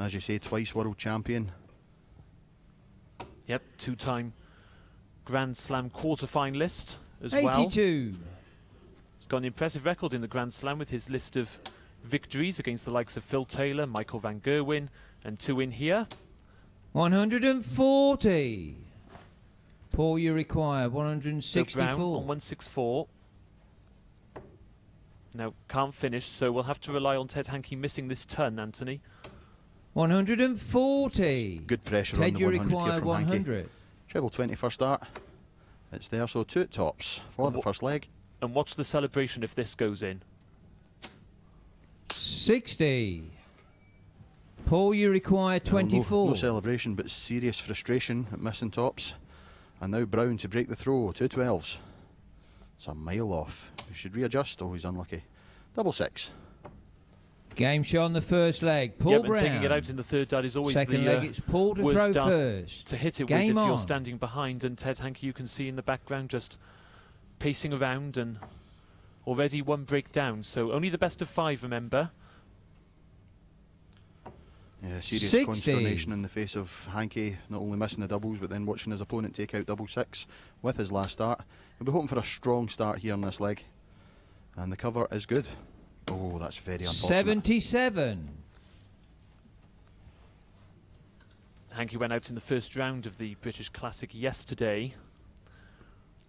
As you say, twice world champion. Yep, two-time Grand Slam quarter-finalist as 82. well. He's got an impressive record in the Grand Slam with his list of victories against the likes of Phil Taylor, Michael van Gerwen, and two in here. 140. Paul, you require So 164. Brown on 164. Now, can't finish, so we'll have to rely on Ted Hankey missing this turn, Anthony. 140. Good pressure Ted, on the you 100 here require from 100. Hankey. Treble 20 first start. It's there, so two tops for the first leg. And watch the celebration if this goes in. 60. Paul, you require 24. No celebration, but serious frustration at missing tops. And now Brown to break the throw, 2 12s. It's a mile off. He should readjust. Oh, he's unlucky. Double 6. Game shot on the first leg. Paul Yep, Brown. and taking it out in the third dart is always Second the leg, it's Paul to worst throw dart first. to hit it Game with if on. you're standing behind. And Ted Hankey, you can see in the background, just pacing around and already one break down. So only the best of 5, remember. Yeah, serious 60. consternation in the face of Hankey, not only missing the doubles, but then watching his opponent take out double 6 with his last start. He'll be hoping for a strong start here in this leg. And the cover is good. Oh, that's very unfortunate. 77. Hankey went out in the first round of the British Classic yesterday.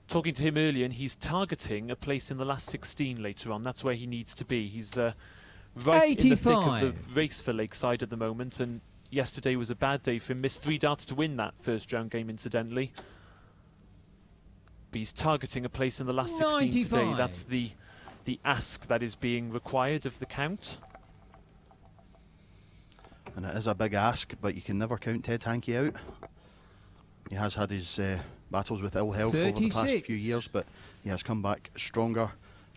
Talking to him earlier, and he's targeting a place in the last 16 later on. That's where he needs to be. He's right in the thick of 85. the race for Lakeside at the moment, and yesterday was a bad day for him. Missed 3 darts to win that first round game, incidentally. But he's targeting a place in the last 16 today. 95. That's the ask that is being required of the count. And it is a big ask, but you can never count Ted Hankey out. He has had his battles with ill health over the past 36. few years, but he has come back stronger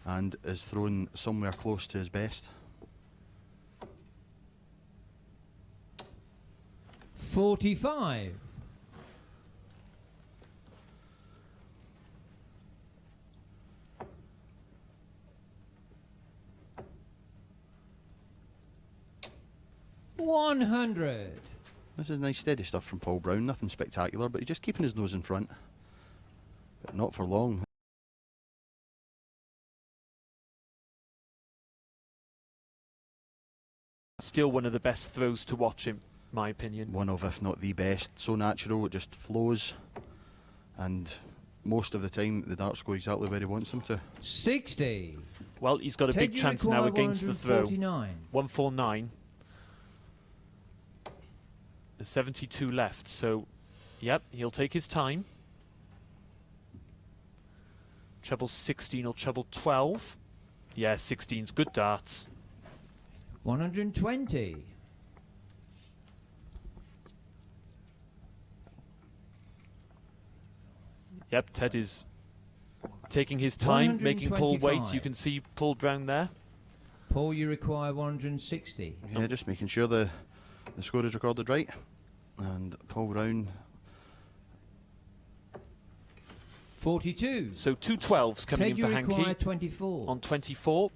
and is thrown somewhere close to his best. 45. $100. This is nice steady stuff from Paul Brown, nothing spectacular, but he's just keeping his nose in front. But not for long. Still one of the best throws to watch, in my opinion. One of, if not the best. So natural, it just flows. And most of the time, the darts go exactly where he wants them to. 60. Well, he's got a Ted, big you chance now require against the throw. 149. 149. There's 72 left, so yep, he'll take his time. Treble 16 or treble 12. Yeah, 16's good darts. 120. Yep, Ted is taking his time, making Paul wait. 125. You can see Paul Brown there. Paul, you require 160. Yeah, just making sure the score is recorded right. And Paul Brown. 42. So 2 12s coming Ted, in for you require Hankey 24. on 24.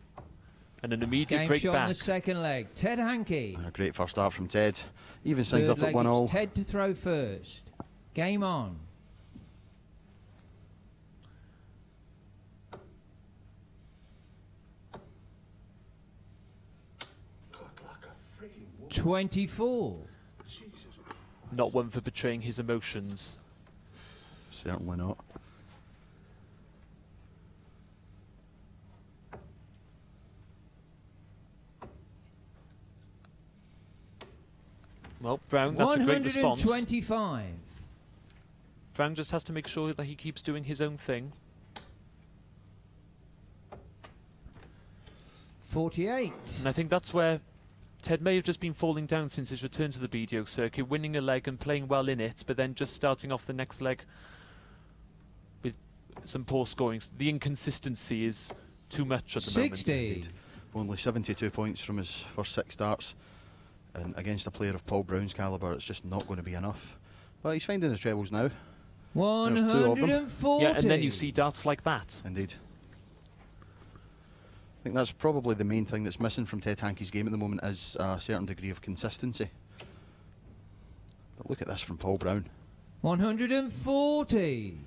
And an immediate Game break shot on back. the second leg. Ted Hankey. A great first start from Ted. Even things Third up at leg, 1-all. it's Ted to throw first. Game on. $24. Not one for betraying his emotions. Certainly not. Well, Brown, that's a great response. 125. Brown just has to make sure that he keeps doing his own thing. 48. And I think that's where Ted may have just been falling down since his return to the BDO circuit, winning a leg and playing well in it, but then just starting off the next leg with some poor scoring. The inconsistency is too much at the 60. moment. Indeed. Only 72 points from his first 6 starts. And against a player of Paul Brown's calibre, it's just not going to be enough. But he's finding his trebles now. 140. Yeah, and then you see darts like that. Indeed. I think that's probably the main thing that's missing from Ted Hankey's game at the moment, is a certain degree of consistency. But look at this from Paul Brown. 140.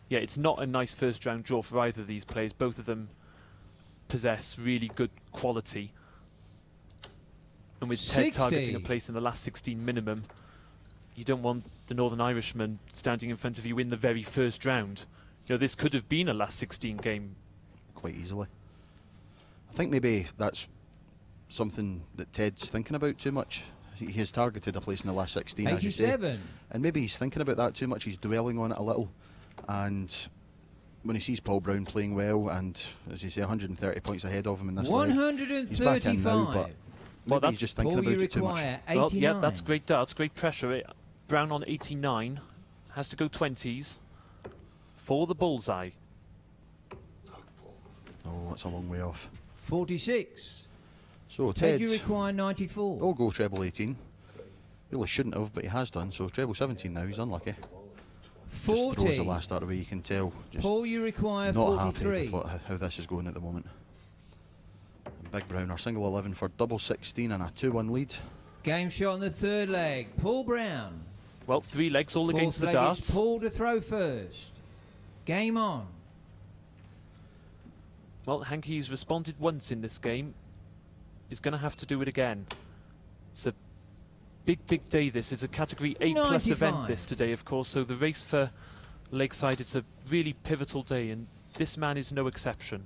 Yeah, it's not a nice first round draw for either of these players. Both of them possess really good quality. And with Ted 60. targeting a place in the last 16 minimum, you don't want the Northern Irishman standing in front of you in the very first round. You know, this could have been a last 16 game. Quite easily. I think maybe that's something that Ted's thinking about too much. He has targeted a place in the last 16, as you say. 87. And maybe he's thinking about that too much. He's dwelling on it a little. And when he sees Paul Brown playing well and, as you say, 130 points ahead of him in this leg, he's back in now, but 135. maybe he's just thinking All you about it too much. require, Well, 89. yeah, that's great darts, great pressure. Brown on 89, has to go 20s for the bullseye. Oh, it's a long way off. 46. So Ted, Ted you require 94. will go treble 18. Really shouldn't have, but he has done. So treble 17 now. He's unlucky. Just throws 40. the last dart away. You can tell. Just Paul, you require not happy 43. with how this is going at the moment. And Big Brown are single 11 for double 16 and a 2-1 lead. Game shot on the third leg. Paul Brown. Well, 3 legs all against the Fourth leg, it's darts. Paul to throw first. Game on. Well, Hankey's responded once in this game. He's going to have to do it again. It's a big, big day this. It's a Category A+ 95. event this today, of course. So the race for Lakeside, it's a really pivotal day, and this man is no exception.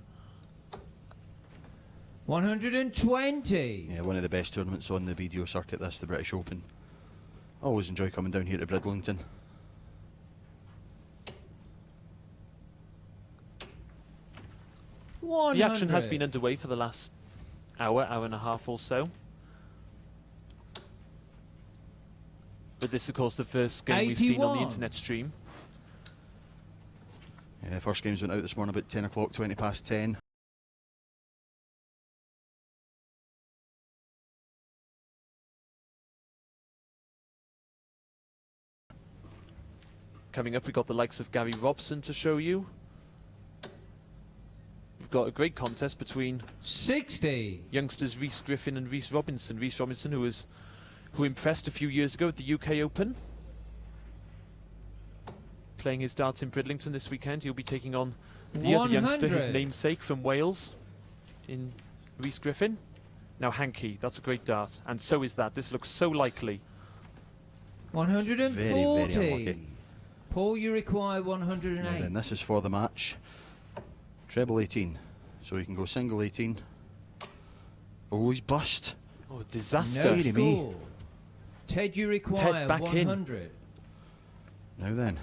120. Yeah, one of the best tournaments on the BDO circuit, this, the British Open. I always enjoy coming down here to Bridlington. The action has been underway for the last hour and a half or so. But this, of course, the first game we've seen on the 81. internet stream. Yeah, first games went out this morning about 10 o'clock, 20 past 10. Coming up, we've got the likes of Gary Robson to show you. We've got a great contest between 60. youngsters Rhys Griffin and Rhys Robinson. Rhys Robinson, who impressed a few years ago at the UK Open. Playing his darts in Bridlington this weekend. He'll be taking on the other youngster, his 100. namesake from Wales, in Rhys Griffin. Now Hankey, that's a great dart, and so is that. This looks so likely. 140. Very, very unlucky. Paul, you require And 108. then this is for the match. Treble 18. So you can go single 18. Oh, he's bust. Oh, No disaster. Deary me. score. Ted, you require back in. 100. Now then.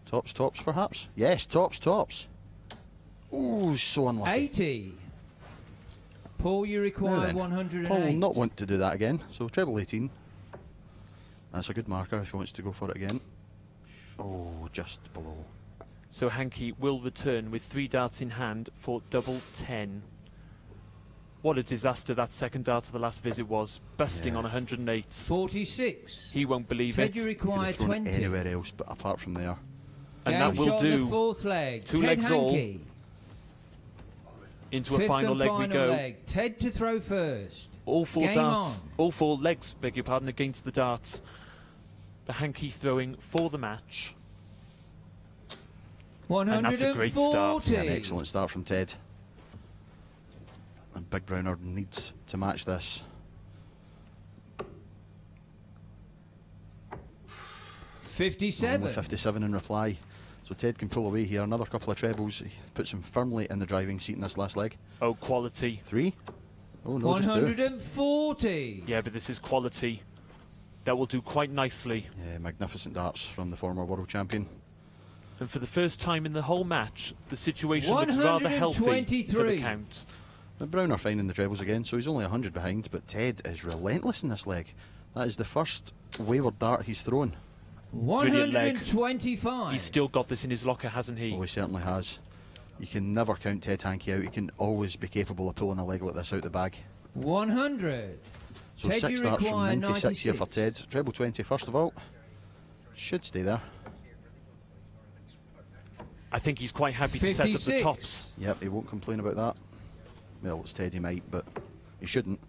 Tops, tops perhaps? Yes, tops, tops. Oh, so unlucky. 80. Paul, you Now require then, 108. Paul will not want to do that again. So treble 18. That's a good marker if he wants to go for it again. Oh, just below. So Hankey will return with 3 darts in hand for double 10. What a disaster that second dart of the last visit was, busting Yeah. on 108. 46. He won't believe Ted, it. you Could require have thrown it 20. anywhere else, but apart from there. And Game that will shot on the do. fourth leg. 2 Ted legs all. Hankey. Into a Fifth final and leg final we go. leg. Ted to throw first. All 4 Game darts, on. all 4 legs, beg your pardon, against the darts. But Hankey throwing for the match. 140. that's a great start. Yeah, an excellent start from Ted. And Big Browner needs to match this. Only 57. 57 in reply. So Ted can pull away here. Another couple of trebles. He puts him firmly in the driving seat in this last leg. Oh, quality. 3. Oh no, just 2. 140. Yeah, but this is quality. That will do quite nicely. Yeah, magnificent darts from the former world champion. And for the first time in the whole match, the situation looks rather healthy for the 123. count. But Browner finding the trebles again, so he's only 100 behind, but Ted is relentless in this leg. That is the first wayward dart he's thrown. Brilliant leg. 125. He's still got this in his locker, hasn't he? Oh, he certainly has. You can never count Ted Hankey out. He can always be capable of pulling a leg like this out the bag. 100. So Ted, 6 you starts from require 96 here 96. for Ted. Treble 20 first of all. Should stay there. I think he's quite happy to set up the 56. tops. Yep, he won't complain about that. Well, it's Ted, he might, but he shouldn't.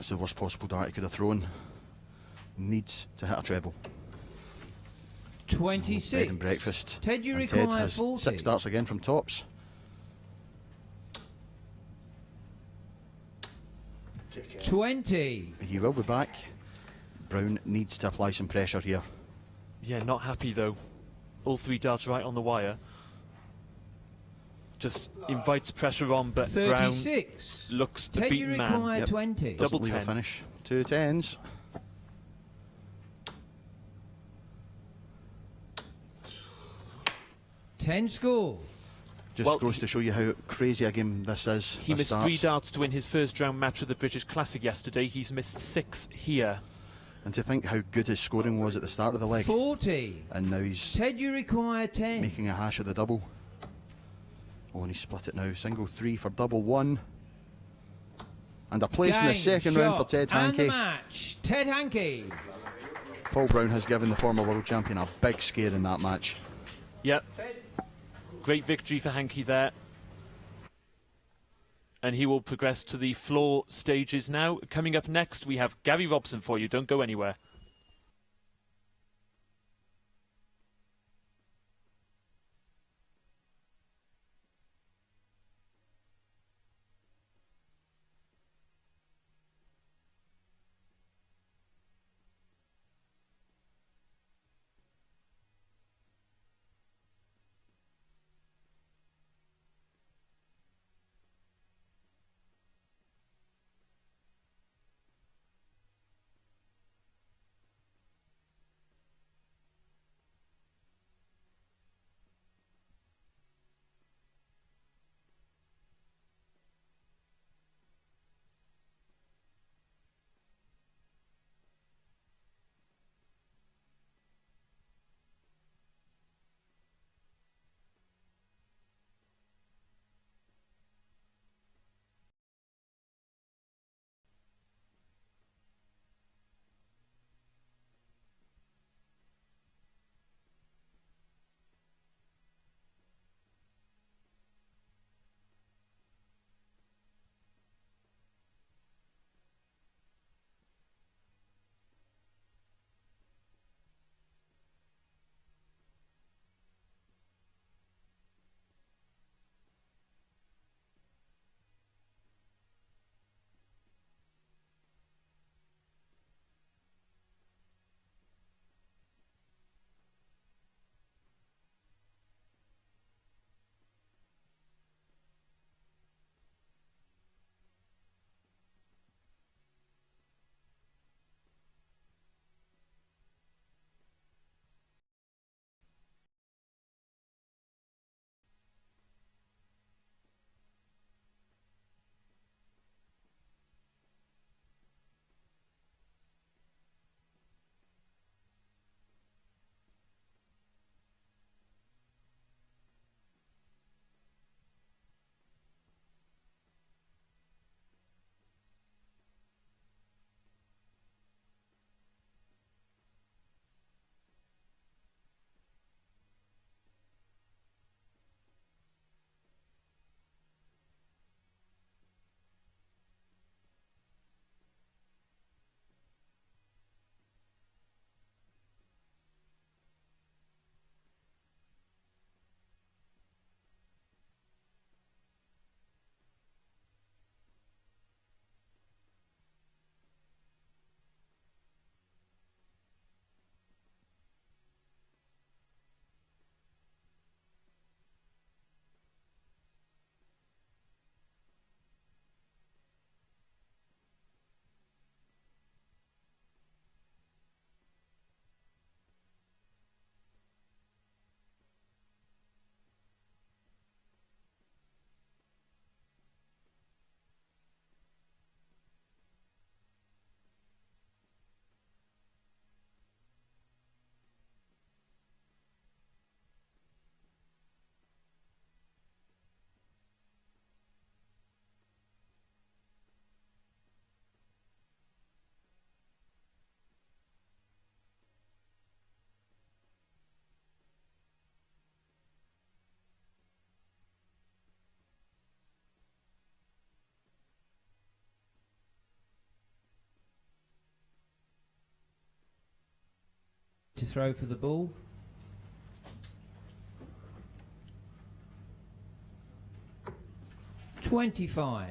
That's the worst possible dart he could have thrown. Needs to hit a treble. 26. Bed and breakfast. Ted, you And Ted require has 40. 6 darts again from tops. 20. He will be back. Brown needs to apply some pressure here. Yeah, not happy though. All 3 darts right on the wire. Just invites pressure on, but Brown 36. looks the Ted, you beaten man. require Yep. 20. Double Doesn't leave a 10. finish. 2 10s. Ten score. Just Well, goes to show you how crazy a game this is. He this missed 3 starts. darts to win his first round match of the British Classic yesterday. He's missed 6 here. And to think how good his scoring was at the start of the leg. 40. And now he's Ted, you require 10. making a hash of the double. Oh, and he split it now. Single 3 for double 1. And a place in the Game, second round for shot, Ted and the Hankey. match. Ted Hankey. Paul Brown has given the former world champion a big scare in that match. Yep. Great victory for Hankey there. And he will progress to the floor stages now. Coming up next, we have Gary Robson for you. Don't go anywhere. to throw for the ball. $25.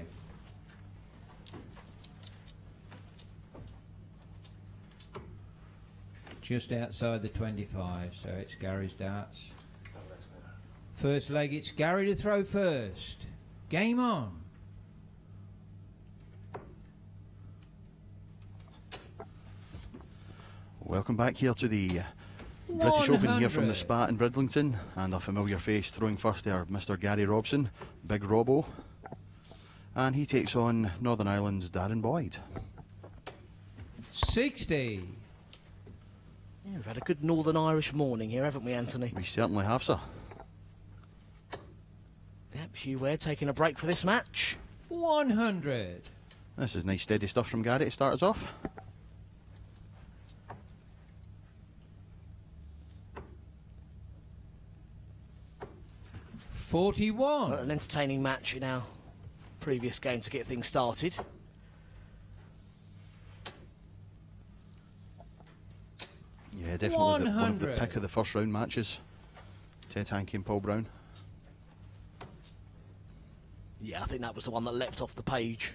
Just outside the 25, so it's Gary's darts. First leg, it's Gary to throw first. Game on. Welcome back here to the British Open here from the 100. Spa in Bridlington, and a familiar face throwing first there, Mr. Gary Robson, Big Robbo, and he takes on Northern Ireland's Darren Boyd. 60. Yeah, we've had a good Northern Irish morning here, haven't we, Anthony? We certainly have, sir. Yep, Hugh Ware taking a break for this match. 100. This is nice steady stuff from Gary to start us off. What 41. an entertaining match in our previous game to get things started. Yeah, definitely one of the 100. pick of the first round matches. Ted Hankey and Paul Brown. Yeah, I think that was the one that leapt off the page.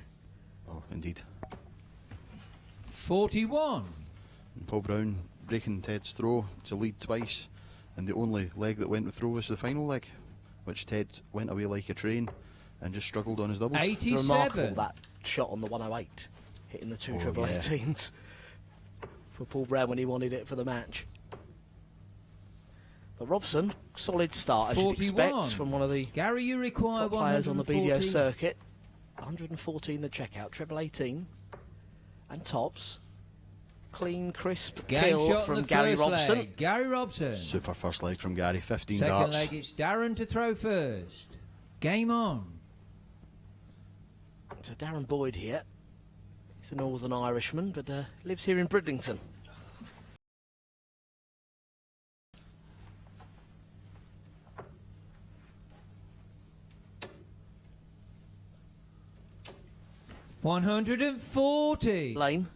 Oh, indeed. 41. And Paul Brown breaking Ted's throw to lead twice, and the only leg that went with throw was the final leg, which Ted went away like a train and just struggled on his doubles. It's remarkable 87. that shot on the 108, hitting the two Oh, triple yeah. 18s for Paul Brown when he wanted it for the match. But Robson, solid start as you'd 41. expect from one of the Gary, you require top players on the 140. BDO circuit. 114 the checkout, treble 18, and tops. Clean, crisp Game kill shot in from the Gary first Robson. leg. Gary Robson. Super first leg from Gary, 15 Second darts. leg, it's Darren to throw first. Game on. So Darren Boyd here. He's a Northern Irishman, but lives here in Bridlington. $140. Lane.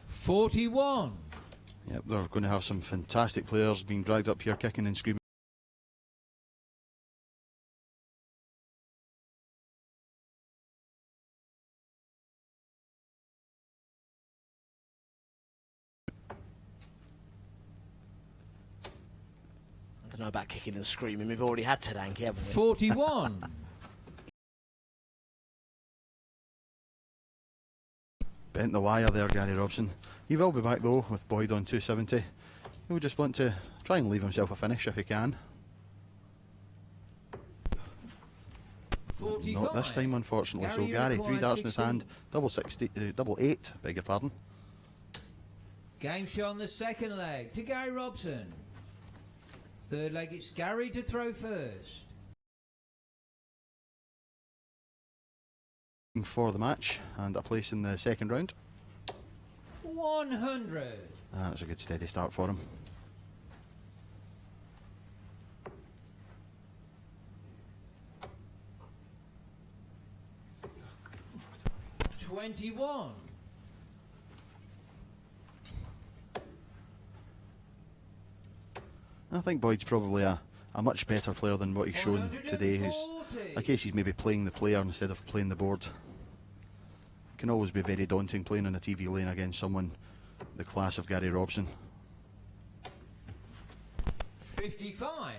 41. Yep, they're going to have some fantastic players being dragged up here kicking and screaming. I don't know about kicking and screaming. We've already had Ted Hankey, haven't we? 41. Bent the wire there, Gary Robson. He will be back though with Boyd on 270. He would just want to try and leave himself a finish if he can. 45. Not this time, unfortunately. So Gary, you Gary, require 3 darts in his 60. hand, double 8, beg your pardon. Game shot on the second leg to Gary Robson. Third leg, it's Gary to throw first. For the match and a place in the second round. 100. That's a good steady start for him. $21. I think Boyd's probably a much better player than what he's shown today. He's, I guess he's maybe playing the player instead of playing the board. It can always be very daunting playing in a TV lane against someone the class of Gary Robson. 55.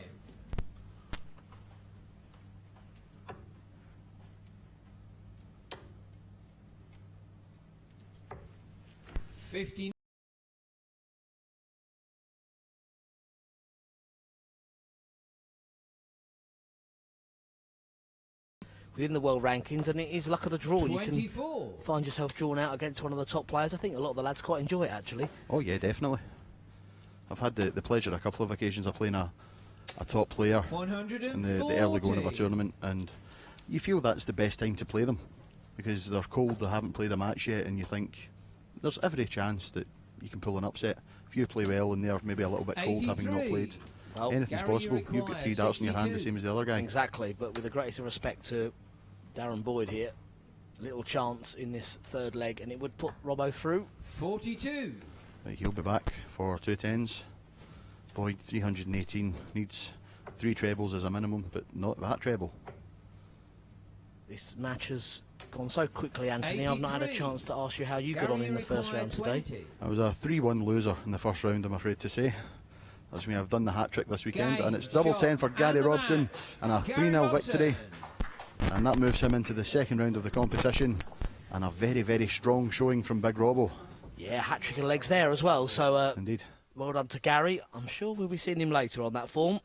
59. Within the world rankings, and it is luck of the draw. You can 24. find yourself drawn out against one of the top players. I think a lot of the lads quite enjoy it, actually. Oh yeah, definitely. I've had the pleasure a couple of occasions of playing a top player 140. in the early going of a tournament, and you feel that's the best time to play them because they're cold, they haven't played a match yet, and you think there's every chance that you can pull an upset if you play well and they're maybe a little bit cold having not 83. played. Well, Anything's Gary, you possible. You've got require 3 darts in your hand, the 62. same as the other guy. exactly, but with the greatest of respect to Darren Boyd here, little chance in this third leg, and it would put Robbo through. 42. Right, he'll be back for 210s. Boyd 318, needs 3 trebles as a minimum, but not that treble. This match has gone so quickly, Anthony. I've not had a 83. chance to ask you how you got on in the first round today. I was a 3-1 loser in the first round, I'm afraid to say. That's me, I've done the hat trick this weekend, and it's double 10 for Gary Robson and a 3-0 victory. And that moves him into the second round of the competition, and a very, very strong showing from Big Robbo. Yeah, hat-trick of legs there as well. So Indeed. well done to Gary. I'm sure we'll be seeing him later on that form.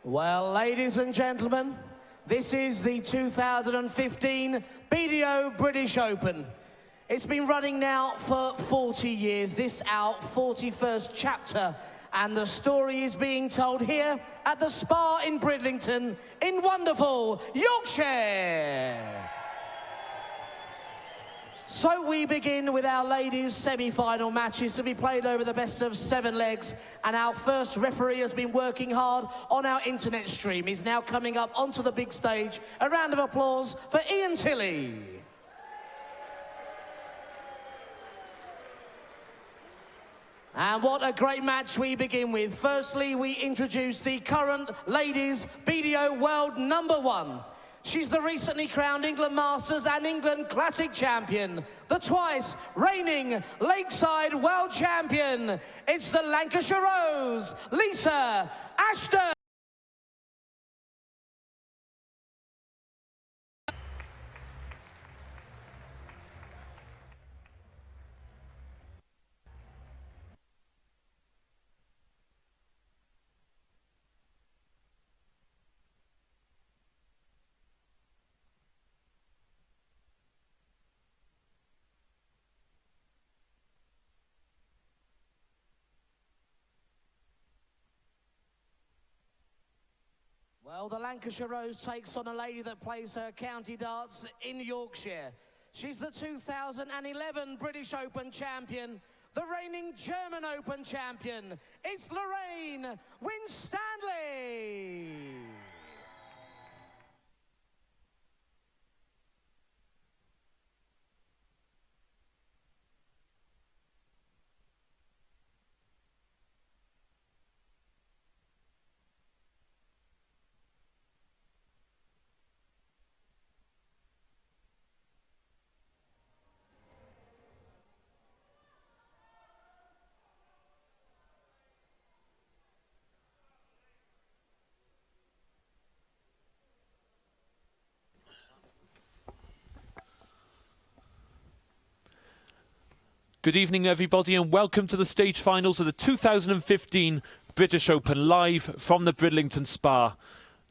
Well, ladies and gentlemen, this is the 2015 BDO British Open. It's been running now for 40 years, this our 41st chapter, and the story is being told here at the Spa in Bridlington in wonderful Yorkshire. So we begin with our ladies' semi-final matches to be played over the best of 7 legs, and our first referee has been working hard on our internet stream. He's now coming up onto the big stage. A round of applause for Ian Tilley. And what a great match we begin with. Firstly, we introduce the current ladies BDO World #1. She's the recently crowned England Masters and England Classic champion, the twice reigning Lakeside World Champion. It's the Lancashire Rose, Lisa Ashton. Well, the Lancashire Rose takes on a lady that plays her county darts in Yorkshire. She's the 2011 British Open champion, the reigning German Open champion. It's Lorraine Winstanley. Good evening, everybody, and welcome to the stage finals of the 2015 British Open, live from the Bridlington Spa.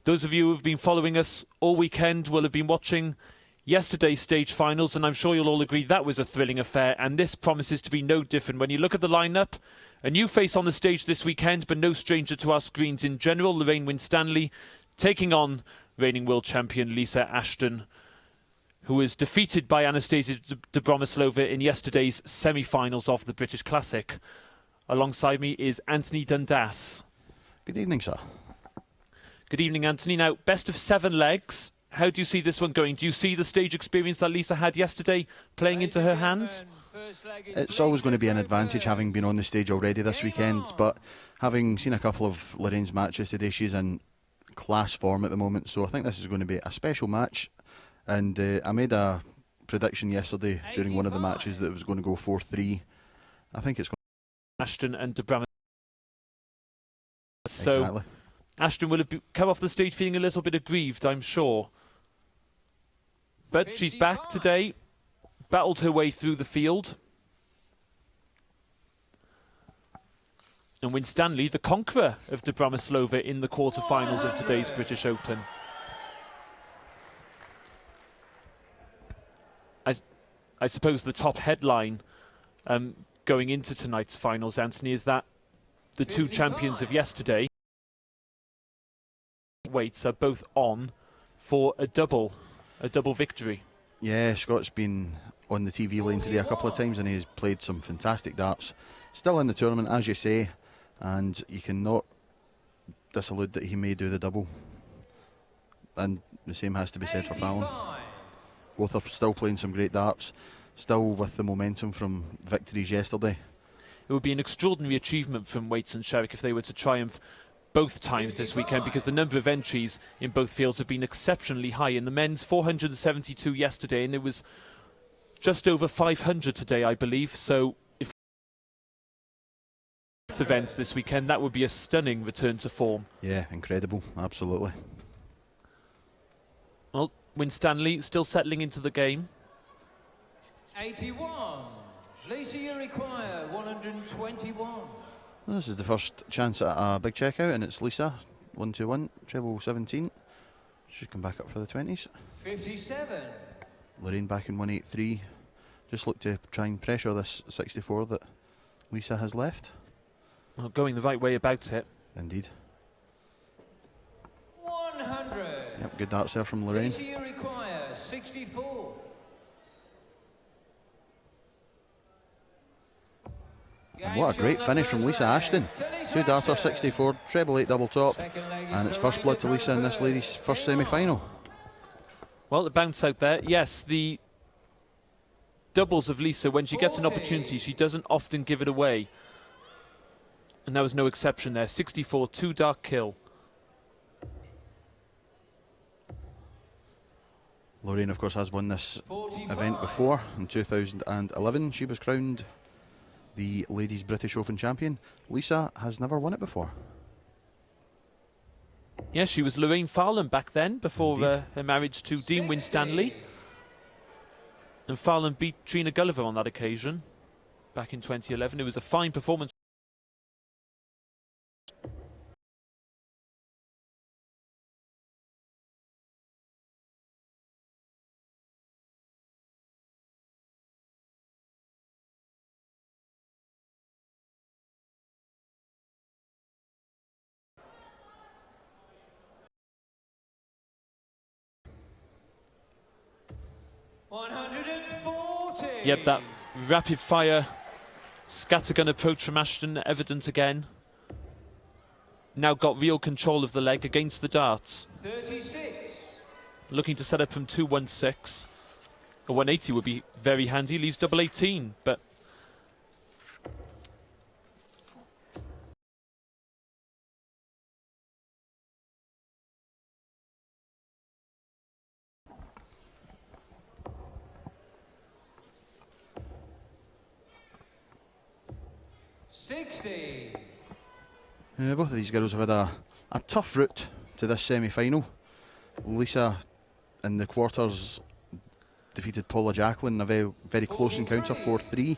Those of you who have been following us all weekend will have been watching yesterday's stage finals, and I'm sure you'll all agree that was a thrilling affair, and this promises to be no different. When you look at the lineup, a new face on the stage this weekend, but no stranger to our screens in general, Lorraine Winstanley, taking on reigning world champion Lisa Ashton, who was defeated by Anastasia Dobromyslova in yesterday's semi-finals of the British Classic. Alongside me is Anthony Dundas. Good evening, sir. Good evening, Anthony. Now, best of 7 legs. How do you see this one going? Do you see the stage experience that Lisa had yesterday playing into her hands? It's always going to be an advantage having been on the stage already this weekend, but having seen a couple of Lorraine's matches today, she's in class form at the moment, so I think this is going to be a special match. And I made a prediction yesterday during one of the matches that it was going to go 4-3. I think it's going to Ashton and Dobromyslova. So exactly. Ashton will have come off the stage feeling a little bit aggrieved, I'm sure. But she's back today, battled her way through the field. And Winstanley, the conqueror of Dobromyslova in the quarterfinals of today's British Open. I suppose the top headline going into tonight's finals, Anthony, is that the two champions of yesterday weights are both on for a double victory. Yeah, Scott's been on the TV lane today a couple of times and he's played some fantastic darts. Still in the tournament, as you say, and you cannot disallude that he may do the double. And the same has to be said for Fallon. Both are still playing some great darts, still with the momentum from victories yesterday. It would be an extraordinary achievement from Waits and Sherrick if they were to triumph both times this weekend, because the number of entries in both fields have been exceptionally high. In the men's, 472 yesterday, and it was just over 500 today, I believe. So if both events this weekend, that would be a stunning return to form. Yeah, incredible, absolutely. Well, Winstanley still settling into the game. 81. Lisa, you require 121. This is the first chance at a big checkout, and it's Lisa, 1-2-1, treble 17. She's come back up for the 20s. 57. Lorraine back in 183. Just look to try and pressure this 64 that Lisa has left. Well, going the right way about it. Indeed. 100. Yep, good darts there from Lorraine. Lisa, you require 64. And what a great finish from Lisa Ashton. 2 darter, 64, treble 8 double top, and it's first blood to Lisa in this lady's first semi-final. Well, the bounce out there. Yes, the doubles of Lisa, when she gets an opportunity, she doesn't often give it away. And there was no exception there. 64, 2 dark kill. Lorraine, of course, has won this event before. In 2011, she was crowned the Ladies British Open champion. Lisa has never won it before. Yes, she was Lorraine Fallon back then, before her marriage to Dean Winstanley. And Fallon beat Trina Gulliver on that occasion, back in 2011. It was a fine performance. 140. Yep, that rapid fire scattergun approach from Ashton evident again. Now got real control of the leg against the darts. 36. Looking to set up from 216. A 180 would be very handy, leaves double 18, but Both of these girls have had a tough route to this semi-final. Lisa in the quarters defeated Paula Jacqueline in a very close encounter, 4-3,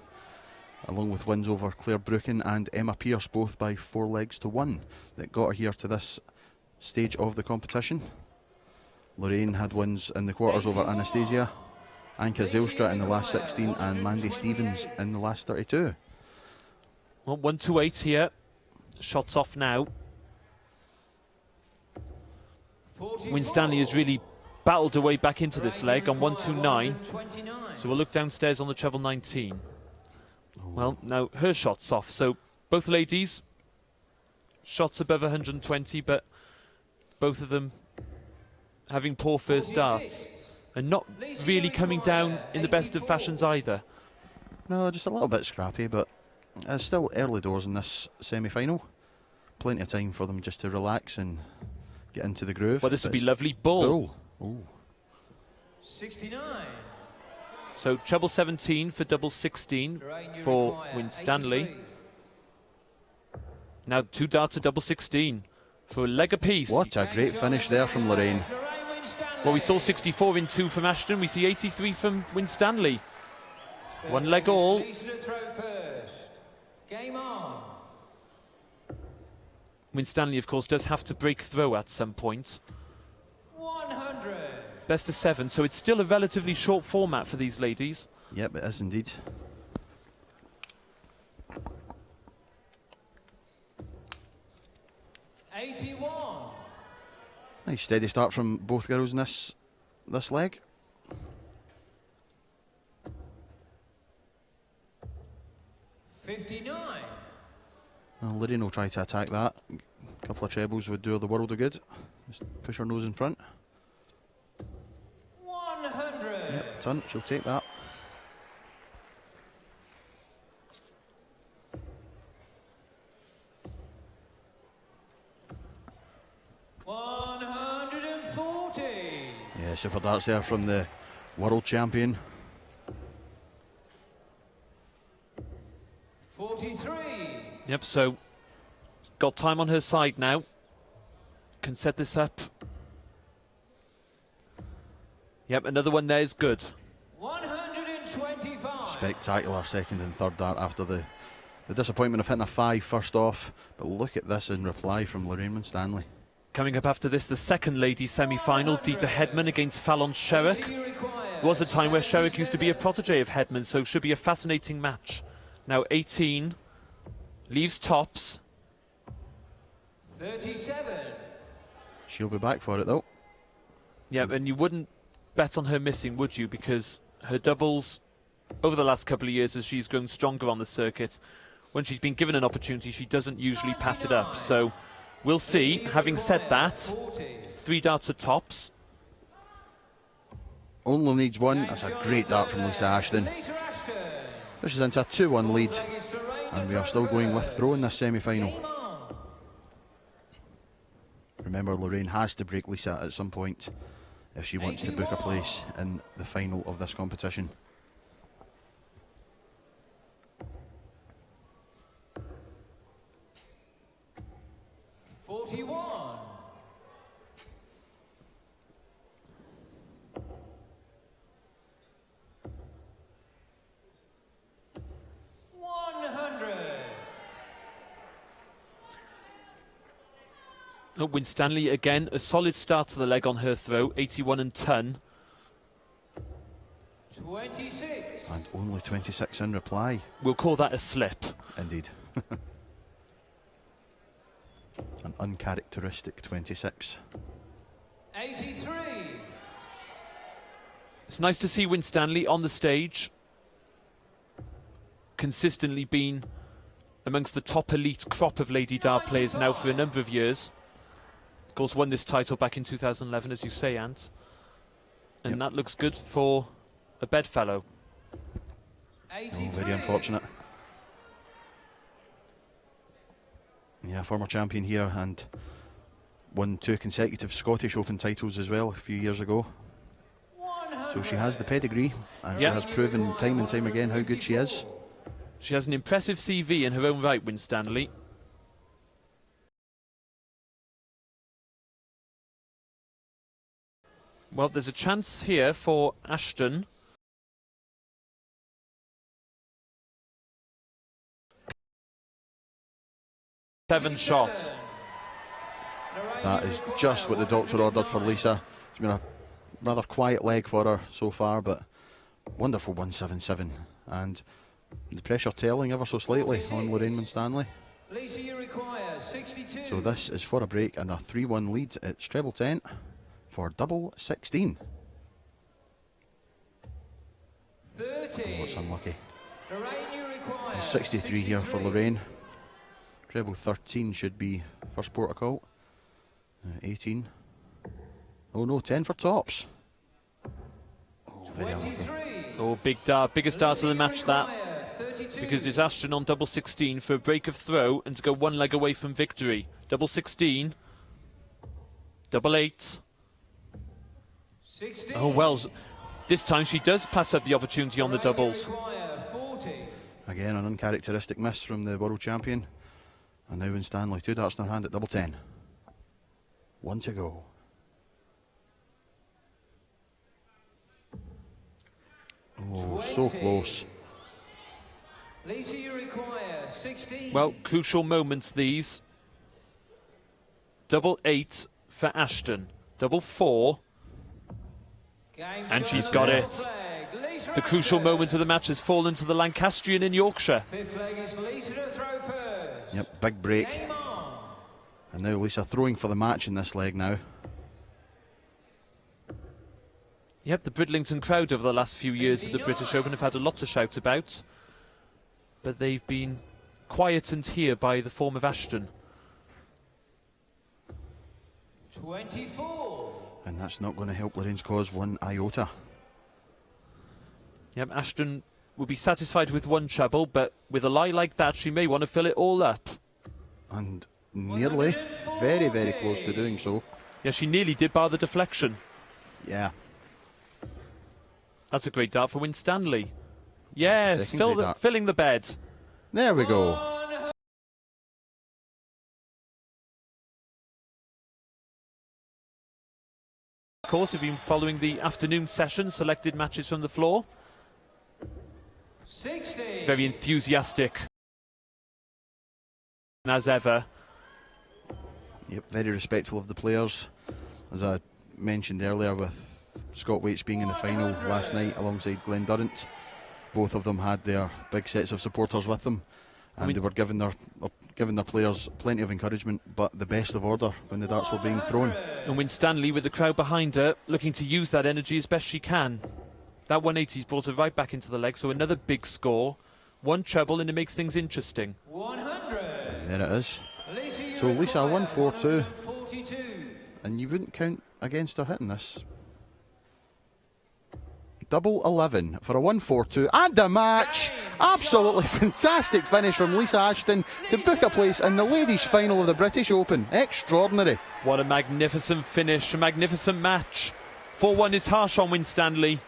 along with wins over Claire Brucken and Emma Pierce, both by 4 legs to 1, that got her here to this stage of the competition. Lorraine had wins in the quarters over Anastasia, Anka Zylstra in the last 16, and Mandy Stevens in the last 32. well, 128 here. Shots off now. Winstanley has really battled her way back into this leg on 129. So we'll look downstairs on the treble 19. Well, now her shot's off. So both ladies, shots above 120, but both of them having poor first darts. And not really coming down in the best of fashions either. No, just a little bit scrappy, but it's still early doors in this semi-final. Plenty of time for them just to relax and get into the groove. Well, this would be lovely. Bull. Oh. 69. So treble 17 for double 16 for Winstanley. Now 2 darts at double 16 for a leg apiece. What a great finish there from Lorraine. Well, we saw 64 in 2 from Ashton. We see 83 from Winstanley. 1 leg all. Game on. Winstanley, of course, does have to break throw at some point. 100. Best of 7, so it's still a relatively short format for these ladies. Yep, it is indeed. Nice steady start from both girls in this leg. 59. Well, Lorraine will try to attack that. A couple of trebles would do her the world of good. Just push her nose in front. 100. Yep, ton, she'll take that. Yeah, super darts there from the world champion. 43. Yep, so got time on her side now. Can set this up. Yep, another one there is good. 125. Spectacular second and third dart after the disappointment of hitting a 5 first off. But look at this in reply from Lorraine Winstanley. Coming up after this, the second ladies semi-final, Dita Hedman against Fallon Sherrock. There was a time where Sherrock used to be a protege of Hedman, so it should be a fascinating match. Now 18, leaves tops. 37. She'll be back for it though. Yeah, and you wouldn't bet on her missing, would you? Because her doubles, over the last couple of years as she's grown stronger on the circuit, when she's been given an opportunity, she doesn't usually pass it up. So we'll see. Having said that, 3 darts at tops. Only needs 1. That's a great dart from Lisa Ashton. This is into a 2-1 lead, and we are still going with throw in this semi-final. Remember, Lorraine has to break Lisa at some point if she wants to book a place in the final of this competition. Oh, Winstanley again, a solid start to the leg on her throw, 81 and ton. 26. And only 26 in reply. We'll call that a slip. Indeed. An uncharacteristic 26. 83. It's nice to see Winstanley on the stage, consistently been amongst the top elite crop of Lady Dart players now for a number of years. Of course, won this title back in 2011, as you say, Ant. And that looks good for a bedfellow. Oh, very unfortunate. Yeah, former champion here and won 2 consecutive Scottish Open titles as well a few years ago. So she has the pedigree, and she has proven time and time again how good she is. She has an impressive CV in her own right, Winstanley. Well, there's a chance here for Ashton. Seventh shot. That is just what the doctor ordered for Lisa. It's been a rather quiet leg for her so far, but wonderful 177. And the pressure telling ever so slightly on Lorraine Winstanley. Lisa, you require 62. So this is for a break and a 3-1 lead at treble 10 for double 16. 30. Oh, it's unlucky. Lorraine, you require 63 here for Lorraine. Treble 13 should be first port of call. 18. Oh no, 10 for tops. Oh, very unlucky. 23. Oh, big dart, biggest dart of the match that. 32. Because it's Ashton on double 16 for a break of throw and to go one leg away from victory. Double 16. Double 8. 16. Oh, well, this time she does pass up the opportunity on the doubles. Require 40. Again, an uncharacteristic miss from the world champion. And now Winstanley, 2 darts in her hand at double 10. 1 to go. Oh, so 20. close. Lisa, you require 16. Well, crucial moments these. Double 8 for Ashton. Double 4. Game And shot she's at got the it. flag. Lisa The crucial Ashton. moment of the match has fallen to the Lancastrian in Yorkshire. Fifth leg is Lisa to throw first. Yep, big break. Game on. And now Lisa throwing for the match in this leg now. Yep, the Bridlington crowd over the last few years at the British Open have had a lot to shout about. But they've been quietened here by the form of Ashton. 24. And that's not going to help Lorraine's cause one iota. Yep, Ashton will be satisfied with one treble, but with a lie like that, she may want to fill it all up. And nearly, very, very close to doing so. Yeah, she nearly did bar the deflection. Yeah, That's a great dart for Winstanley. Yes, second great dart. filling the bed. there we go. Of course, we've been following the afternoon session, selected matches from the floor. 60. Very enthusiastic as ever. Yep, very respectful of the players. As I mentioned earlier, with Scott Waits being in the final last night alongside Glenn Durrant, both of them had their big sets of supporters with them, and they were giving their players plenty of encouragement, but the best of order when the darts were being thrown. And Winstanley, with the crowd behind her, looking to use that energy as best she can. That 180's brought her right back into the leg, so another big score. One treble, and it makes things interesting. 100. There it is. Lisa, you So Lisa, require 142. 142. And you wouldn't count against her hitting this. Double 11 for a 142 and a match. Absolutely fantastic finish from Lisa Ashton to book a place in the ladies' final of the British Open. Extraordinary. What a magnificent finish, a magnificent match. 4-1 is harsh on Winstanley.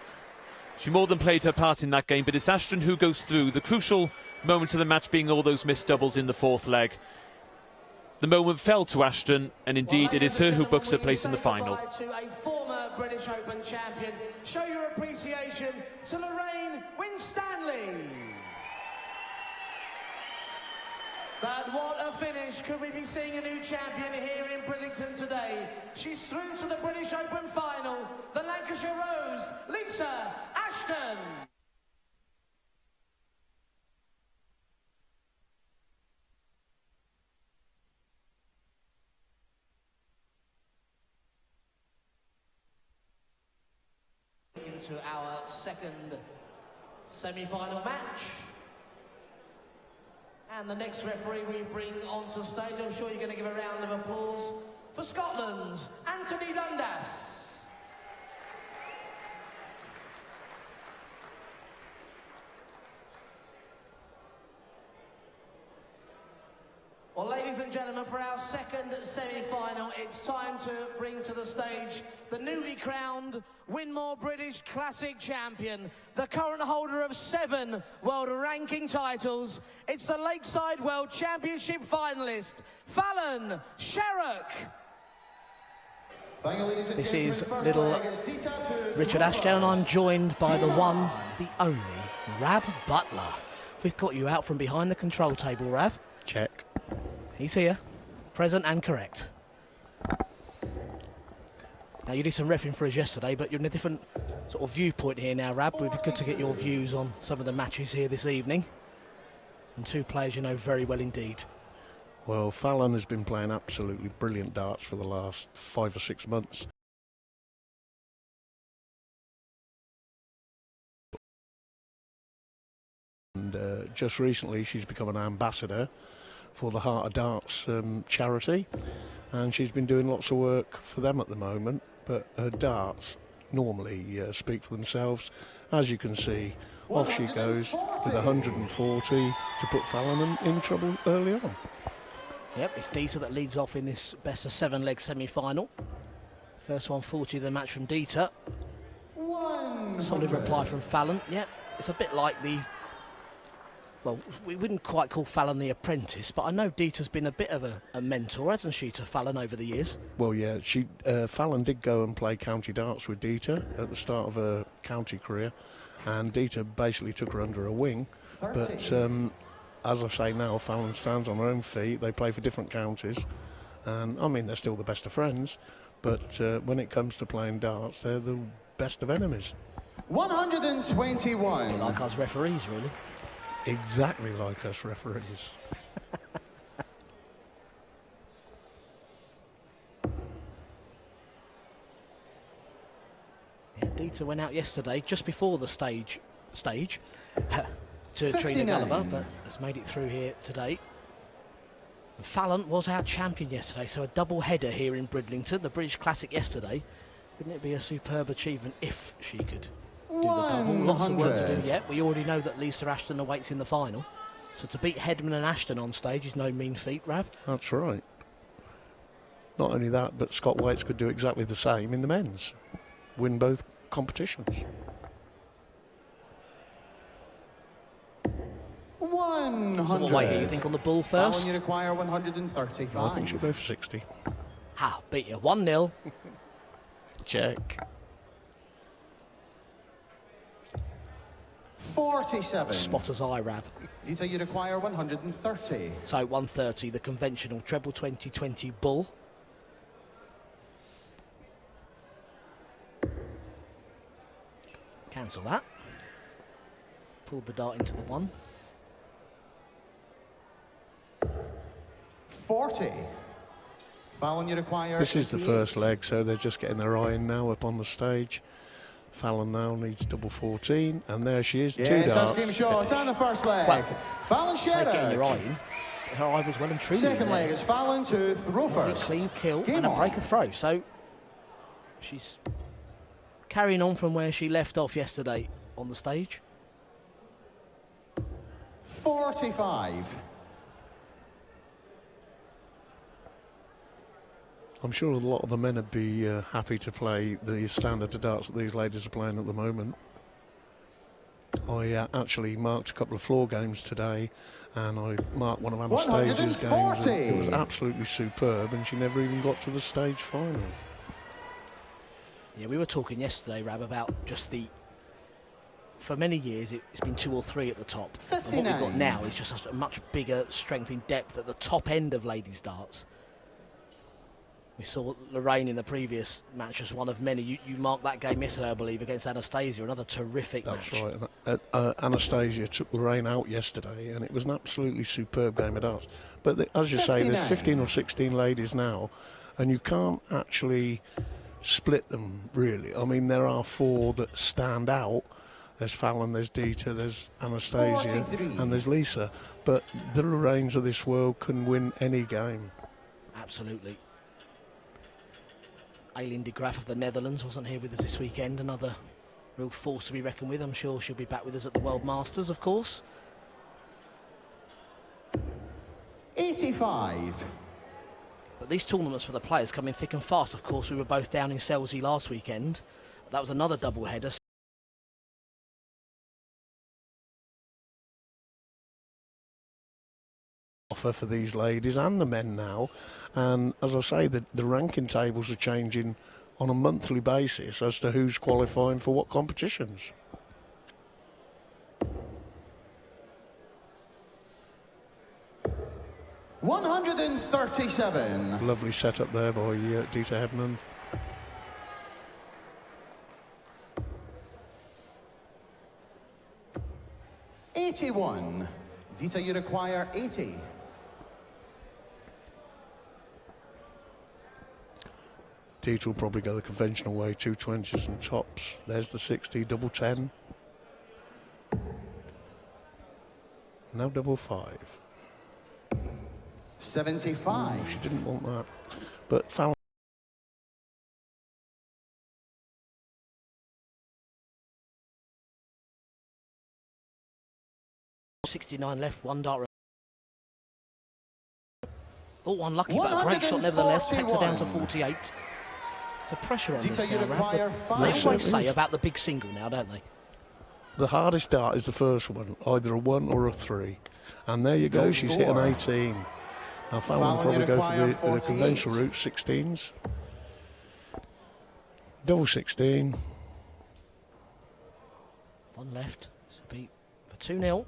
She more than played her part in that game, but it's Ashton who goes through. The crucial moment of the match being all those missed doubles in the fourth leg. The moment fell to Ashton, and indeed it is her who books her place in the final. To a former British Open champion, show your appreciation to Lorraine Winstanley. But what a finish. Could we be seeing a new champion here in Bridlington today? She's through to the British Open final. The Lancashire Rose, Lisa Ashton. into our second semi-final match. And the next referee we bring onto stage, I'm sure you're going to give a round of applause for Scotland's Anthony Dundas. Well, ladies and gentlemen, for our second semi-final, it's time to bring to the stage the newly crowned Winmore British Classic champion, the current holder of 7 world ranking titles. It's the Lakeside World Championship finalist, Fallon Sherrock. This is little Richard Ashdown, and I'm joined by the one, the only, Rab Butler. We've got you out from behind the control table, Rab. Check. He's here, present and correct. Now, you did some reffing for us yesterday, but you're in a different sort of viewpoint here now, Rab. It would be good to get your views on some of the matches here this evening. And 2 players you know very well indeed. Well, Fallon has been playing absolutely brilliant darts for the last 5 or 6 months. And just recently she's become an ambassador for the Heart of Darts charity, and she's been doing lots of work for them at the moment, but her darts normally speak for themselves. As you can see, off she goes with 140 to put Fallon in trouble early on. Yep, it's Dieter that leads off in this best of 7 leg semi-final. First 140 of the match from Dieter. Solid reply from Fallon. Yep, it's a bit like the... Well, we wouldn't quite call Fallon the apprentice, but I know Dieter's been a bit of a mentor, hasn't she, to Fallon over the years? Well, yeah, Fallon did go and play county darts with Dieter at the start of her county career, and Dieter basically took her under her wing. But as I say now, Fallon stands on her own feet. They play for different counties, and I mean, they're still the best of friends, but when it comes to playing darts, they're the best of enemies. 121. Like us referees, really. Exactly like us referees. Yeah, Dieter went out yesterday, just before the stage to 59. Trina Gulliver, but has made it through here today. And Fallon was our champion yesterday, so a double header here in Bridlington, the British Classic yesterday. Wouldn't it be a superb achievement if she could do the double? Lots of work to do yet. We already know that Lisa Ashton awaits in the final, so to beat Hedman and Ashton on stage is no mean feat, Rab. That's right. Not only that, but Scott Waits could do exactly the same in the men's. Win both competitions. 100. So what weight do you think on the bull Fallon, first? you require 135. I think she'll go for 60. Ha, beat you 1-0. Check. 47. Spotter's eye, Rab. Dieter, you require 130. So 130, the conventional treble 2020 bull. Cancel that. Pulled the dart into the 1. 40. Fallon, you require This is the 88. first leg, so they're just getting their eye in now up on the stage. Fallon now needs double 14, and there she is. 2 Yes, that's darts. game shot on the first leg. Well, Fallon They're getting their eye Sherrock. in. Her eye was well and truly Second in leg there. is Fallon to throw Very first. clean kill Game and a on. break of throw. So she's carrying on from where she left off yesterday on the stage. 45. I'm sure a lot of the men would be happy to play the standard of darts that these ladies are playing at the moment. I actually marked a couple of floor games today, and I marked one of Anastasia's games. And it was absolutely superb, and she never even got to the stage final. Yeah, we were talking yesterday, Rab, about just the... For many years, it's been 2 or 3 at the top. And what we've got 59. now is just a much bigger strength in depth at the top end of ladies' darts. We saw Lorraine in the previous match as one of many. You marked that game yesterday, I believe, against Anastasia, another terrific match. That's right. And, Anastasia took Lorraine out yesterday, and it was an absolutely superb game of darts. But as you say, there's 15 or 16 ladies now, and you can't actually split them, really. I mean, there are 4 that stand out. There's Fallon, there's Dieter, there's Anastasia, 43. and there's Lisa. But the Lorraines of this world can win any game. Absolutely. Aileen de Graaf of the Netherlands wasn't here with us this weekend. Another real force to be reckoned with. I'm sure she'll be back with us at the World Masters, of course. 85. But these tournaments for the players come in thick and fast. Of course, we were both down in Selsey last weekend. That was another double header. Offer for these ladies and the men now, and as I say, the ranking tables are changing on a monthly basis as to who's qualifying for what competitions. $137. Lovely setup there by Dieter Hebman. $81. Dieter, you require 80. Dieter will probably go the conventional way, 220s and tops. There's the 60, double 10. Now double 5. 75. She didn't want that. But Fallon 69 left, 1 dart. Oh, unlucky, but a great shot nevertheless. Takes her down to 48. So pressure on Dieter, this you now, require Rab, but 5. they Yes, always it say is. about the big single now, don't they? the hardest dart is the first one, either a 1 or a 3. And there you go, Goal she's hit an scorer. 18. Now Fallon Fallon, will probably you go require for the 48. conventional route, 16s. Double 16. 1 left. So beat for 2-0.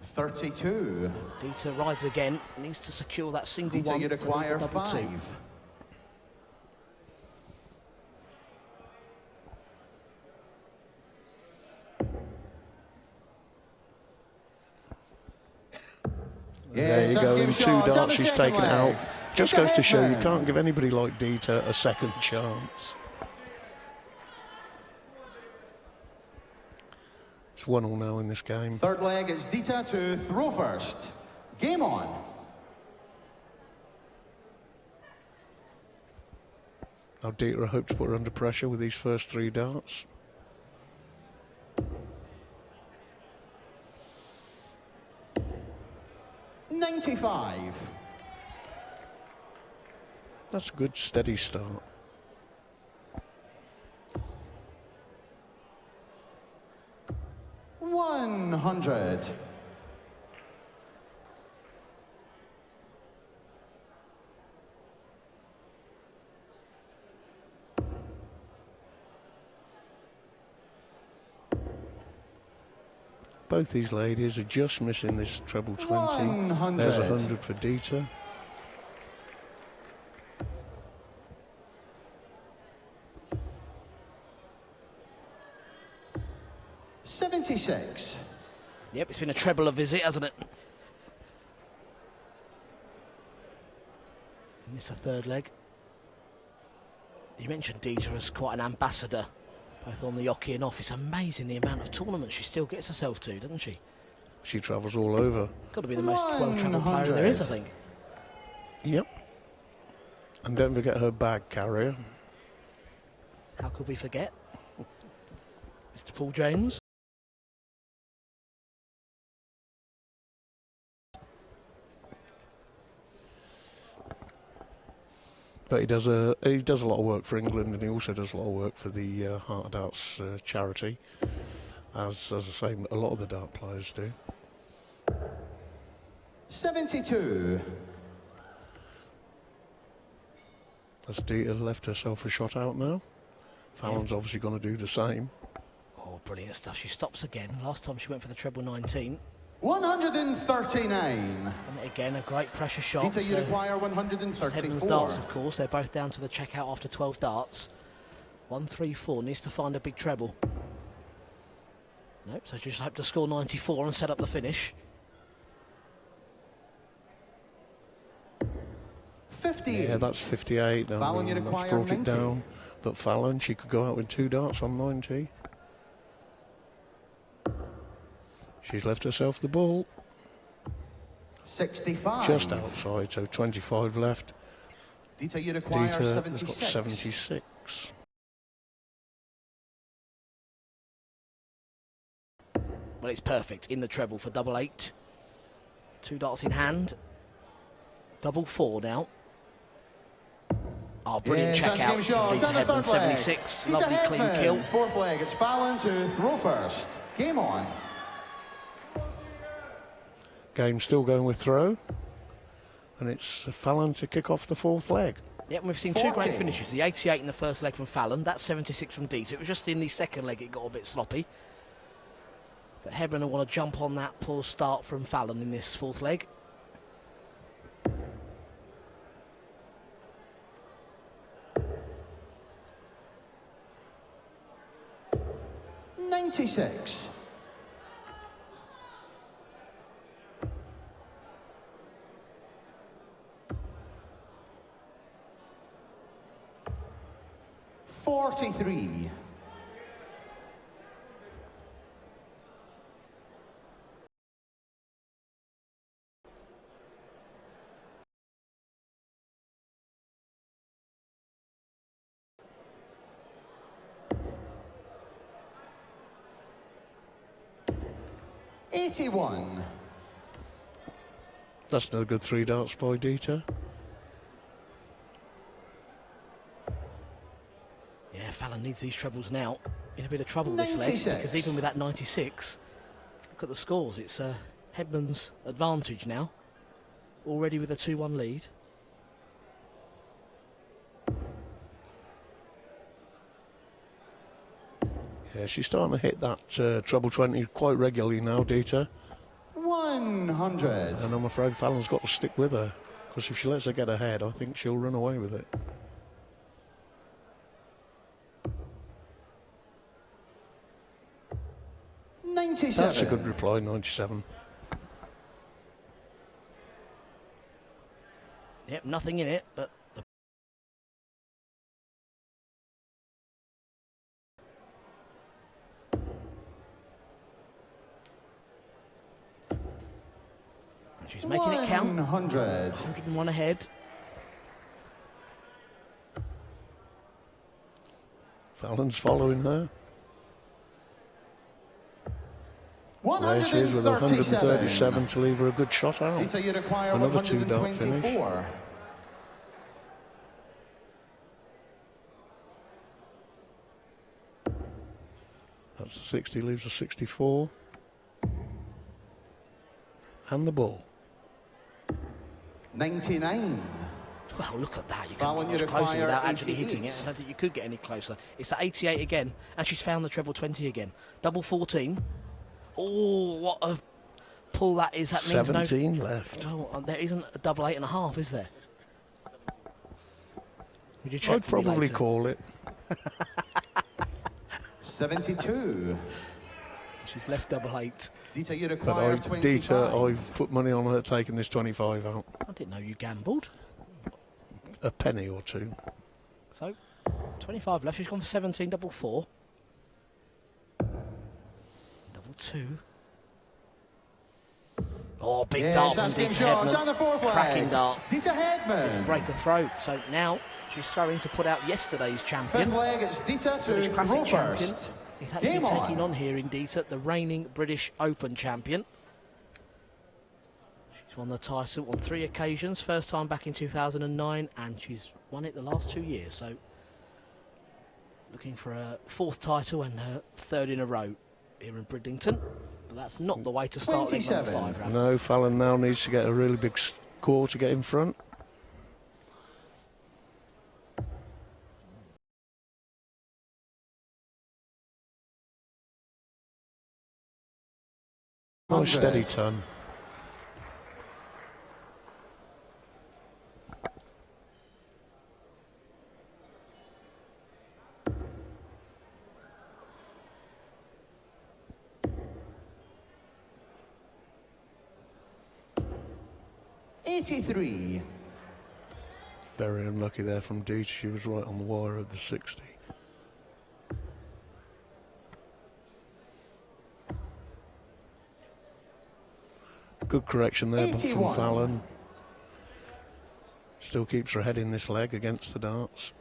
32. Dieter rides again. Needs to secure that single Dieter, one. you to beat the require double 2. 5. There you that's go, game in 2 shot. Down darts the she's second taken it leg. out. Just Dieter goes to show you Hebman. can't give anybody like Dieter a second chance. It's 1-1 now in this game. Third leg, it's Dieter to throw first. Game on. Now Dieter, I hope to put her under pressure with these first 3 darts. $95. That's a good steady start. $100. Both these ladies are just missing this treble 20. 100. There's 100 for Dieter. $76. Yep, it's been a treble a visit, hasn't it? And it's a third leg. You mentioned Dieter as quite an ambassador, both on the hockey and off. It's amazing the amount of tournaments she still gets herself to, doesn't she? She travels all over. Got to be the most well-travelled player there is, I 100. think. Yep. And don't forget her bag carrier. How could we forget? Mr. Paul James. But he does a lot of work for England, and he also does a lot of work for the Heart of Darts charity, as I say, a lot of the dart players do. 72. Has Dieter left herself a shot out now? Fallon's obviously going to do the same. Oh, brilliant stuff. She stops again. Last time she went for the treble 19. 139. Done it again, a great pressure shot. Dieter, you So require Hebman's 134. darts, of course. They're both down to the checkout after 12 darts. 134 needs to find a big treble. Nope, so just hope to score 94 and set up the finish. 58. Yeah, that's 58. Fallon, you that's require brought 90. it down. But Fallon, she could go out with 2 darts on 90. She's left herself the ball 65. just outside, so 25 left. Dita, you require Dita has 76. got 76. Well, it's perfect in the treble for double 8. 2 darts in hand. Double 4 now. Oh, brilliant Yes, check that's out game shot. from It's Dita on the Hedman, third leg. 76. Dita Lovely clean Hedman, kill. fourth leg. It's Fallon to throw first. Game on. Game still going with throw. And it's Fallon to kick off the 4th leg. Yep, and we've seen 2 great 40. finishes. The 88 in the first leg from Fallon. That's 76 from Dita. It was just in the second leg it got a bit sloppy. But Hedman will want to jump on that poor start from Fallon in this 4th leg. $96. $43. $81. That's no good 3 darts by Dita. Yeah, Fallon needs these trebles now. In a bit of trouble this leg, 96. because even with that 96, look at the scores. It's Hedman's advantage now. Already with a 2-1 lead. Yeah, she's starting to hit that treble 20 quite regularly now, Dita. 100. And I'm afraid Fallon's got to stick with her. Because if she lets her get ahead, I think she'll run away with it. $97. That's a good reply, 97. Yep, nothing in it, but the and she's making it count. 100. 101 ahead. Fallon's following her. There she is with 137 to leave her a good shot out. Dita, you require Another 2-dart finish. 124. That's a 60, leaves a 64. And the ball. 99. Well, look at that. You Fallon, can you get closer require without actually hitting 88. it. I don't think you could get any closer. It's at 88 again, and she's found the treble 20 again. Double 14. Oh, what a pull that is. That means 17 left. Well, there isn't a double 8.5, is there? Would you check I'd for me probably later? call it. 72. She's left double 8. Dita, you But require 25. Dita, I've put money on her taking this 25 out. I didn't know you gambled. A penny or two. So, 25 left. She's gone for 17, double 4. Double 2. Oh, big Yes, dart from that's game Dita shot. It's Hedman. on the 4th leg. Cracking dart. Dita It's a Hedman. break of throw. So now she's throwing to put out yesterday's champion. 5th leg, it's Dita to British throw Classic champion. first. He's actually Game taking on. on here in Dita, the reigning British Open champion. She's won the title on 3 occasions. First time back in 2009, and she's won it the last 2 years. So looking for a 4th title and her 3rd in a row here in Bridlington. But that's not the way to start leg number 27. 5. Rab. No, Fallon now needs to get a really big score to get in front. Nice steady 100. turn. $83. Very unlucky there from Dita. She was right on the wire of the 60. Good correction there from 81. Fallon. Still keeps her head in this leg against the darts.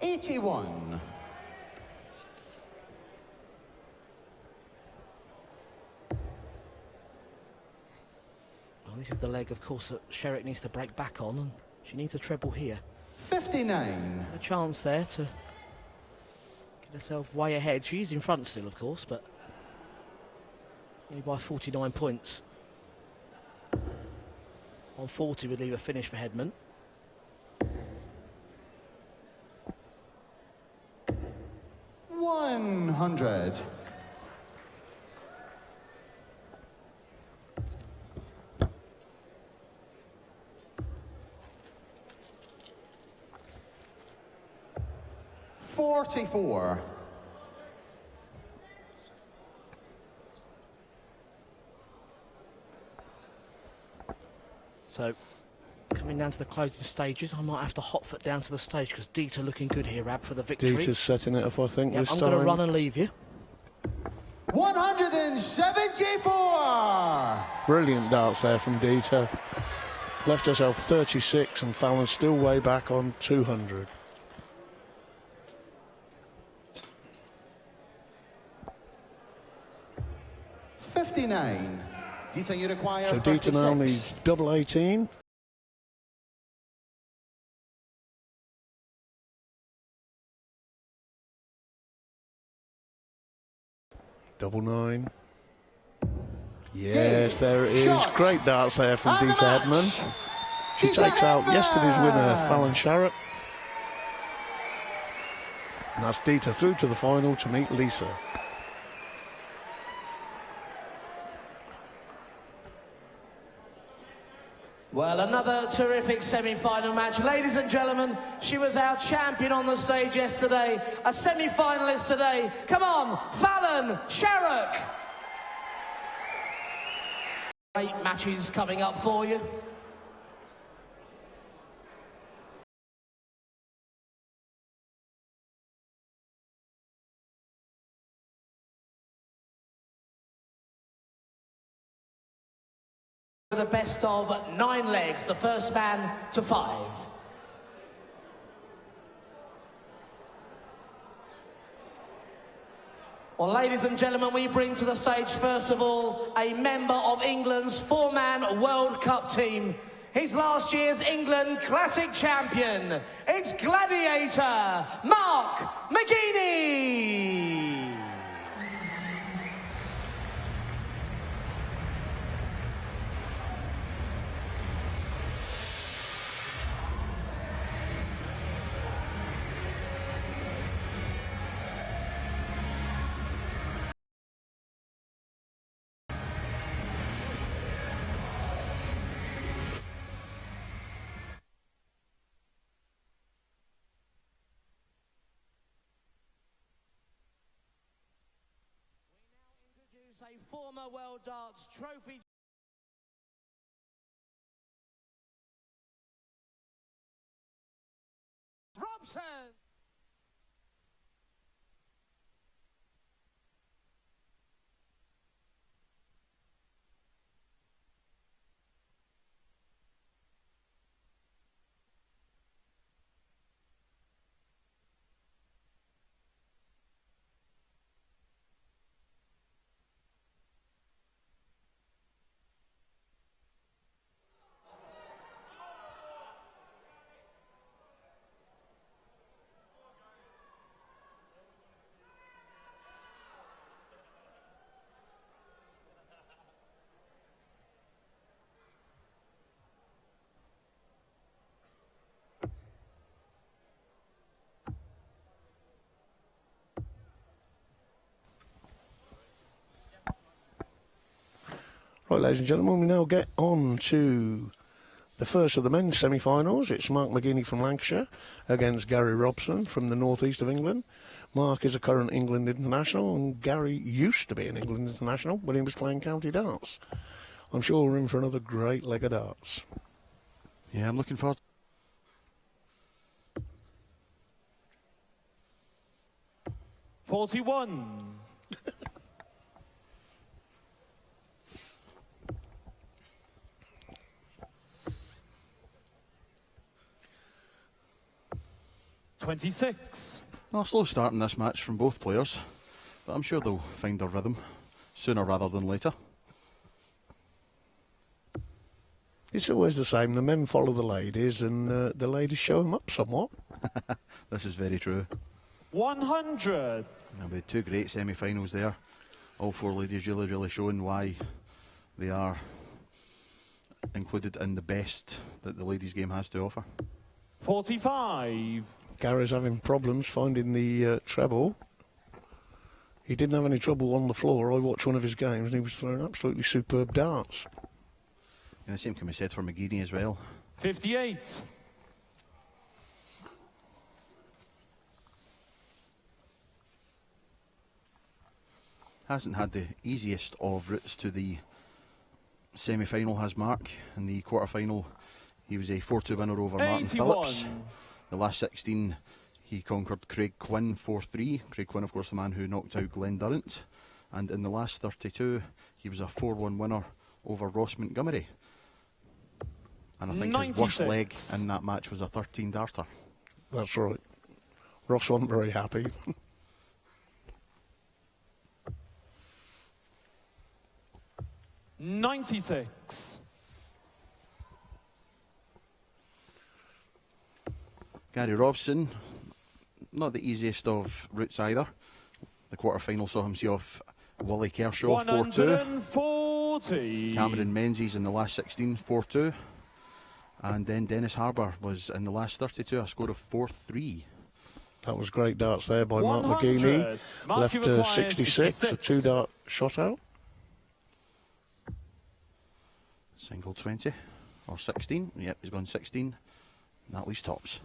$81. Well, this is the leg, of course, that Sherrick needs to break back on, and she needs a treble here. 59. A chance there to get herself way ahead. She's in front still, of course, but only by 49 points. On 40 would leave a finish for Hedman. $100. $44. So, coming down to the closing stages, I might have to hot foot down to the stage because Dieter looking good here, Rab, for the victory. Dieter's setting it up, I think, Yep, this I'm time. going to run and leave you. 174. Brilliant darts there from Dieter. Left herself 36 and Fallon still way back on 200. $59. Dieter, you require So Dieter now 36. needs double 18. Double 9. Yes, there it is. Shot. Great darts there from And the Dieter match. Hedman. She Dieter takes out Hedman. yesterday's winner, Fallon Sherrick. And that's Dieter through to the final to meet Lisa. Well, another terrific semi-final match. Ladies and gentlemen, she was our champion on the stage yesterday, a semi-finalist today. Come on, Fallon Sherrick. Great matches coming up for you. The best of 9 legs, the first man to 5. Well, ladies and gentlemen, we bring to the stage, first of all, a member of England's 4-man World Cup team. He's last year's England Classic champion. It's Gladiator, Mark McGeady. A former World Darts Trophy Robson. Right, ladies and gentlemen, we now get on to the first of the men's semi-finals. It's Mark McGeady from Lancashire against Gary Robson from the northeast of England. Mark is a current England international, and Gary used to be an England international when he was playing county darts. I'm sure we're in for another great leg of darts. Yeah, I'm looking forward. 41. $26. Well, slow start in this match from both players, but I'm sure they'll find their rhythm sooner rather than later. It's always the same. The men follow the ladies, and the ladies show them up somewhat. This is very true. 100. There'll be two great semi-finals there. All four ladies really showing why they are included in the best that the ladies' game has to offer. 45. Gary's having problems finding the treble. He didn't have any trouble on the floor. I watched one of his games and he was throwing absolutely superb darts. And the same can be said for McGeady as well. 58. Hasn't had the easiest of routes to the semi-final, has Mark. In the quarter-final, he was a 4-2 winner over Martin 81. Phillips. The last 16, he conquered Craig Quinn 4-3. Craig Quinn, of course, the man who knocked out Glenn Durrant. And in the last 32, he was a 4-1 winner over Ross Montgomery. And I think his worst 96. leg in that match was a 13-darter. That's right. Ross wasn't very happy. 96. Gary Robson, not the easiest of routes either. The quarter-final saw him see off Willie Kershaw 4-2. 140. Cameron Menzies in the last 16, 4-2. And then Dennis Harbour was in the last 32, a score of 4-3. That was great darts there by Mark 100. McGeady. Mark, Left you require 66, a 66. 2-dart shot out. Single 20 or 16. Yep, he's gone 16. That leaves tops.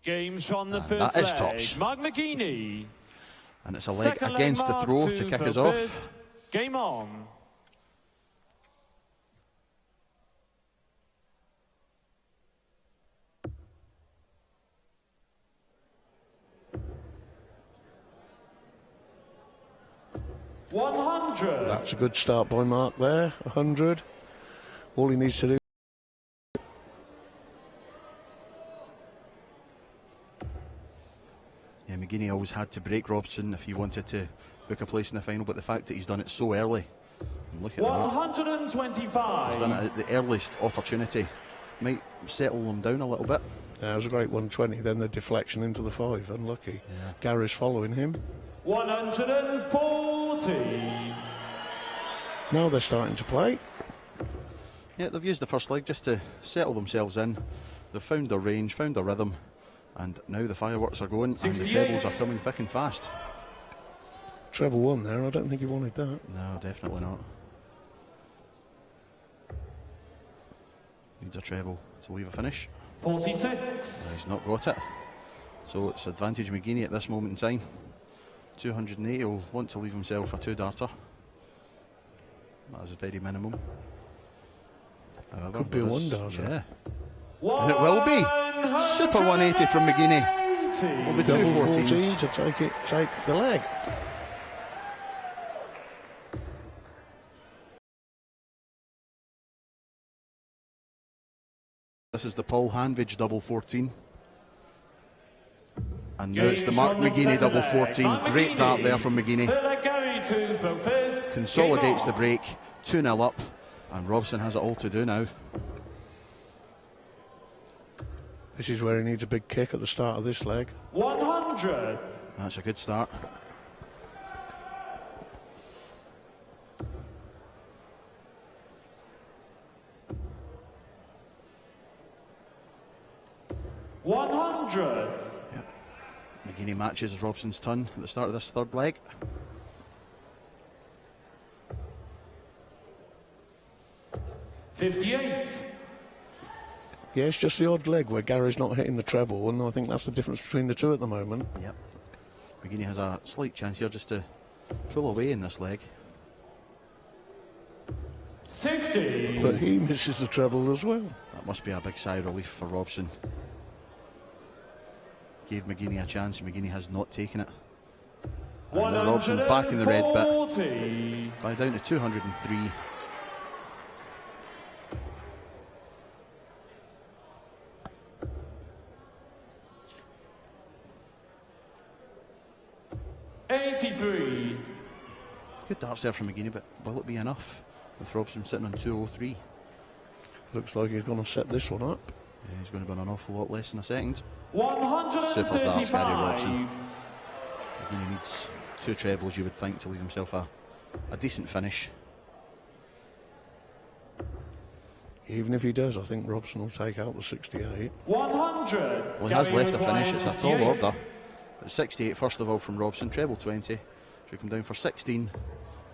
Game shot on the And first that is leg. tops. Mark McGeady. And it's a leg Second against the Mark, throw two to kick for us off. first. Game on. $100. That's a good start by Mark there, 100. All he needs to do. Yeah, McGeady always had to break Robson if he wanted to book a place in the final, but the fact that he's done it so early, and look at that, he's done 125. it at the earliest opportunity, might settle them down a little bit. That was a great 120. Then the deflection into the 5, unlucky. Yeah. Gary's following him. 140. Now they're starting to play. Yeah, they've used the first leg just to settle themselves in. They've found their range, found their rhythm, and now the fireworks are going and the 68. trebles are coming thick and fast. Treble 1 there. I don't think he wanted that. No, definitely not. Needs a treble to leave a finish. 46. He's not got it. So it's advantage McGeady at this moment in time. 280, he'll want to leave himself a 2-darter. That is a very minimum. However, Could be a there is- 1-darter. Yeah. And it will be. Super 180 from McGeady. Will be Double 214s. 14 to take the leg. This is the Paul Hanvidge double 14. And now it's the Mark McGeady double 14. Great dart there from McGeady. Consolidates the break. 2-0 up. And Robson has it all to do now. This is where he needs a big kick at the start of this leg. 100. That's a good start. McGeady matches Robson's turn at the start of this third leg. $58. Yeah, it's just the odd leg where Gary's not hitting the treble, and I think that's the difference between the two at the moment. Yep. McGeady has a slight chance here just to pull away in this leg. 60. But he misses the treble as well. That must be a big sigh of relief for Robson. Gave McGuinness a chance, and McGuinness has not taken it. And then Robson back in the red bit 140. by down to 203. $83. Good darts there from McGuinness, but will it be enough with Robson sitting on 203? Looks like he's going to set this one up. Yeah, he's going to be on an awful lot less in a second. 135. Gary Robson. McGuinness needs 2 trebles, you would think, to leave himself a decent finish. Even if he does, I think Robson will take out the 68. 100. Well, he has Gary left a finish. It's a tall 68. order. But 68 first of all from Robson, treble 20. Should come down for 16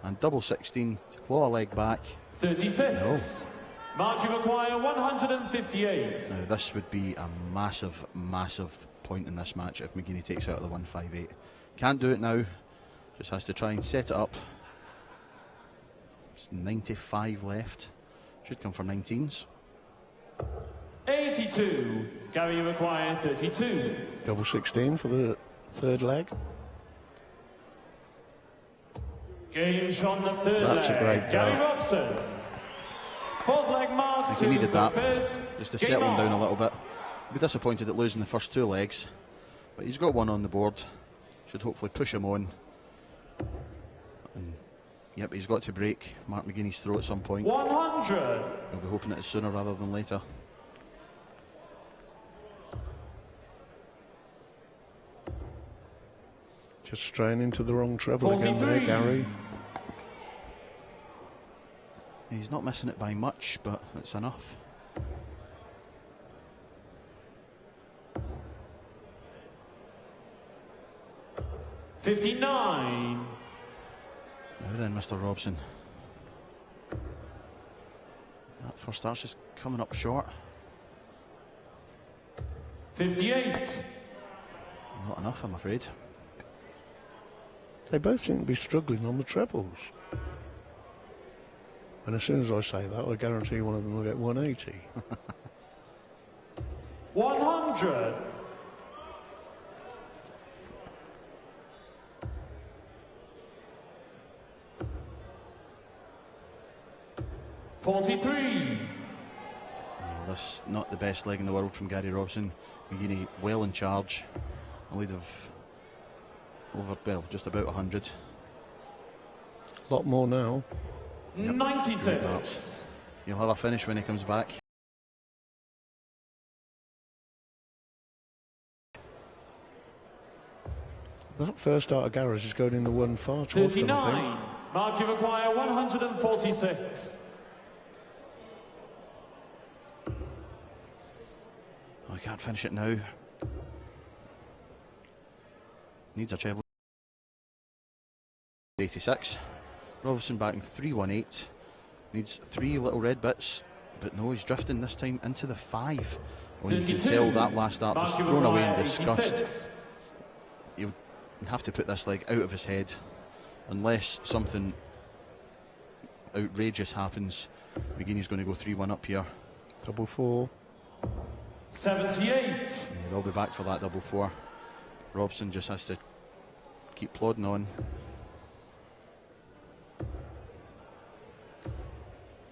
and double 16 to claw a leg back. 36. Mark, you require 158. Now this would be a massive, massive point in this match if McGuinness takes out of the 158. Can't do it now. Just has to try and set it up. It's 95 left. Should come for 19s. 82. Gary, you require 32. Double 16 for the third leg. Game shot on the third That's a leg. great Gary dart. Robson. Fourth leg Mark. I think he needed for that, first. just to Game settle him down a on. little bit. Be disappointed at losing the first 2 legs, but he's got one on the board. Should hopefully push him on. And yep, he's got to break Mark McGuinness' throw at some point. 100. We'll be hoping it is sooner rather than later. Just straying into the wrong treble again there, 43. Gary. He's not missing it by much, but it's enough. $59. Now then, Mr. Robson. That first start's just coming up short. 58. Not enough, I'm afraid. They both seem to be struggling on the trebles. And as soon as I say that, I guarantee one of them will get 180. 100. 43. Oh, this not the best leg in the world from Gary Robson. McGuinness well in charge. A lead of over, well, just about 100. A lot more now. Yep. 96. He'll have a finish when he comes back. That first start of Gary's is going in the one far towards them, I 39. Mark, you require 146. Oh, he can't finish it now. Needs a treble. 86. Robson batting 318. Needs 3 little red bits, but no, he's drifting this time into the 5. Well, you can 32. tell that last start Mark, just you thrown away in require disgust. 86. He'll have to put this leg out of his head unless something outrageous happens. McGuinness going to go 3-1 up here. Double 4. 78. Yeah, they'll be back for that double 4. Robson just has to keep plodding on.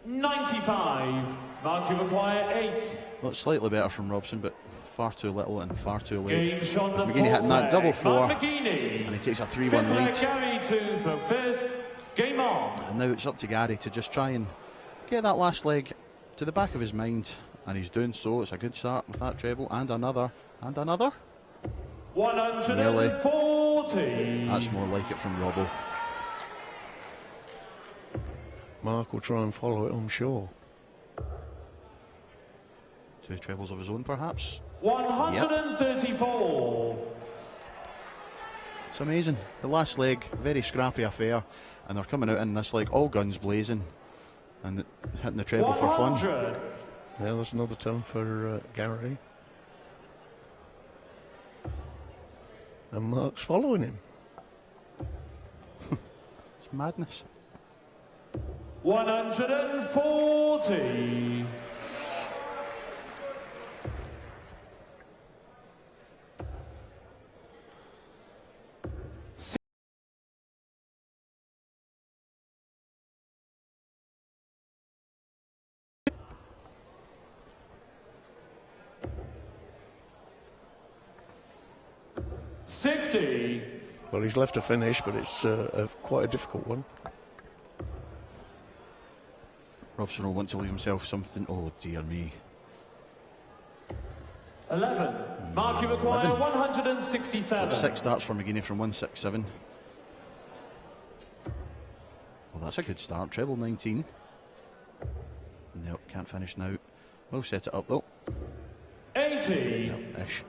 95. Mark, you require 8. Well, it's slightly better from Robson, but far too little and far too late. Game shot the McGuinness fourth hitting that leg. double 4, Mark McGuinness. and he takes a 3-1 Fifth leg, lead. Gary to throw first. Game on. And now it's up to Gary to just try and get that last leg to the back of his mind, and he's doing so. It's a good start with that treble, and another, and another. 140. That's more like it from Robbo. Mark will try and follow it, I'm sure. 2 trebles of his own, perhaps. 134. It's amazing. The last leg, very scrappy affair, and they're coming out in this leg all guns blazing, and hitting the treble for fun. 100. Yeah, that's another turn for Gary. And Mark's following him. It's madness. 140. $60. Well, he's left a finish, but it's quite a difficult one. Robson will want to leave himself something. Oh dear me. 11. Mark, you require 11. 167. 6 starts for McGuinness from 167. Well, that's a good start. Treble 19. Nope, can't finish now. We'll set it up though. 80. Nope, ish.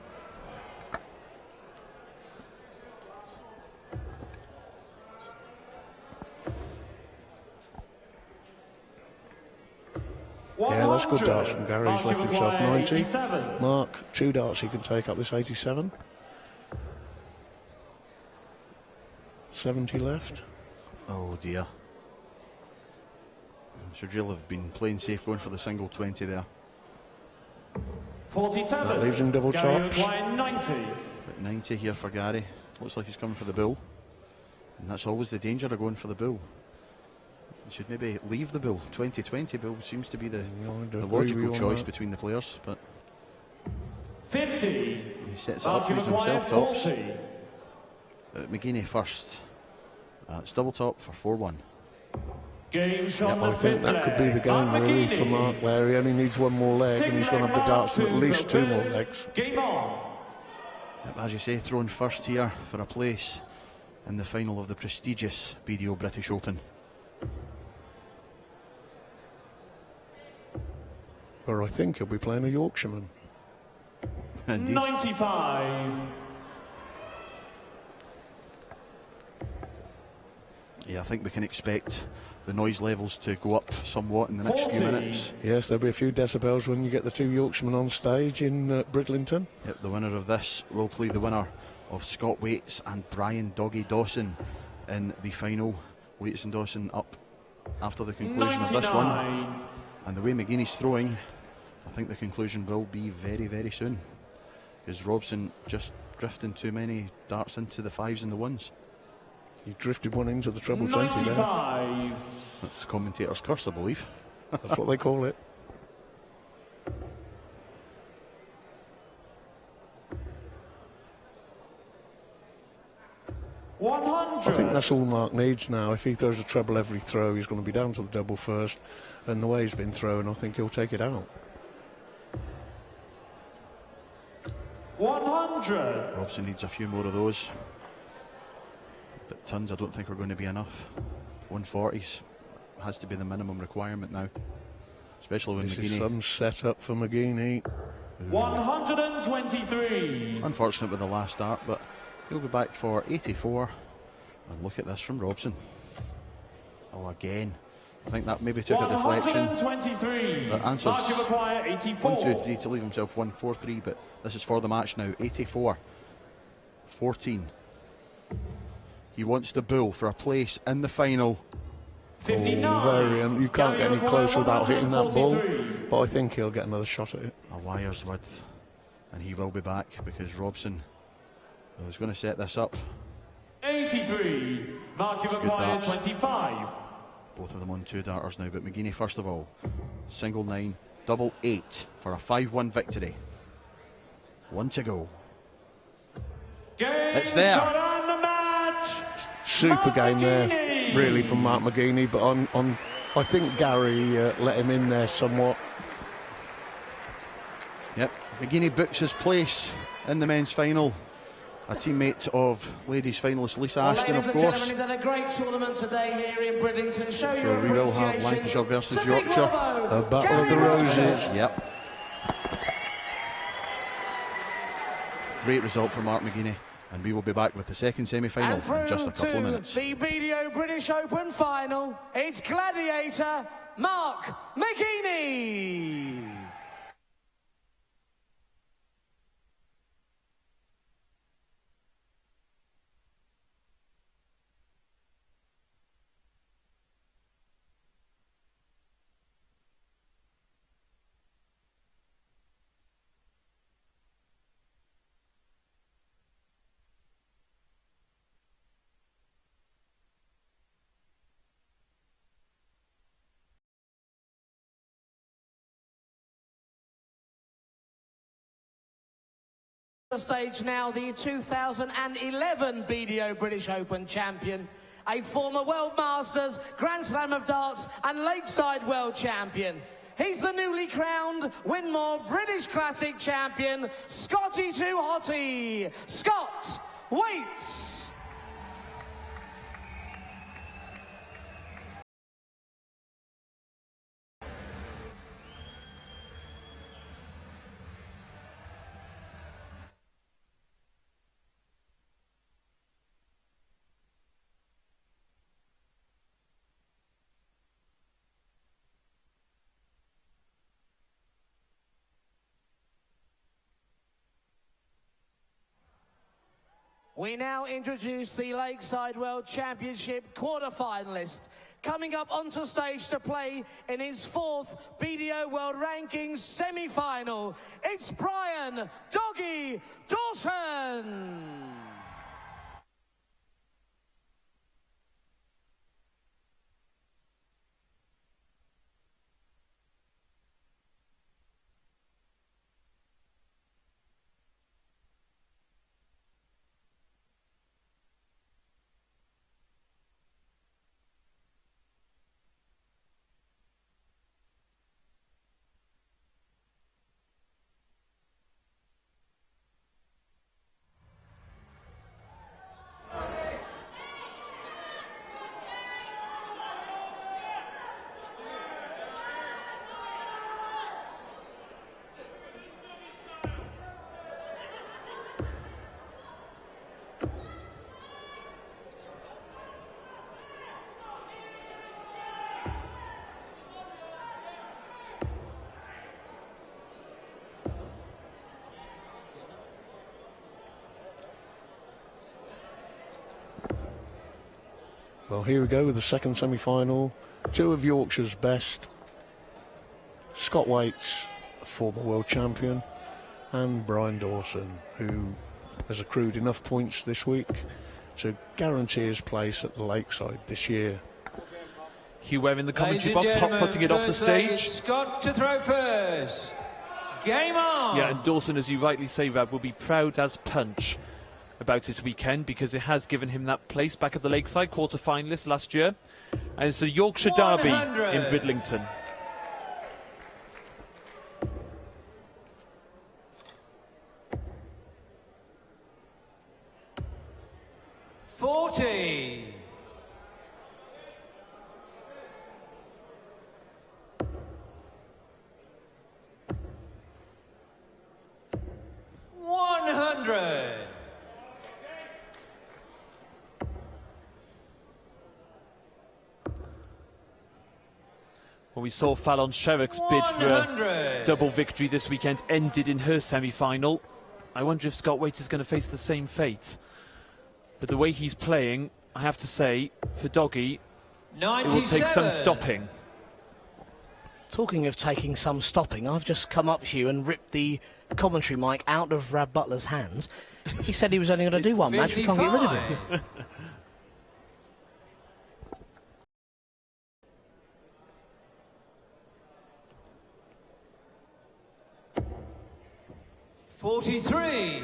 Yeah, that's good darts from Gary. He's Mark, left you himself require 90. 87. Mark, 2 darts he can take up this 87. 70 left. Oh dear. Should really have been playing safe, going for the single 20 there. 47. That leaves him double Gary tops. require 90. But 90 here for Gary. Looks like he's coming for the bull. And that's always the danger of going for the bull. He should maybe leave the bull. 20-20 bull seems to be the logical choice between the players, but 50. he sets it up, Mark, you leaves require himself tops. 40. McGuinness first. It's double top for 4-1. Game shot Yep, on I the think fifth that could be leg. the game Mark really for McGuinness. Mark there. He only needs one more leg and he's going to have the darts from at least 2 more legs. Game on. Yep, as you say, thrown first here for a place in the final of the prestigious BDO British Open. Where I think he'll be playing a Yorkshireman. Indeed. 95. Yeah, I think we can expect the noise levels to go up somewhat in the next few 40. minutes. Yes, there'll be a few decibels when you get the 2 Yorkshiremen on stage in Bridlington. Yep, the winner of this will play the winner of Scott Waits and Brian Doggy Dawson in the final. Waits and Dawson up after the conclusion of this one. 99. And the way McGuinness throwing, I think the conclusion will be very, very soon. Because Robson just drifting too many darts into the 5s and the 1s. He drifted one into the treble 20 there. 95. That's the commentator's curse, I believe. That's what they call it. I 100. think that's all Mark needs now. If he throws a treble every throw, he's going to be down to the double first. And the way he's been thrown, I think he'll take it out. 100. Robson needs a few more of those. But tons I don't think are going to be enough. 140s has to be the minimum requirement now. Especially when This is McGuinness, some setup for McGuinness. 123. unfortunate with the last start, but he'll be back for 84. And look at this from Robson. Oh, again. I think that maybe took a deflection. 123. That answers Mark, you require 84. 1, 2, 3 to leave himself 143, but this is for the match now. 84. 14. He wants the bull for a place in the final. 59. You can't get any closer without hitting that ball. 143. But I think he'll get another shot at it. A wire's width. And he will be back because Robson is going to set this up. 83. Mark, you It's good require darts. 25. Both of them on 2 darters now, but McGuinness first of all. Single 9, double 8 for a 5-1 victory. 1 to go. Game It's there. shot and the match. Super Mark game there, McGuinness. really, from Mark McGuinness. But I think Gary let him in there somewhat. Yep, McGuinness books his place in the men's final. A teammate of ladies finalist Lisa Well, Ashton, ladies of and course. gentlemen, he's had a great tournament today here in Bridlington. Show So your we will have appreciation Lancashire versus to Big Yorkshire. Robbo, A battle of Gary the Robson. roses. Yep. Great result for Mark McGuinness, and we will be back with the second semi-final And through in just a couple to of minutes. the BDO British Open final, it's Gladiator Mark McGuinness. Stage now, the 2011 BDO British Open champion, a former World Masters, Grand Slam of Darts and Lakeside World Champion. He's the newly crowned Winmore British Classic champion, Scotty Too Hotty. Scott waits. We now introduce the Lakeside World Championship quarter-finalist. Coming up onto stage to play in his 4th BDO World Rankings semi-final, it's Brian Doggy Dawson. Well, here we go with the second semi-final. Two of Yorkshire's best. Scott Waits, a former world champion, and Brian Dawson, who has accrued enough points this week to guarantee his place at the Lakeside this year. Hugh Ware in the commentary box, hot-footing it off the stage. Scott to throw first. Game on! Yeah, and Dawson, as you rightly say, Rab, will be proud as punch about his weekend because it has given him that place back at the Lakeside, quarter-finalist last year. And it's a Yorkshire derby 100. in Bridlington. $40. $100. Well, we saw Fallon Sherrick's bid for a 100. double victory this weekend ended in her semi-final. I wonder if Scott Waite is going to face the same fate. But the way he's playing, I have to say, for Doggy, it will take some stopping. Talking of taking some stopping, I've just come up to you and ripped the commentary mic out of Rab Butler's hands. He said he was only going to do one match. We can't get rid of him. $43.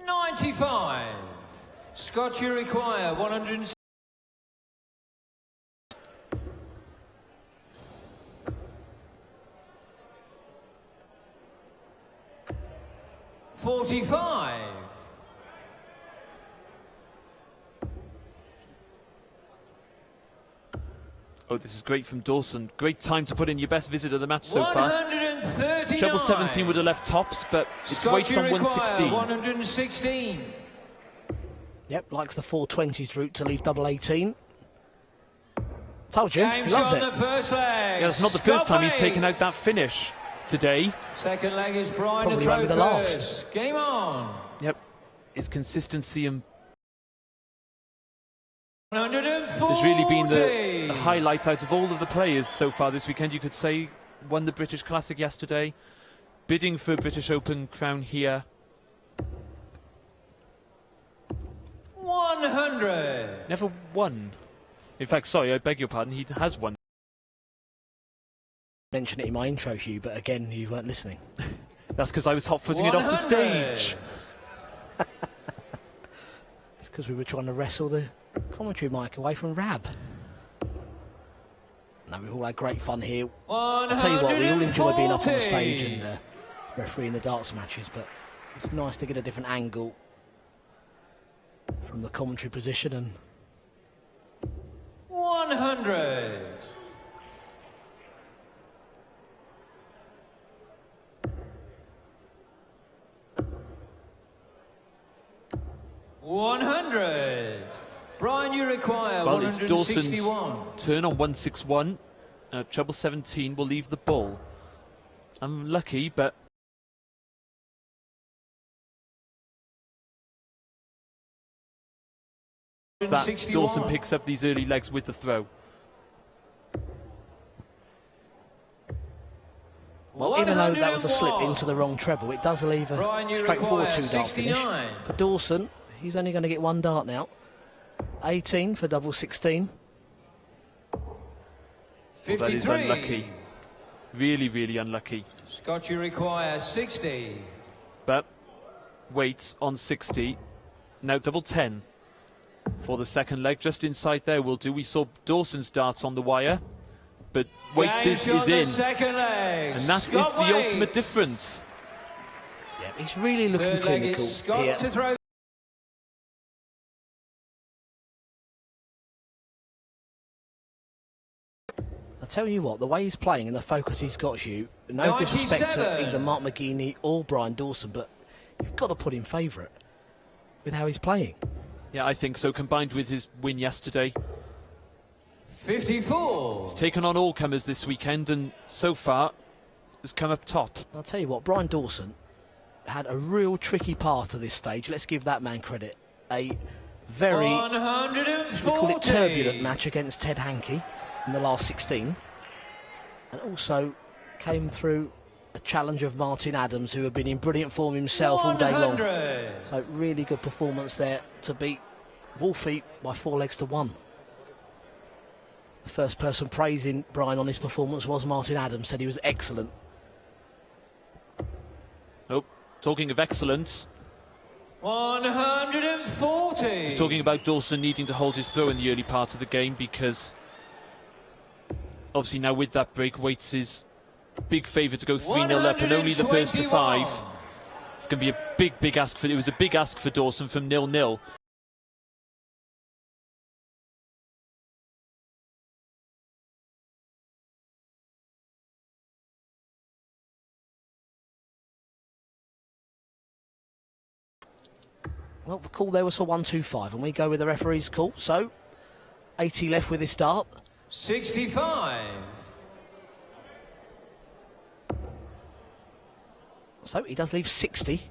$95. Scott, you require 100. $45. Oh, this is great from Dawson. Great time to put in your best visit of the match so far. 139. Treble 17 would have left tops, but it's Scott, Waite you on require 116. 116. Yep, likes the 420s route to leave double 18. Told you, Game's he loves on it. the first leg. Yeah, it's not the first time he's taken out that finish today. Second leg is Brian to Probably throw won't be the first. last. Game on. Yep, his consistency and 140. has really been the highlight out of all of the players so far this weekend. You could say won the British Classic yesterday, bidding for British Open crown here. 100. Never won In fact, sorry, I beg your pardon, he has one. Mention it in my intro, Hugh, but again, you weren't listening. That's because I was hot-footing it off the stage. It's because we were trying to wrestle the commentary mic away from Rab. No, we've all had great fun here. I'll tell you what, we all enjoy being up on the stage and refereeing the darts matches, but it's nice to get a different angle from the commentary position. And 100. Brian, you require Well, it's 161. Dawson's turn on 161. Treble 17 will leave the ball. Unlucky, but that 61. Dawson picks up these early legs with the throw. well, even though that was a slip into the wrong treble, it does leave a Brian, you straightforward require two-dart finish. 69. For Dawson, he's only going to get one dart now. 18 for double 16. Well, that is 53. unlucky. Really, really unlucky. Scott, you require 60. But Waits on 60. Now double 10 for the second leg. Just inside there will do. We saw Dawson's darts on the wire, but Waits Game's is on the in. second leg. And that is Scott the Waits. ultimate difference. Yeah, he's really looking Third leg clinical is Scott here. to throw. I'll tell you what, the way he's playing and the focus he's got, Hugh, no disrespect to 97. either Mark McGeaney or Brian Dawson, but you've got to put him favourite with how he's playing. Yeah, I think so. Combined with his win yesterday, 54. he's taken on all comers this weekend, and so far has come up top. I'll tell you what, Brian Dawson had a real tricky path to this stage. Let's give that man credit. A very, we 140. call it turbulent match against Ted Hankey in the last 16. And also came through a challenge of Martin Adams, who had been in brilliant form himself all day long. 100. So really good performance there to beat Wolfie by 4 legs to 1. The first person praising Brian on his performance was Martin Adams, said he was excellent. Oh, talking of excellence, 140. he's talking about Dawson needing to hold his throw in the early part of the game, because obviously now with that break, Waits is big favourite to go 3-0 up, and only the first to 5. It's going to be a big ask for. It was a big ask for Dawson from 0-0. Well, the call there was for 1-2-5, and we go with the referee's call. So, 80 left with this start. 65. So he does leave 60.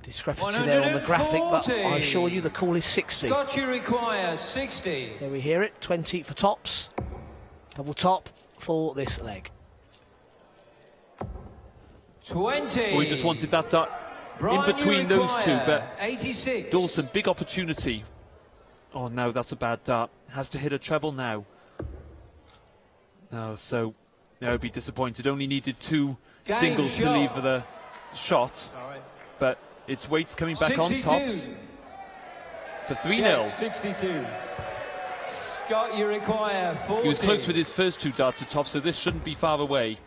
Discrepancy there on the graphic, but I assure you the call is 60. Scott, you require 60. There we hear it, 20 for tops. Double top for this leg. 20. Oh, he just wanted that dart Brian, in between you those two, require but 86. Dawson, big opportunity. Oh no, that's a bad dart. Has to hit a treble now. No, so no, he'd be disappointed. Only needed 2 Game singles to shot. leave the shot, but it's Waits coming back 62. on tops for 3-0. 62. Scott, you require 40. He was close with his first 2 darts at top, so this shouldn't be far away.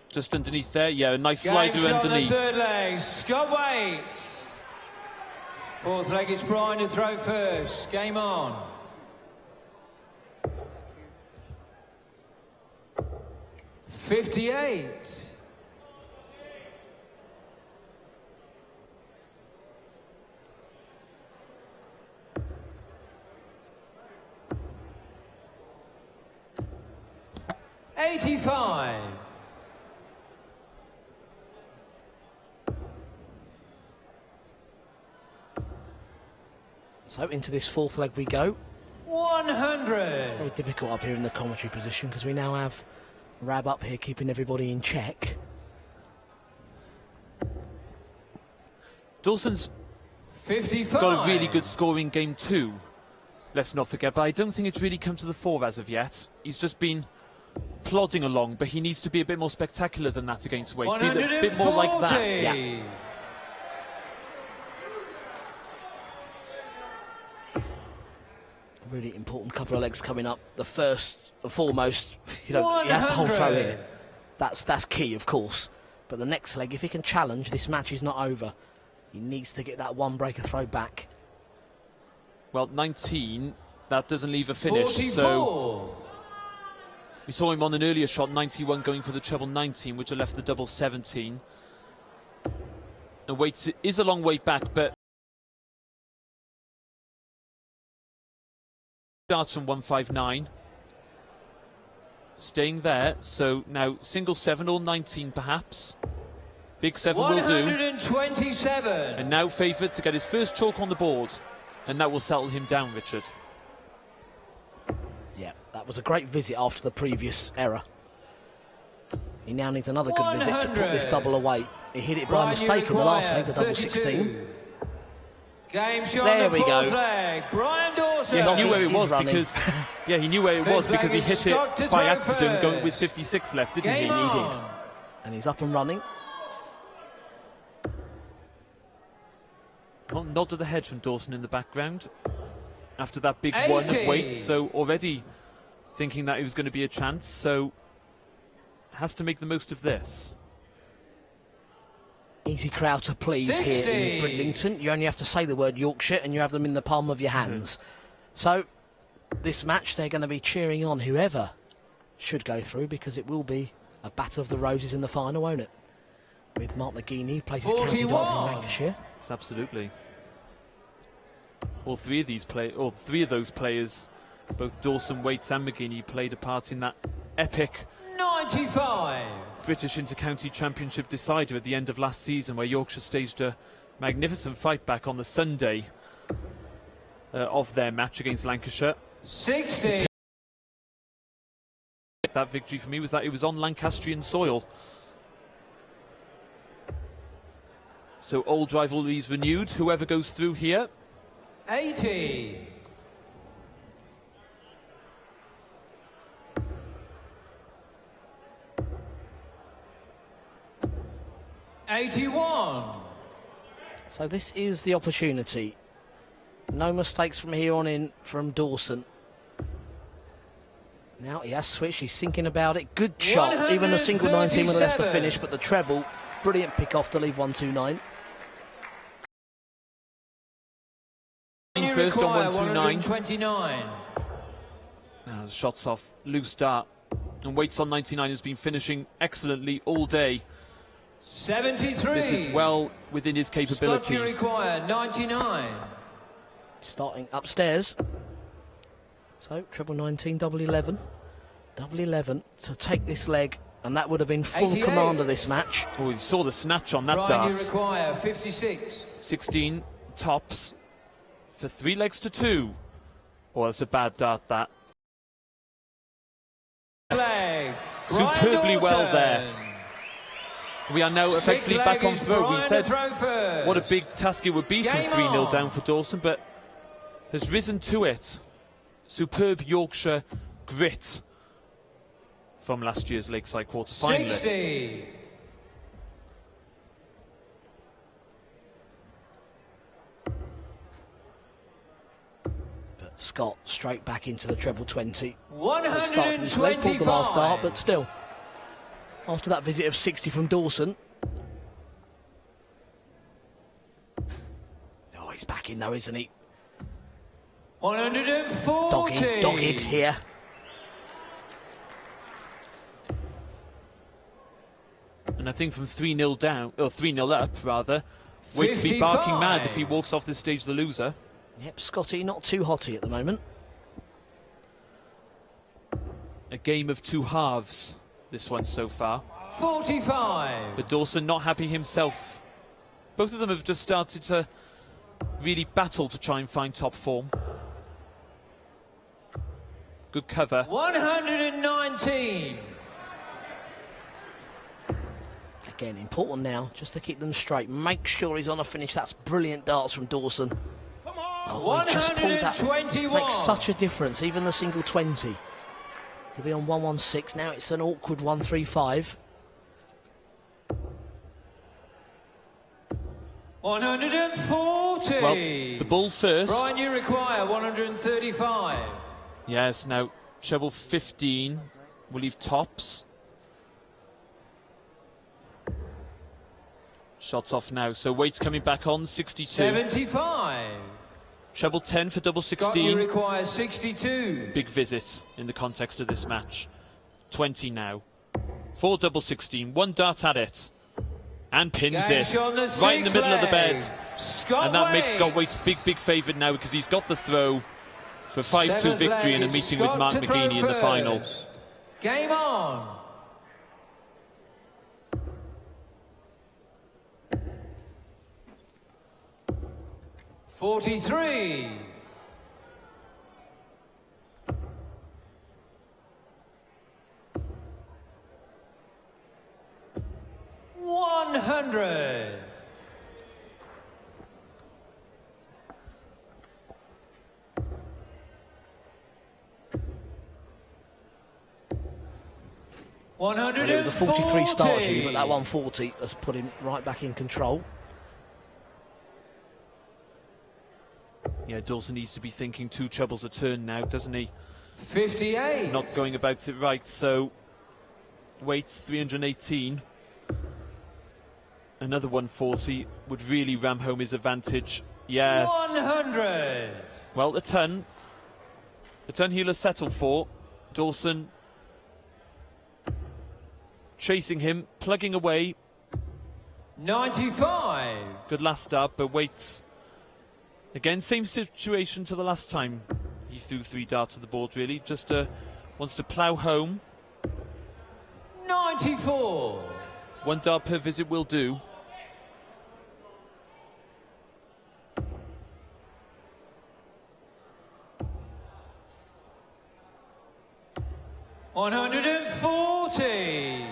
Just underneath there, yeah, a nice Game slider shot underneath. The third leg, Scott Waits. Fourth leg, it's Brian to throw first. Game on. $58. $85. So into this fourth leg we go. 100. Very difficult up here in the commentary position because we now have Rab up here keeping everybody in check. Dawson's 55. got a really good score in game 2, let's not forget, but I don't think it's really come to the fore as of yet. He's just been plodding along, but he needs to be a bit more spectacular than that against Wade. See, a bit more like that. Yeah. Really important couple of legs coming up. The first and foremost, he has to hold throw here. That's key, of course. But the next leg, if he can challenge, this match is not over. He needs to get that one breaker throw back. Well, 19, that doesn't leave a finish. So we saw him on an earlier shot, 91 going for the treble 19, which had left the double 17. And Waits is a long way back, but starts from 159. Staying there, so now single 7 or 19 perhaps. Big 7 will do. 127. And now favoured to get his first chalk on the board. And that will settle him down, Richard. Yeah, that was a great visit after the previous error. He now needs another good visit to put this double away. He hit it by mistake in the last leg, the double 16. Game shot There the we go. fourth leg. Brian Dawson. Yeah, he knew where it He's was running. because he knew where it was because he hit Scott to it by throw accident, going first. with 56 left, didn't Game he? on. He did. And he's up and running. Nod to the head from Dawson in the background after that big one of 80. Waits. So already thinking that it was going to be a chance. So has to make the most of this. Easy crowd to please 60. here in Bridlington. You only have to say the word Yorkshire and you have them in the palm of your hands. So this match, they're going to be cheering on whoever should go through, because it will be a battle of the roses in the final, won't it? With Mark McGeaney, who plays his county darts in 41. Lancashire. It's absolutely. All three of those players, both Dawson, Waits and McGeaney, played a part in that epic 95. British Inter-County Championship decider at the end of last season, where Yorkshire staged a magnificent fight back on the Sunday of their match against Lancashire. 60. That victory for me was that it was on Lancastrian soil. So old rivalries renewed, whoever goes through here. 80. 81. So this is the opportunity. No mistakes from here on in from Dawson. Now he has switched, he's thinking about it. Good shot, even the single 19 would have left the 137. finish, but the treble, brilliant pick off to leave 129. You First on require 129. 129. Now the shots off, loose dart. And Waits on 99 has been finishing excellently all day. 73. This is well within his Scott, you capabilities. require 99. Starting upstairs. So, treble 19, double 11. Double 11 to take this leg, and that would have been full 88. command of this match. Oh, you saw the snatch on that Brian, you dart. require 56. 16 tops for 3 legs to 2. Oh, that's a bad dart, that. Leg. Brian Superbly well Dawson. there. We are now Sixth effectively leg back on is throw. We Brian to said throw first. what a big task it would be from Game 3-0 on. down for Dawson, but has risen to it. Superb Yorkshire grit from last year's Lakeside quarter-finalist. 60. But Scott straight back into the treble 20. The start to this leg, pulled the last 125. start, but still. After that visit of 60 from Dawson. Oh, he's back in though, isn't he? 140. Dogged here. And I think from 3-0 down, or 3-0 up rather, Waits to be barking mad if he 55. walks off this stage the loser. Yep, Scotty not too hotty at the moment. A game of 2 halves, this one so far. 45. But Dawson not happy himself. Both of them have just started to really battle to try and find top form. Good cover. 119. Again, important now, just to keep them straight. Make sure he's on a finish. That's brilliant darts from Dawson. Oh, he just pulled that. 121. Makes such a difference, even the single 20. To be on 116, now it's an awkward 135. 140. Well, the bull first. Brian, you require 135. Yes, now treble 15 will leave tops. Shots off now, so Waite's coming back on, 62. 75. Treble 10 for double Scott, you 16. require 62. Big visit in the context of this match. 20 now. For double 16, one dart at it. And pins Game it shot on the right in the sixth middle of the leg. bed. Scott And that makes Scott Waite. Waite big favourite now because he's got the throw for 5-2 Seventh victory leg, in a it's meeting with Scott Mark to throw McGeaney in the final. first. Game on. $43. $100. Well, it was a 43 start, Hugh, but that 140 has put him right back in control. Yeah, Dawson needs to be thinking 2 trebles a turn now, doesn't he? 58. He's not going about it right, so Waite's 318. Another 140 would really ram home his advantage. Yes. 100. Well, a ton he'll have settled for. Dawson chasing him, plugging away. 95. Good last start, but Waite's again, same situation to the last time. He threw 3 darts at the board, really. Just wants to plough home. 94. 1 dart per visit will do. $140.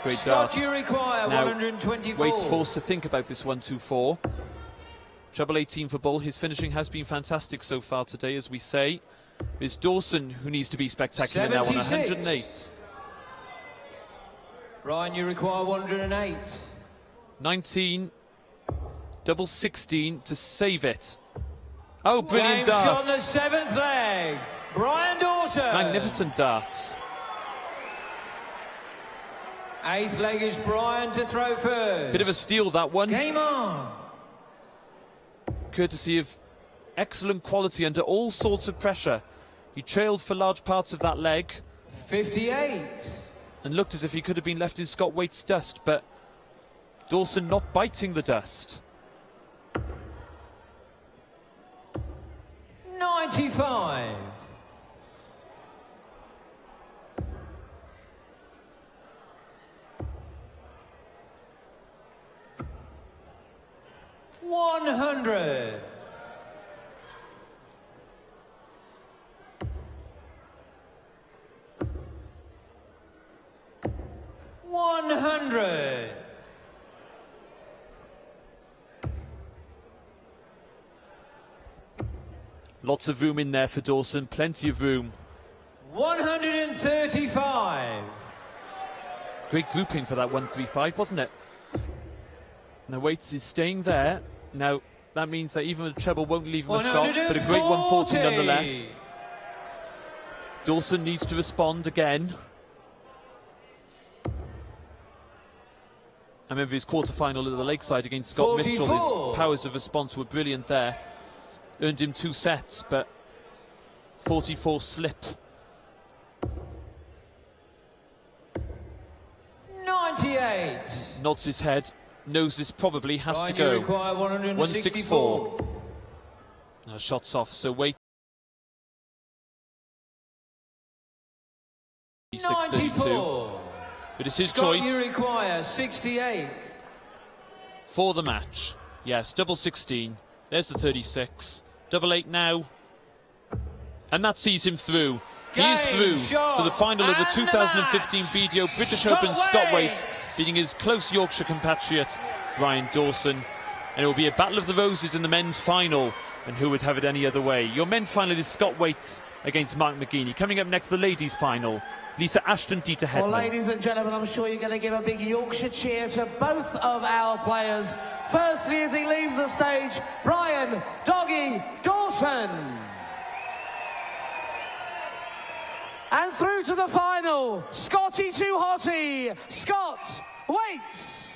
Great Scott, darts. you require Now, 124. Waite's forced to think about this 1-2-4. Treble 18 for Bull. His finishing has been fantastic so far today, as we say. It's Dawson who needs to be spectacular now on 76. 108. Ryan, you require 108. 19. Double 16 to save it. Oh, brilliant Game shot on the darts. 7th leg. Brian Dawson. Magnificent darts. 8th leg is Brian to throw first. Bit of a steal, that one. Game on. Courtesy of excellent quality under all sorts of pressure. He trailed for large parts of that leg 58. and looked as if he could have been left in Scott Waite's dust, but Dawson not biting the dust. 95. $100. $100. Lots of room in there for Dawson, plenty of room. 135. Great grouping for that 135, wasn't it? Now Waits is staying there. Now that means that even the treble won't leave him a shot, but a great 140 nonetheless. Dawson needs to respond again. I remember his quarter-final at the Lakeside against Scott Mitchell. 44. His powers of response were brilliant there. Earned him 2 sets, but 44 slip. 98. Nods his head, knows this probably has Ryan, to go. you require 164. Now shots off, so wait. 94. But it's his Scott, choice you require 68. for the match. Yes, double 16. There's the 36. Double 8 now. And that sees him through. He is Game, through shot, to the final of the and the 2015 match. BDO British Scott Open Scott Waite, Waite. beating his close Yorkshire compatriot Brian Dawson. And it will be a battle of the roses in the men's final And who would have it any other way? Your men's final is Scott Waits against Mark McGuinney. Coming up next, the ladies' final. Lisa Ashton, Dieter Hedman. Well, ladies and gentlemen, I'm sure you're going to give a big Yorkshire cheer to both of our players. Firstly, as he leaves the stage, Brian Doggy Dawson. And through to the final, Scotty Too Hotty, Scott Waits.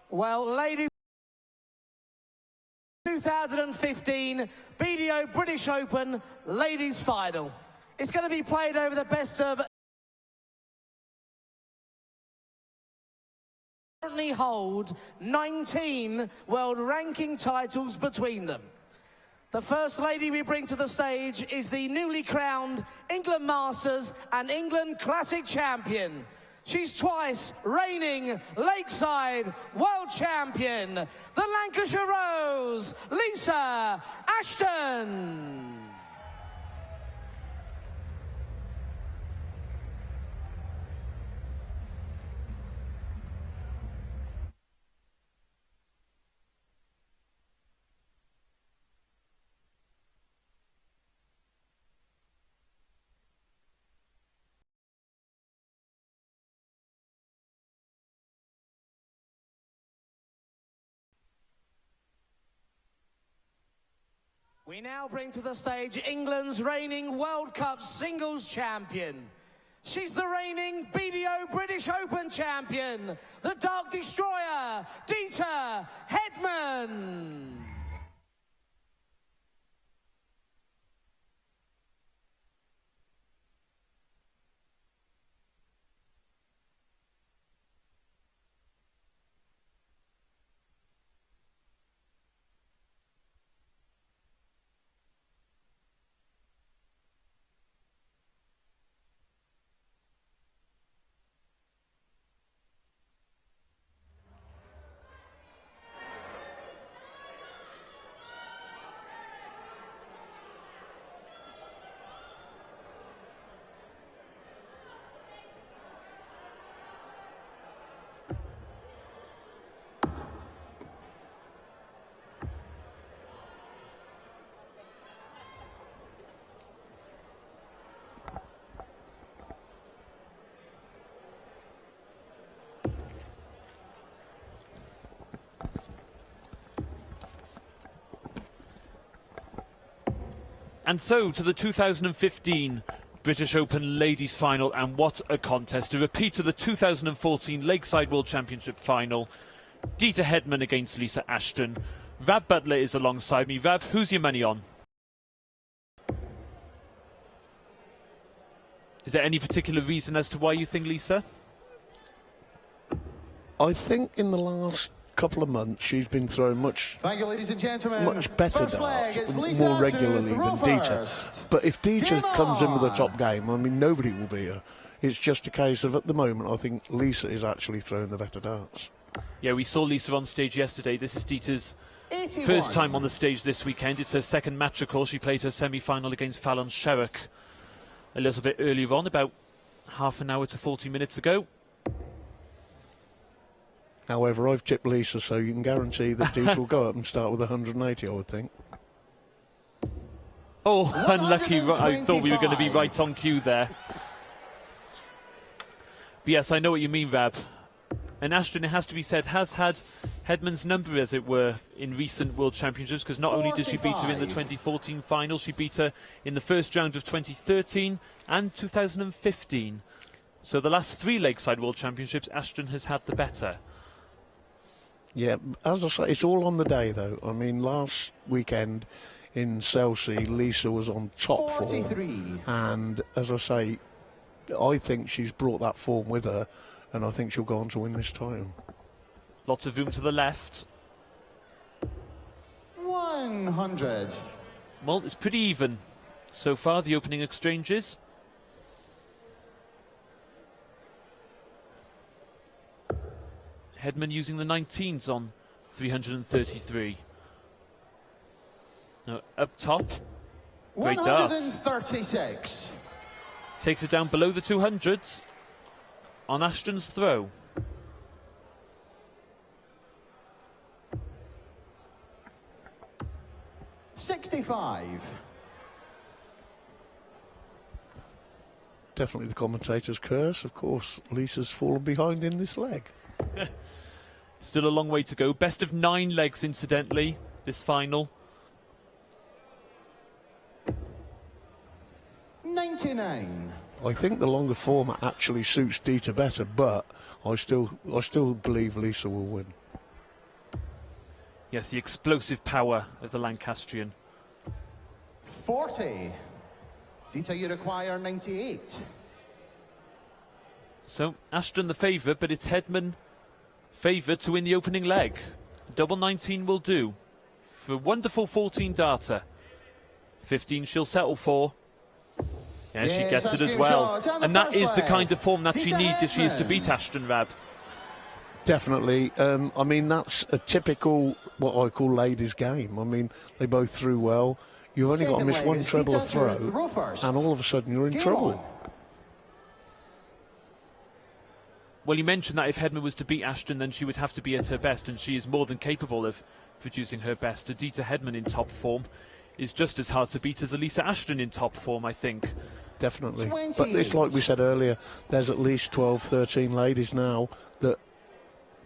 Well, ladies, 2015 BDO British Open Ladies Final. It's going to be played over the best of currently hold 19 world ranking titles between them. The first lady we bring to the stage is the newly crowned England Masters and England Classic champion. She's twice reigning Lakeside World Champion, the Lancashire Rose, Lisa Ashton. We now bring to the stage England's reigning World Cup singles champion. She's the reigning BDO British Open champion, the Dark Destroyer, Dieter Hedman. And so to the 2015 British Open Ladies Final, and what a contest. A repeat of the 2014 Lakeside World Championship Final. Dieter Hedman against Lisa Ashton. Rab Butler is alongside me. Rab, who's your money on? Is there any particular reason as to why you think Lisa? I think in the last couple of months she's been throwing much Thank you, ladies and gentlemen. much better First leg darts, is Lisa more to regularly throw than Dieter. first. But if Dieter Game comes in with a on. top game, I mean, nobody will beat her. It's just a case of, at the moment, I think Lisa is actually throwing the better darts. Yeah, we saw Lisa on stage yesterday. This is Dieter's 81. first time on the stage this weekend. It's her second match, of course. She played her semi-final against Fallon Sherrock a little bit earlier on, about half an hour to 40 minutes ago. However, I've tipped Lisa, so you can guarantee that Dieter will go up and start with 180, I would think. Oh, unlucky. I thought we were going to be 125. right on cue there. But yes, I know what you mean, Rab. And Ashton, it has to be said, has had Hedman's number, as it were, in recent World Championships, because not only did she beat her in the 45. 2014 final, she beat her in the first round of 2013 and 2015. So the last three Lakeside World Championships, Ashton has had the better. Yeah, as I say, it's all on the day, though. I mean, last weekend in Chelsea, Lisa was on top form. 43. And as I say, I think she's brought that form with her, and I think she'll go on to win this title. Lots of room to the left. 100. Well, it's pretty even so far, the opening exchanges. Hedman using the 19s on 333. Now, up top, great darts. 136. Takes it down below the 200s on Ashton's throw. $65. Definitely the commentator's curse, of course. Lisa's fallen behind in this leg. Still a long way to go. Best of 9 legs, incidentally, this final. 99. I think the longer format actually suits Dieter better, but I still believe Lisa will win. Yes, the explosive power of the Lancastrian. 40. Dieter, you require 98. So, Ashton the favourite, but it's Hedman favoured to win the opening leg. Double 19 will do. For a wonderful 14 darter. 15 she'll settle for. Yeah, she Yes, gets that's it as good well. shot. And the And that first is the leg. kind of form that she Dieter needs if she is to Hedman. beat Ashton, Rab. Definitely. I mean, that's a typical, what I call ladies' game. I mean, they both threw well. You've only got to Second miss leg one is treble or Dieter to throw, throw first. and all of a sudden you're in Game trouble. on. Well, you mentioned that if Hedman was to beat Ashton, then she would have to be at her best, and she is more than capable of producing her best. Dieter Hedman in top form is just as hard to beat as Elisa Ashton in top form, I think. Definitely. 28. But it's like we said earlier, there's at least 12, 13 ladies now that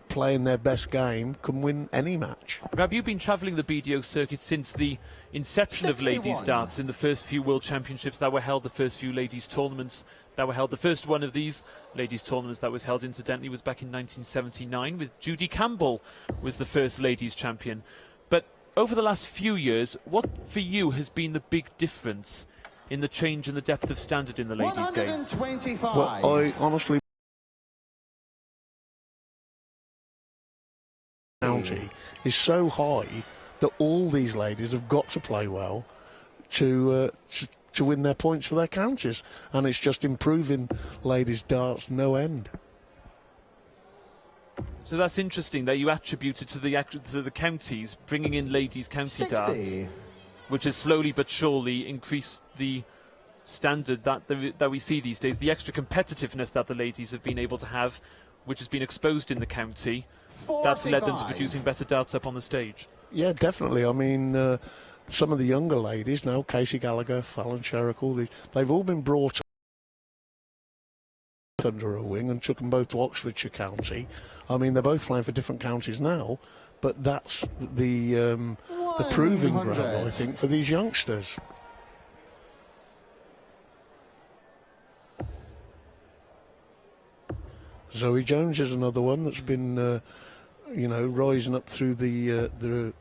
playing their best game can win any match. Rab, you've been travelling the BDO circuit since the inception of ladies 61. darts in the first few World Championships that were held, the first few ladies tournaments that were held. The first one of these ladies tournaments that was held, incidentally, was back in 1979 with Judy Campbell was the first ladies champion. But over the last few years, what for you has been the big difference in the change in the depth of standard in the ladies game? 125. Well, I honestly county is so high that all these ladies have got to play well to win their points for their counties, and it's just improving ladies' darts no end. So that's interesting that you attributed to the counties, bringing in ladies county darts, 60. which has slowly but surely increased the standard that we see these days, the extra competitiveness that the ladies have been able to have, which has been exposed in the county. That's led them to 45. producing better darts up on the stage. Yeah, definitely. I mean, some of the younger ladies now, Casey Gallagher, Fallon Sherrock, all these, they've all been brought under a wing and took them both to Oxfordshire County. I mean, they're both playing for different counties now, but that's the proving ground, I 100. think, for these youngsters. Zoe Jones is another one that's been, you know, rising up through the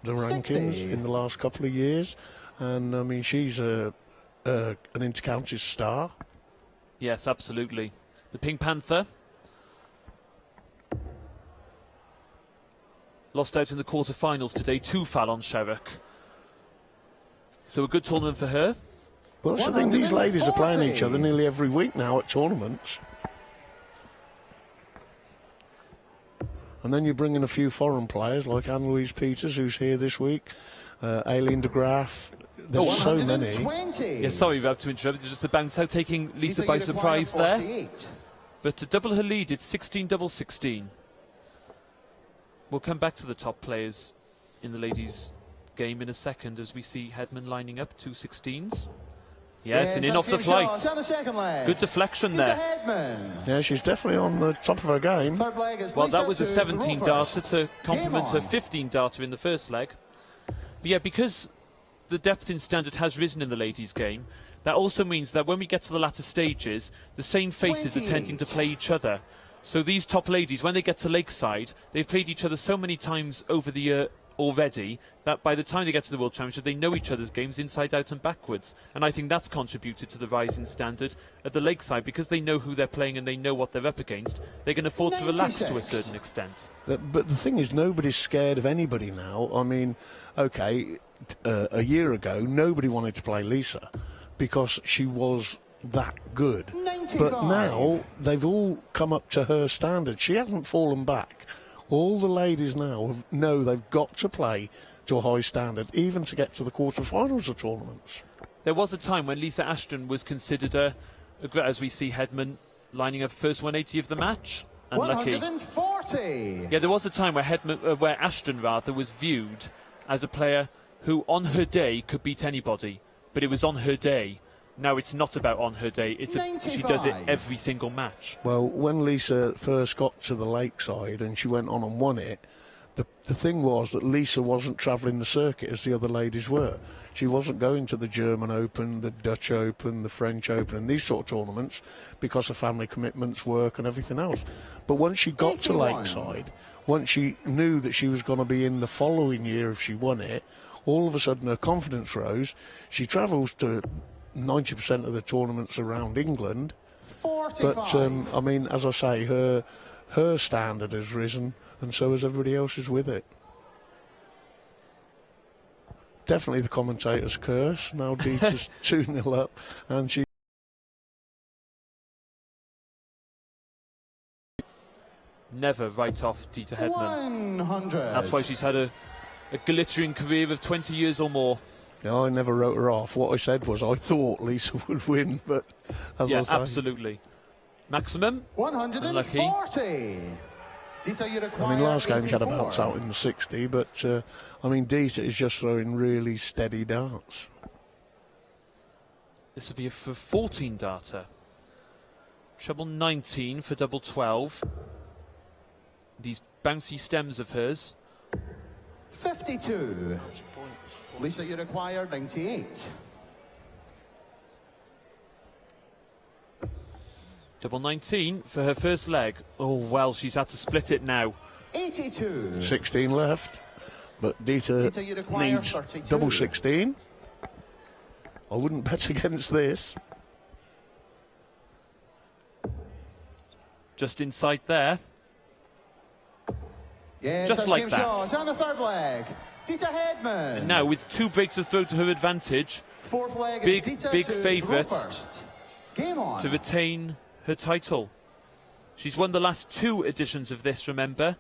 rankings 60. in the last couple of years, and I mean she's an inter-county star. Yes, absolutely. The Pink Panther lost out in the quarter-finals today to Fallon Sherrock. So a good tournament for her. Well, that's the thing, these ladies are playing 140. each other nearly every week now at tournaments. And then you bring in a few foreign players like Anne-Louise Peters, who's here this week, Aileen de Graaf. There's so many. 120. Yeah, sorry, Rob, to interrupt. Just the bounce out taking Lisa Dita by Uruguayan, surprise there. 48. But to double her lead, it's 16-16. We'll come back to the top players in the ladies' game in a second as we see Hedman lining up 2 16s. Yes, and in off the flight. On the second leg. Good deflection Dita there. Hedman. Yeah, she's definitely on the top of her game. Third leg is Well, Lisa that was a to 17 throw darter first. to complement her Game on. 15 darter in the first leg. But yeah, because the depth in standard has risen in the ladies' game, that also means that when we get to the latter stages, the same faces are tending to 28. play each other. So these top ladies, when they get to Lakeside, they've played each other so many times over the year already that by the time they get to the World Championship, they know each other's games inside out and backwards. And I think that's contributed to the rise in standard at the Lakeside, because they know who they're playing and they know what they're up against. They can afford to relax to a 96. certain extent. But the thing is, nobody's scared of anybody now. I mean, okay, a year ago, nobody wanted to play Lisa because she was that good. 95. But now, they've all come up to her standard. She hasn't fallen back. All the ladies now know they've got to play to a high standard, even to get to the quarterfinals of tournaments. There was a time when Lisa Ashton was considered as we see Hedman lining up first 180 of the match. Unlucky. 140. Yeah, there was a time where where Ashton rather was viewed as a player who on her day could beat anybody, but it was on her day. Now it's not about on her day, she does it 95. every single match. Well, when Lisa first got to the Lakeside and she went on and won it, the thing was that Lisa wasn't travelling the circuit as the other ladies were. She wasn't going to the German Open, the Dutch Open, the French Open, and these sort of tournaments because of family commitments, work and everything else. But once she got to 81. Lakeside, once she knew that she was going to be in the following year if she won it, all of a sudden her confidence rose. She travels to 90% of the tournaments around England. 45. But, I mean, as I say, her standard has risen, and so has everybody else's with it. Definitely the commentator's curse. Now Dita's 2-0 up, and she... Never write off Dita Hedman. 100. That's why she's had a glittering career of 20 years or more. Yeah, I never wrote her off. What I said was I thought Lisa would win, but as Yeah, I say... absolutely. Maximum? 140. Dita Uruguayan, I mean, last game she had a 84. bounce out in the 60, but, I mean, Dita is just throwing really steady darts. This would be for 14 darter. Treble 19 for double 12. These bouncy stems of hers. 52. Lisa Uruguayan, 98. Double 19 for her first leg. Oh, well, she's had to split it now. 82. 16 left, but Dita Dita Uruguayan, needs 32. double 16. I wouldn't bet against this. Just inside there. Yes, Just that's like game that. shot. On the third leg, Dita Hedman. And now, with 2 breaks of throw to her advantage, Fourth leg big, is Dita big to favourite throw first. Game on. to retain her title. She's won the last 2 editions of this, remember.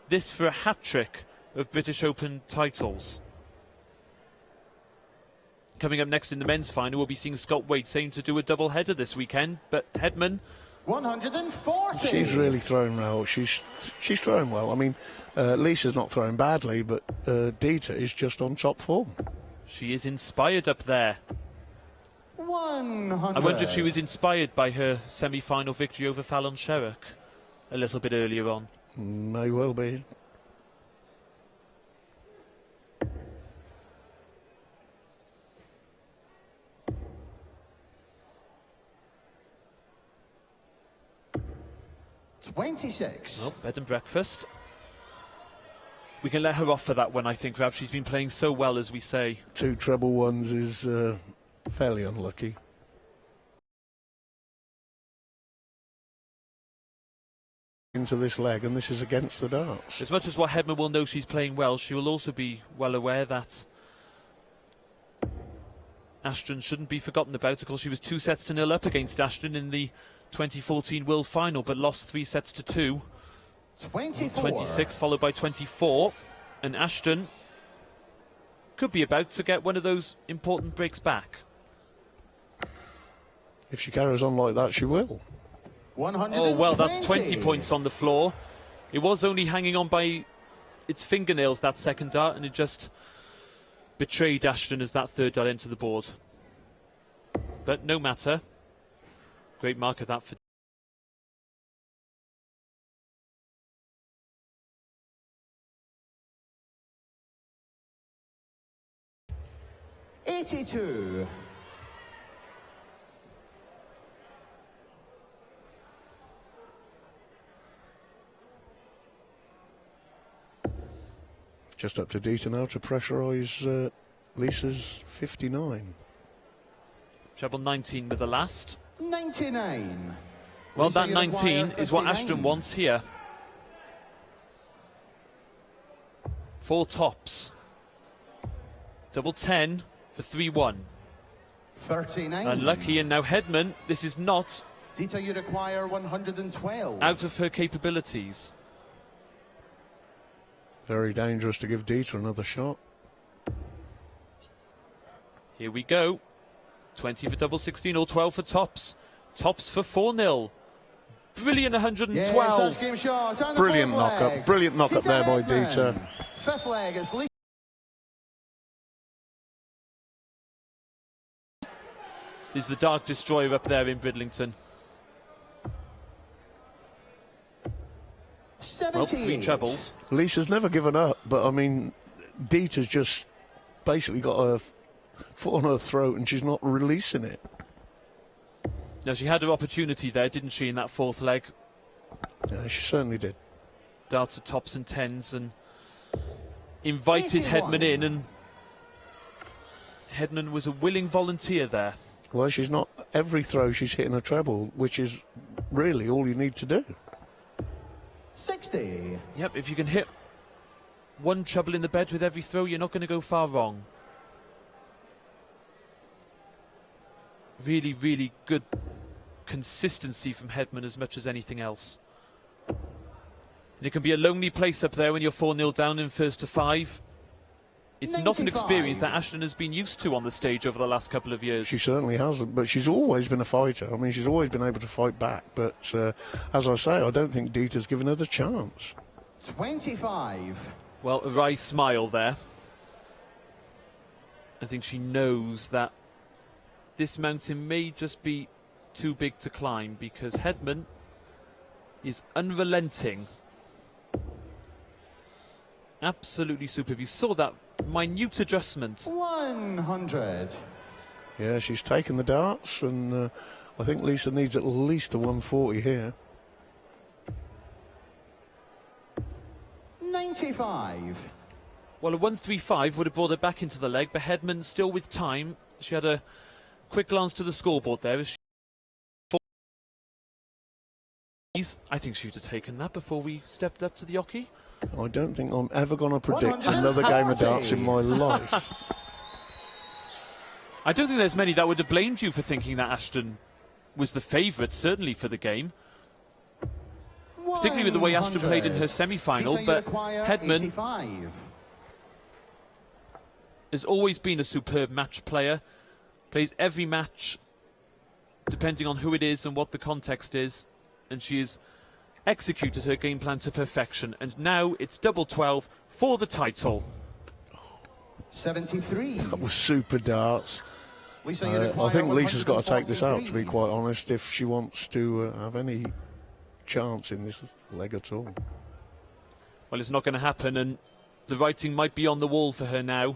This for a hat-trick of British Open titles. Coming up next in the men's final, we'll be seeing Scott Waite saying to do a double-header this weekend, but Hedman... 140. She's really throwing well. She's throwing well. I mean, Lisa's not throwing badly, but Dita is just on top form. She is inspired up there. 100. I wonder if she was inspired by her semi-final victory over Fallon Sherrock a little bit earlier on. May well be. 26. Well, bed and breakfast. We can let her off for that one, I think, Rab. She's been playing so well, as we say. 2 treble ones is fairly unlucky. Into this leg, and this is against the darts. As much as what Hedman will know she's playing well, she will also be well aware that Ashton shouldn't be forgotten about. Of course, she was 2-0 up against Ashton in the 2014 World Final, but lost 3-2. 24. 26 followed by 24, and Ashton could be about to get one of those important breaks back. If she carries on like that, she will. 120. Oh well, that's 20 points on the floor. It was only hanging on by its fingernails, that second dart, and it just betrayed Ashton as that third dart entered the board. But no matter. Great mark of that for 82. Just up to Dieter now to pressurise Lisa's 59. treble 19 with the last. 99. Well, Lisa, that you 19 require is what 59. Ashton wants here. 4 tops. Double 10 for 3-1. 39. Unlucky, and now Hedman, this is not Dieter, you require 112. out of her capabilities. Very dangerous to give Dieter another shot. Here we go. 20 for double 16 or 12 for tops. Tops for 4-0. Brilliant 112. Yes, that's game shot. And the Brilliant fourth knock-up. leg. Brilliant knock-up there by Hedman. Dieter. Fifth leg, it's Lisa. Is the Dark Destroyer up there in Bridlington. Well, 3 78. trebles. Lisa's never given up, but I mean, Dieter's just basically got her foot on her throat and she's not releasing it. Now, she had her opportunity there, didn't she, in that 4th leg? Yeah, she certainly did. Darts at tops and 10s and invited 81. Hedman in, and Hedman was a willing volunteer there. Well, she's not. Every throw she's hitting a treble, which is really all you need to do. 60. Yep, if you can hit 1 treble in the bed with every throw, you're not going to go far wrong. Really, really good consistency from Hedman as much as anything else. And it can be a lonely place up there when you're 4-0 down in first to 5. It's not an 95. experience that Ashton has been used to on the stage over the last couple of years. She certainly hasn't, but she's always been a fighter. I mean, she's always been able to fight back. But as I say, I don't think Dieter's given her the chance. 25. Well, a wry smile there. I think she knows that this mountain may just be too big to climb, because Hedman is unrelenting. Absolutely superb. You saw that minute adjustment. 100. Yeah, she's taken the darts, and I think Lisa needs at least a 140 here. 95. Well, a 135 would have brought her back into the leg, but Hedman still with time. She had a quick glance to the scoreboard there. As I think she would have taken that before we stepped up to the oche. I don't think I'm ever going to predict 140. another game of darts in my life. I don't think there's many that would have blamed you for thinking that Ashton was the favourite, certainly for the game. Particularly with the way Ashton played in her 100. semi-final, Dieter, you but require Hedman 85. has always been a superb match player. Plays every match depending on who it is and what the context is, and she has executed her game plan to perfection. And now it's double 12 for the title. 73. That was super darts. Lisa, you I require think Lisa's got to take this out, to be 143. quite honest, if she wants to have any chance in this leg at all. Well, it's not going to happen, and the writing might be on the wall for her now.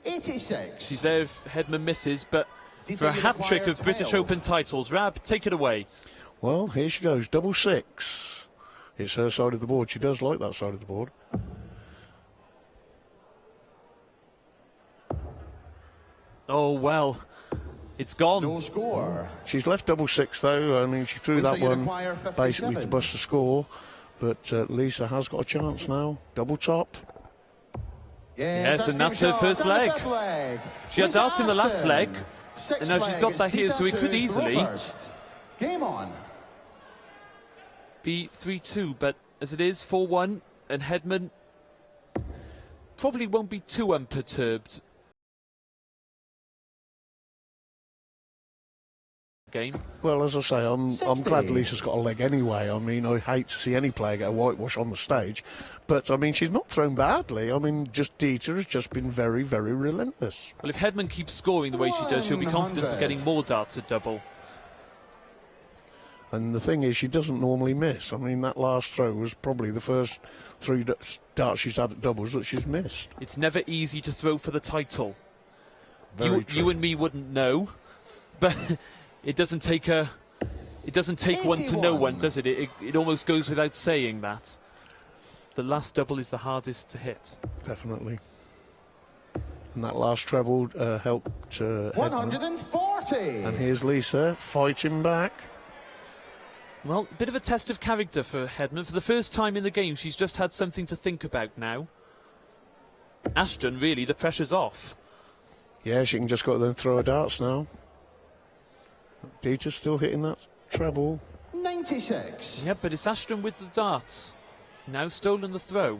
86. She's there if Hedman misses, but Dieter, for a you hat-trick require of British 12. Open titles, Rab, take it away. Well, here she goes, double six. It's her side of the board. She does like that side of the board. Oh, well, it's gone. No score. She's left double six, though. I mean, she threw Lisa, that you one require basically to 57. bust the score. But Lisa has got a chance now. Double top. Yes, and that's game her shot. first Down the leg. fifth leg. She had Lisa darts in the last Ashton. leg, Sixth and now she's leg, got it's that here, so it Dita could to easily throw first. Game on. be 3-2, but as it is 4-1, and Hedman probably won't be too unperturbed. Game. Well, as I say, I'm 60. glad Lisa's got a leg anyway. I mean, I hate to see any player get a whitewash on the stage. But, I mean, she's not thrown badly. I mean, just Dita has just been very, very relentless. Well, if Hedman keeps scoring the way she does, she'll be confident of 100. getting more darts at double. And the thing is, she doesn't normally miss. I mean, that last throw was probably the first three darts she's had at doubles that she's missed. It's never easy to throw for the title. Very true. You and me wouldn't know, but it doesn't take a... It doesn't take one to know 81. one, does it? It almost goes without saying that. The last double is the hardest to hit. Definitely. And that last treble helped Hedman. 140. And here's Lisa fighting back. Well, a bit of a test of character for Hedman. For the first time in the game, she's just had something to think about now. Ashton, really, the pressure's off. Yeah, she can just go there and throw her darts now. Dita's still hitting that treble. 96. Yeah, but it's Ashton with the darts. Now stolen the throw.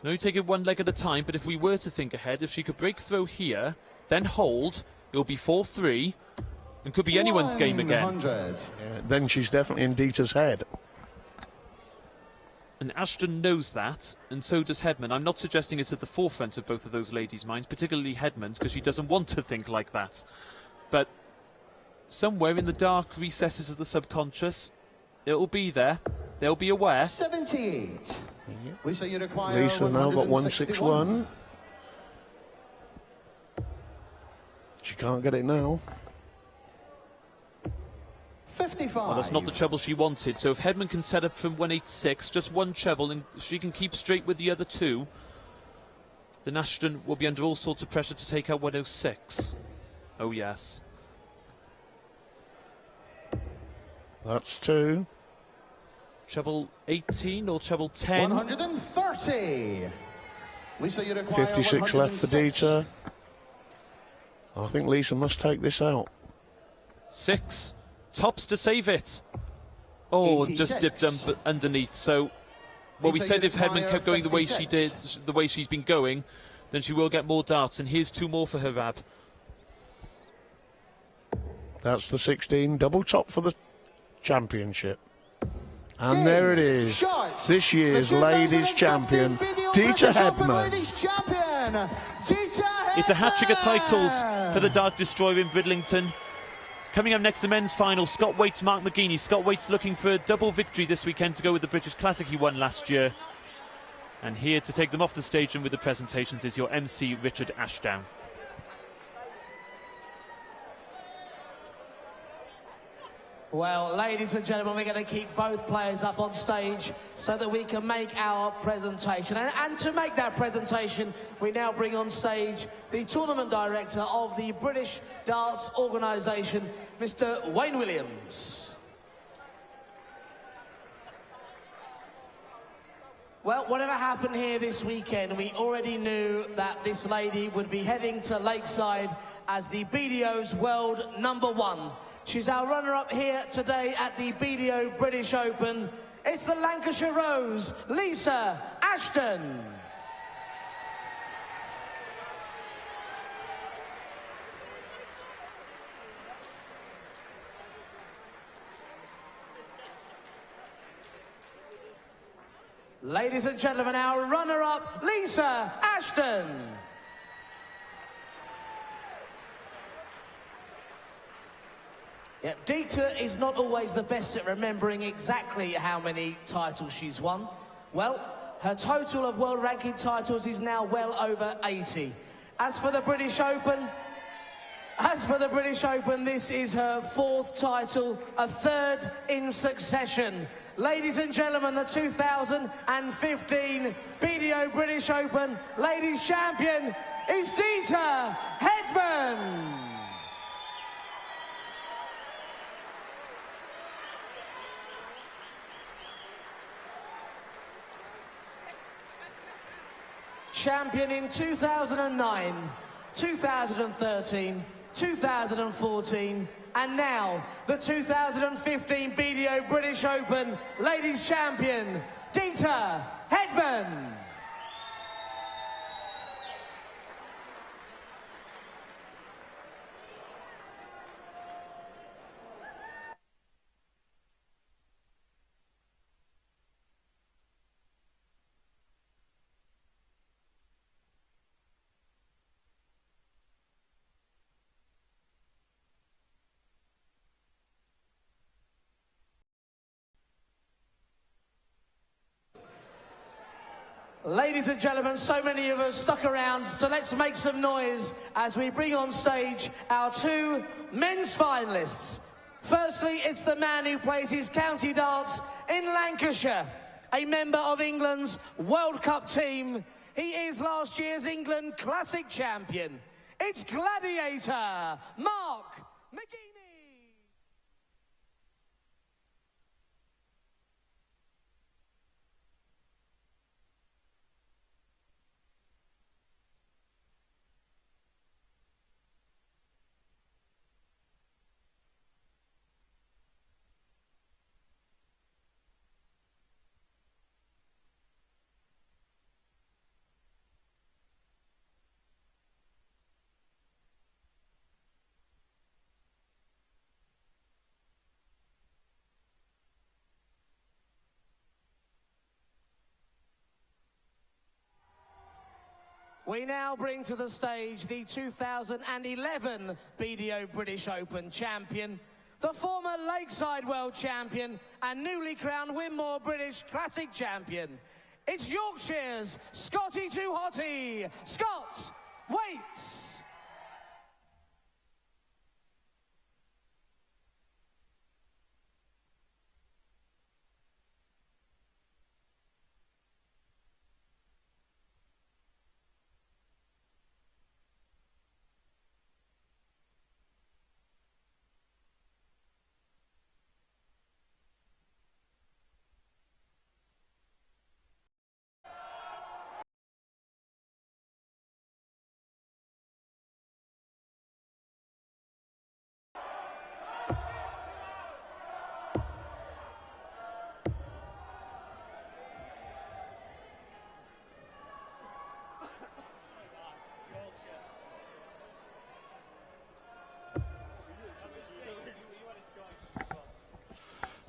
Can only take it one leg at a time, but if we were to think ahead, if she could break throw here, then hold, it'll be 4-3, and could be anyone's game again. 100. Yeah, then she's definitely in Dita's head. And Ashton knows that, and so does Hedman. I'm not suggesting it's at the forefront of both of those ladies' minds, particularly Hedman's, because she doesn't want to think like that. But somewhere in the dark recesses of the subconscious, it'll be there. They'll be aware. 78. Lisa, you require Lisa now got 161. She can't get it now. 55. Well, that's not the treble she wanted. So if Hedman can set up from 186, just one treble, and she can keep straight with the other two, then Ashton will be under all sorts of pressure to take out 106. Oh, yes. That's two. Treble 18 or treble 10? 130. Lisa, you require 56 left for 106. Dita. I think Lisa must take this out. 6. Tops to save it. Oh, just 86. dipped underneath. So, well, we Dita, said you if Hedman require kept going the way she did, 56. the way she's been going, then she will get more darts. And here's 2 more for her, Rab. That's the 16. Double top for the championship. And Game, there it is. shot. This year's The ladies 2015 champion, Video Dita British Open Hedman. Ladies champion, Dita It's a hat-trick of titles Hedman. for the Dark Destroyer in Bridlington. Coming up next, the men's final. Scott Waite's Mark McGuinness. Scott Waite's looking for a double victory this weekend to go with the British Classic he won last year. And here to take them off the stage and with the presentations is your MC, Richard Ashdown. Well, ladies and gentlemen, we're going to keep both players up on stage so that we can make our presentation. And to make that presentation, we now bring on stage the tournament director of the British Darts Organisation, Mr. Wayne Williams. Well, whatever happened here this weekend, we already knew that this lady would be heading to Lakeside as the BDO's world #1. She's our runner-up here today at the BDO British Open. It's the Lancashire Rose, Lisa Ashton. Ladies and gentlemen, our runner-up, Lisa Ashton. Yeah, Dita is not always the best at remembering exactly how many titles she's won. Well, her total of world ranking titles is now well over 80. As for the British Open, As for the British Open, this is her 4th title, a 3rd in succession. Ladies and gentlemen, the 2015 BDO British Open Ladies Champion is Deta Hedman. Champion in 2009, 2013, 2014, and now the 2015 BDO British Open Ladies Champion, Deta Hedman. Ladies and gentlemen, so many of us stuck around, so let's make some noise as we bring on stage our 2 men's finalists. Firstly, it's the man who plays his county dance in Lancashire, a member of England's World Cup team. He is last year's England Classic champion. It's Gladiator Mark McGeaney. We now bring to the stage the 2011 BDO British Open champion, the former Lakeside World Champion and newly crowned Winmore British Classic champion. It's Yorkshire's Scotty Too Hotty. Scott Waits.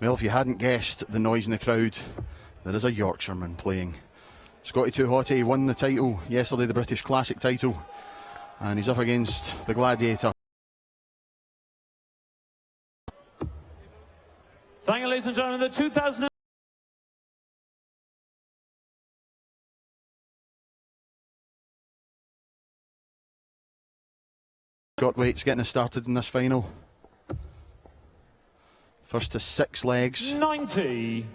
Well, if you hadn't guessed the noise in the crowd, there is a Yorkshireman playing. Scotty Too Hotty won the title yesterday, the British Classic title, and he's up against the Gladiator. Thank you, ladies and gentlemen. The 2000. Scott Waits getting us started in this final. First to 6 legs. 90.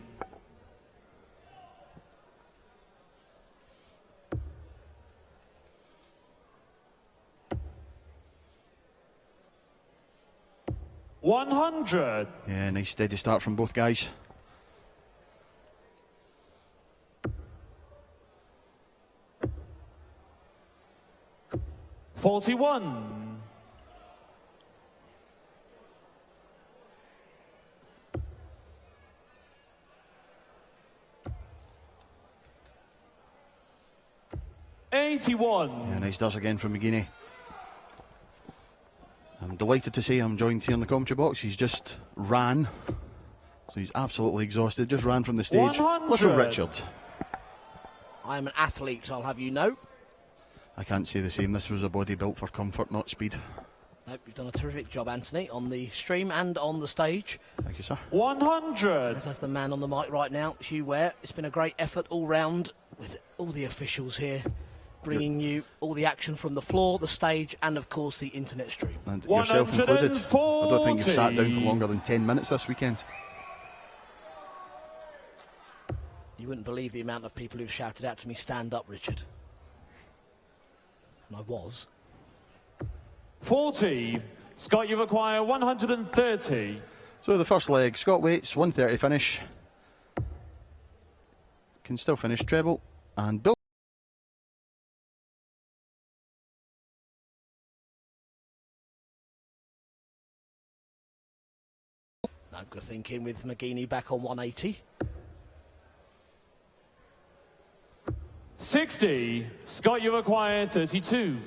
$100. Yeah, nice steady start from both guys. 41. 81. Yeah, nice does again from McGeaney. I'm delighted to say I'm joined here in the commentary box. He's just ran, so he's absolutely exhausted. Just ran from the stage. 100. Little Richard. I am an athlete, I'll have you know. I can't say the same. This was a body built for comfort, not speed. Nope, you've done a terrific job, Anthony, on the stream and on the stage. Thank you, sir. 100. As has the man on the mic right now, Hugh Ware. It's been a great effort all round with all the officials here bringing you all the action from the floor, the stage, and of course the internet stream. And yourself included. I don't think you've sat down for longer than 10 minutes this weekend. You wouldn't believe the amount of people who've shouted out to me, "Stand up, Richard." And I was. 40. Scott, you require 130. So the first leg, Scott Waits, 130 finish. Can still finish treble. And Bill. No good thinking with McGeeney back on 180. 60. Scott, you require 32.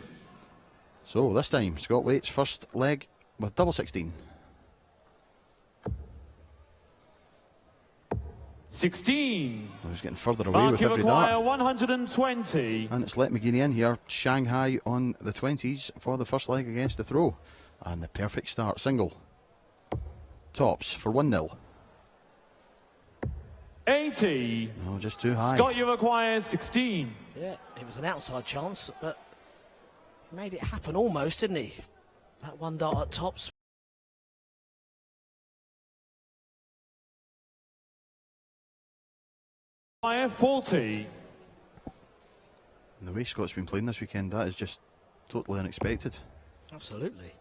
So this time, Scott Waits, first leg with double 16. 16. Well, he's getting further away Mark, with you every require dart. 120. And it's let McGeaney in here. Shanghai on the 20s for the first leg against the throw. And the perfect start, single. Tops for 1-0. 80. Oh, just too high. Scott, you require 16. Yeah, it was an outside chance, but he made it happen almost, didn't he? That one dart at tops. Require 40. And the way Scott's been playing this weekend, that is just totally unexpected. Absolutely.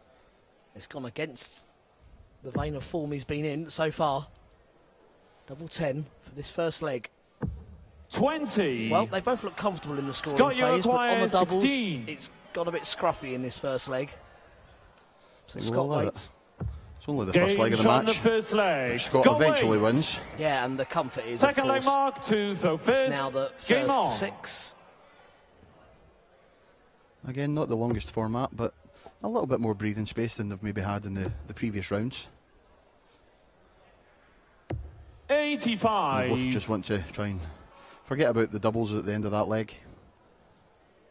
It's gone against the vein of form he's been in so far. Double 10 for this first leg. 20. Well, they both look comfortable in the scoring Scott, you phase, but on require the doubles, 16. it's got a bit scruffy in this first leg. So We'll Scott allow it. Waits. It's only the Game first leg of the shot on match. the first leg. Which Scott eventually Waits. wins. Yeah, and the comfort is, Second of leg course, mark to throw it's first. now the Game first on. 6. Again, not the longest format, but a little bit more breathing space than they've maybe had in the previous rounds. 85. They both just want to try and forget about the doubles at the end of that leg.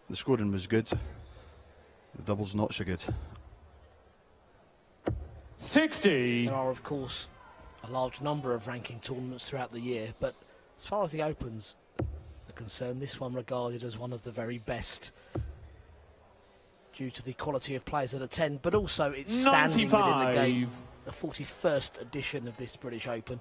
The scoring was good. The doubles not so good. 60. There are, of course, a large number of ranking tournaments throughout the year, but as far as the Opens are concerned, this one regarded as one of the very best due to the quality of players that attend, but also its standing within the game. 95. The 41st edition of this British Open.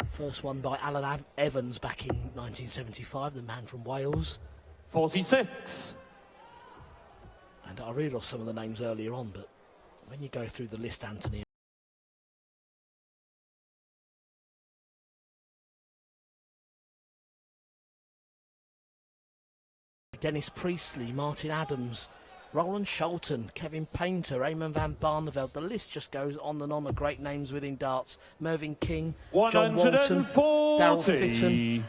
First won by Alan Evans back in 1975, the man from Wales. 46. And I read off some of the names earlier on, but when you go through the list, Anthony, Dennis Priestley, Martin Adams, Roland Sholton, Kevin Painter, Eamon van Barneveld, the list just goes on and on of great names within darts. Mervyn King, John Walton, Darryl 140. Fitton,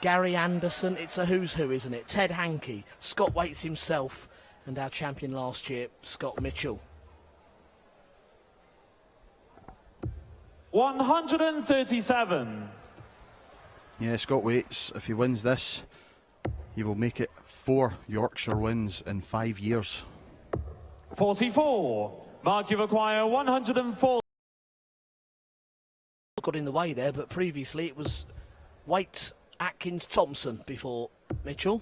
Gary Anderson. It's a who's who, isn't it? Ted Hankey, Scott Waits himself, and our champion last year, Scott Mitchell. 137. Yeah, Scott Waits, if he wins this, he will make it 4 Yorkshire wins in 5 years. 44. Mark, you require 104. Got in the way there, but previously it was Waits, Atkins, Thompson before Mitchell.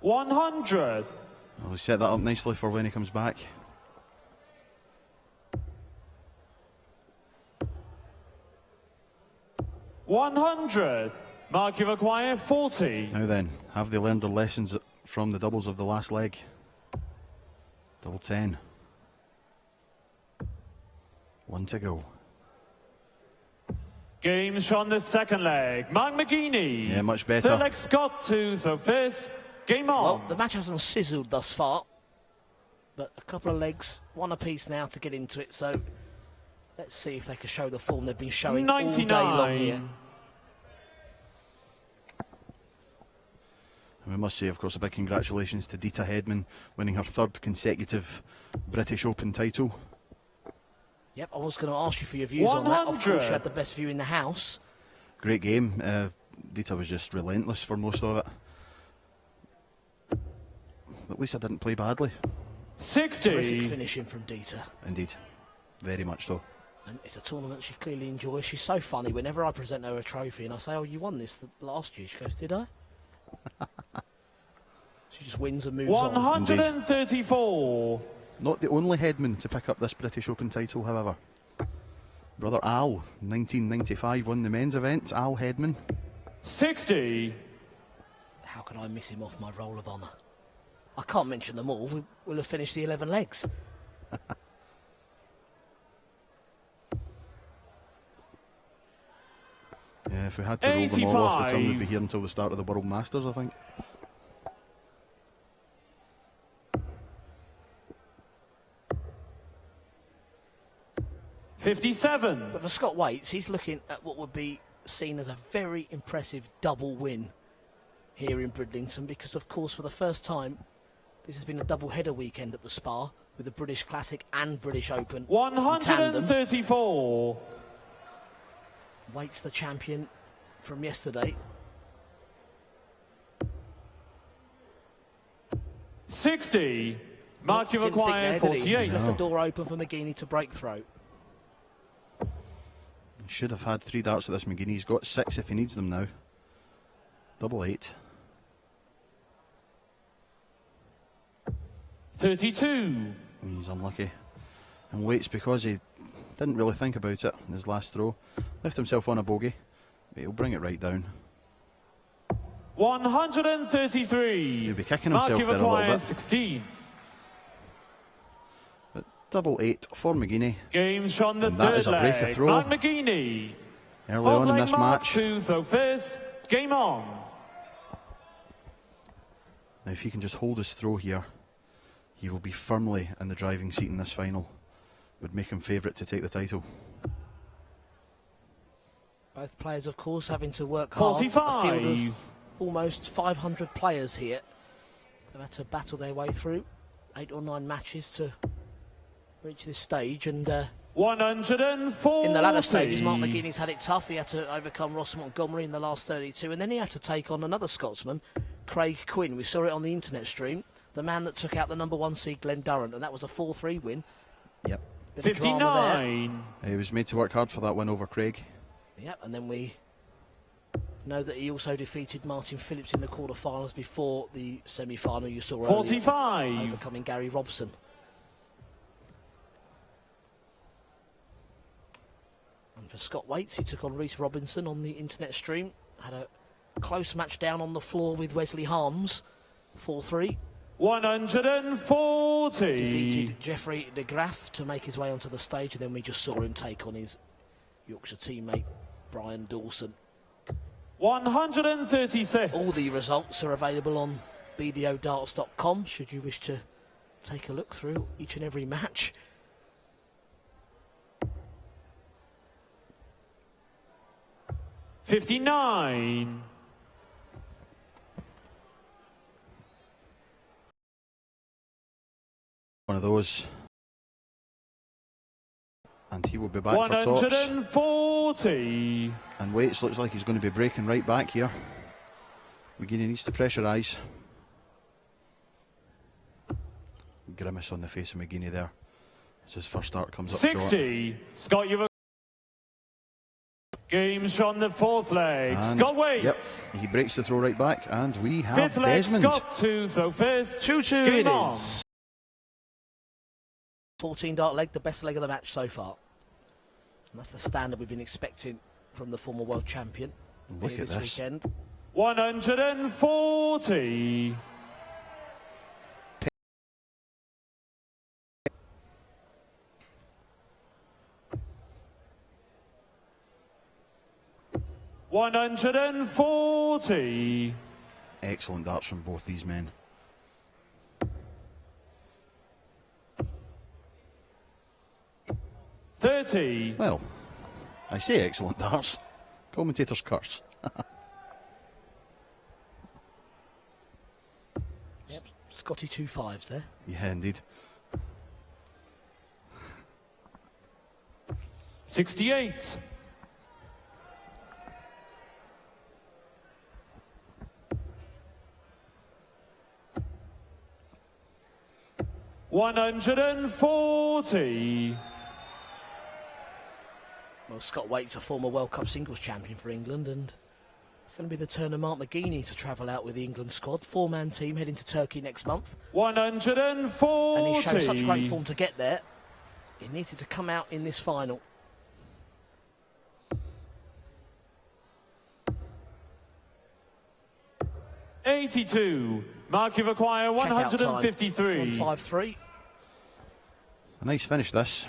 100. Well, he set that up nicely for when he comes back. $100. Mark, you require 40. Now then, have they learned their lessons from the doubles of the last leg? Double 10. 1 to go. Game shot on the second leg. Mark McGeeney. Yeah, much better. Third leg Scott to throw first. Game on. Well, the match hasn't sizzled thus far, but a couple of legs, one apiece now to get into it. So let's see if they can show the form they've been showing all day long here. 99. And we must say, of course, a big congratulations to Dita Hedman winning her 3rd consecutive British Open title. Yep, I was going to ask you for your views on that. Of course, 100. you had the best view in the house. Great game. Dita was just relentless for most of it. At least I didn't play badly. 60. Terrific finishing from Dita. Indeed. Very much so. And it's a tournament she clearly enjoys. She's so funny. Whenever I present her a trophy and I say, "Oh, you won this last year," she goes, "Did I?" She just wins and moves on. 134. Not the only headman to pick up this British Open title, however. Brother Al, 1995, won the men's event. Al Headman. 60. How could I miss him off my roll of honour? I can't mention them all. We'll have finished the 11 legs. Yeah, if we had to roll them all off the tongue, we'd be 85. here until the start of the World Masters, I think. '57. But for Scott Waits, he's looking at what would be seen as a very impressive double win here in Bridlington, because, of course, for the first time, this has been a double-header weekend at the Spa with the British Classic and British Open in tandem. 134. Waits, the champion from yesterday. 60. Mark, you Didn't think require there, did he? 48. He's left the door open for McGeeney to break through. He should have had 3 darts at this McGinney. He's got 6 if he needs them now. Double 8. 32. He's unlucky. And Waits, because he didn't really think about it in his last throw, left himself on a bogey, but he'll bring it right down. 133. He'll be kicking Mark, himself you there a little require bit. 16. Double 8 for McGeeney. Game shot the And that third is a break of leg. throw. Mark McGeeney. Early Fourth on in leg, this Mark match. 2, throw first. Game on. Now if he can just hold his throw here, he will be firmly in the driving seat in this final. Would make him favourite to take the title. Both players, of course, having to work hard. A field of 45. almost 500 players here. They've had to battle their way through 8 or 9 matches to reach this stage, and 140. in the latter stages, Mark McGeeney's had it tough. He had to overcome Ross Montgomery in the last 32, and then he had to take on another Scotsman, Craig Quinn. We saw it on the internet stream. The man that took out the #1 seed, Glenn Durrant, and that was a 4-3 win. Yep. Bit of drama there. 59. He was made to work hard for that win over Craig. Yep, and then we know that he also defeated Martin Phillips in the quarterfinals before the semi-final you saw earlier, 45. overcoming Gary Robson. And for Scott Waits, he took on Rhys Robinson on the internet stream. Had a close match down on the floor with Wesley Harms, 4-3. 140. Defeated Jeffrey de Graaf to make his way onto the stage, and then we just saw him take on his Yorkshire teammate Brian Dawson. 136. All the results are available on bdodarts.com should you wish to take a look through each and every match. '59. One of those. And he will be back for tops. 140. And Waits looks like he's going to be breaking right back here. McGeeney needs to pressurise. Grimace on the face of McGeeney there. As his first start comes up short. 60. Scott, you've game shot on the fourth leg. And, Scott Waits. Yep, he breaks the throw right back, and we have Fifth leg, Desmond. Scott 2, throw first. 2-2 Game it on. is. 14 dart leg, the best leg of the match so far. And that's the standard we've been expecting from the former world champion. Look here at this this. weekend. 140. $140. Excellent darts from both these men. $30. Well, I say excellent darts. Commentator's curse. Yep, Scotty 2 5s there. Yeah, indeed. 68. $140. Well, Scott Waits, a former World Cup singles champion for England, and It's going to be the turn of Mark McGeaney to travel out with the England squad. 4-man team heading to Turkey next month. 140. And he showed such great form to get there. He needed to come out in this final. $82. Mark, you've acquired Checkout time, 153. 153. A nice finish this.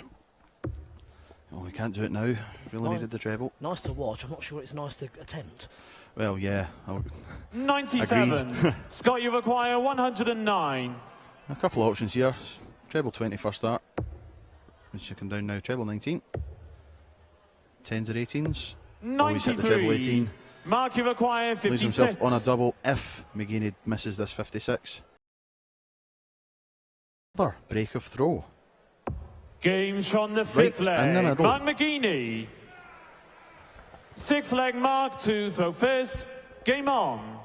Oh, we can't do it now. Really needed the treble. Nice to watch. I'm not sure it's nice to attempt. Well, yeah. 97. Scott, you've acquired 109. A couple of options here. Treble 20 first start. Which you come down now. Treble 19. 10s or 18s. Oh, he's hit the treble 93. 18. Mark, you've acquired Leaves 56. himself on a double if McGeaney misses this 56. Another break of throw. Game shot on the Right fifth in the leg. middle. Mark McGeaney. Sixth leg, Mark to throw first. Game on.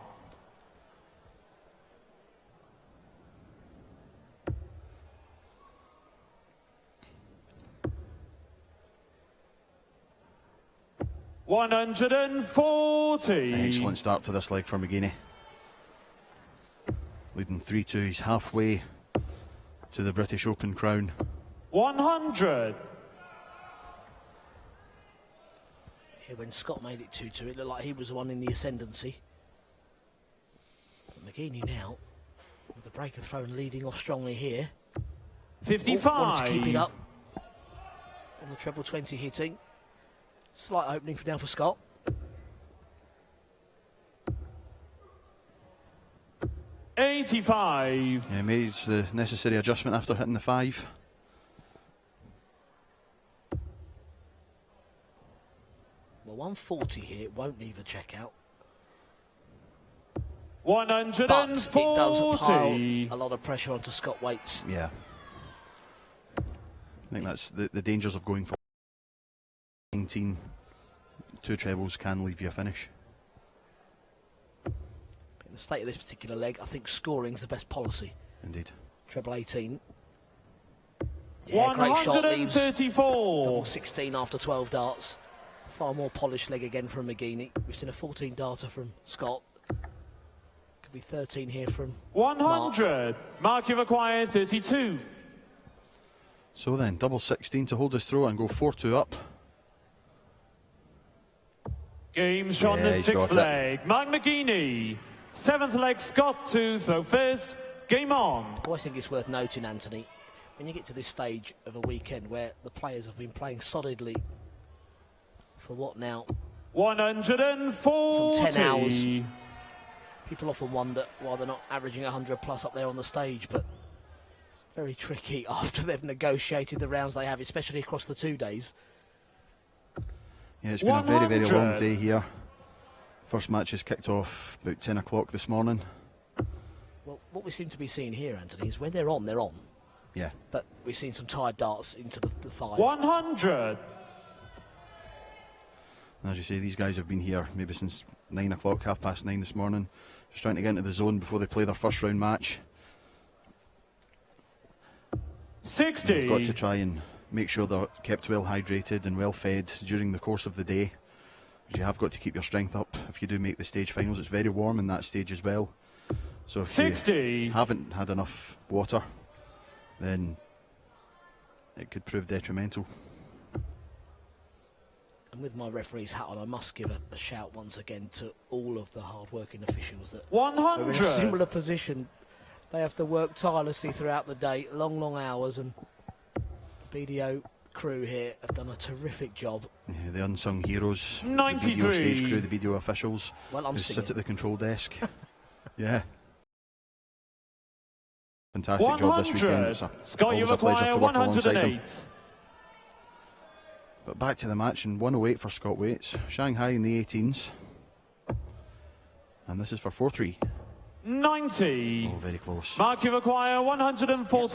$140. Excellent start to this leg for McGeaney. Leading 3-2. He's halfway to the British Open crown. 100. Here, when Scott made it 2-2, it looked like he was the one in the ascendancy. But McGeaney now, with the break of throw and leading off strongly here. 55. Wanted to keep it up. On the treble 20 hitting. Slight opening for now for Scott. $85. Yeah, made the necessary adjustment after hitting the 5. Well, 140 here, it won't leave a check out. 140. But it does pile a lot of pressure onto Scott Waits. Yeah. I think that's the dangers of going for 19. 2 trebles can leave you a finish. In the state of this particular leg, I think scoring's the best policy. Indeed. Treble 18. Yeah, great shot, leaves 134. double 16 after 12 darts. Far more polished leg again from McGeaney. We've seen a 14 darter from Scott. Could be 13 here from 100. Mark, you've acquired 32. So then, double 16 to hold his throw and go 4-2 up. Game shot on Yeah, the he's sixth got it. leg. Mark McGeaney. Seventh leg, Scott to throw first. Game on. I always think it's worth noting, Anthony, when you get to this stage of a weekend where the players have been playing solidly for what now? 140. Some 10 hours. People often wonder why they're not averaging 100 plus up there on the stage, but it's very tricky after they've negotiated the rounds they have, especially across the 2 days. Yeah, it's been a very, very long 100. day here. First match is kicked off about 10 o'clock this morning. Well, what we seem to be seeing here, Anthony, is when they're on, they're on. Yeah. But we've seen some tired darts into the 5. 100. And as you say, these guys have been here maybe since 9 o'clock, 9:30 this morning. Just trying to get into the zone before they play their first round match. 60. You've got to try and make sure they're kept well hydrated and well fed during the course of the day. Because you have got to keep your strength up if you do make the stage finals. It's very warm in that stage as well. So if 60. you haven't had enough water, then it could prove detrimental. And with my referee's hat on, I must give a shout once again to all of the hard-working officials that are in a 100. similar position. They have to work tirelessly throughout the day, long, long hours, and the BDO crew here have done a terrific job. Yeah, the unsung heroes, the 93. BDO stage crew, the BDO officials Well, I'm who sit singing. at the control desk. Yeah. Fantastic job this weekend. 100. It's Scott, always you've a pleasure acquired to work alongside them. 108. But back to the match in 108 for Scott Waits. Shanghai in the 18s. And this is for 4-3. 90. Oh, very close. Mark, you've acquired Pulled the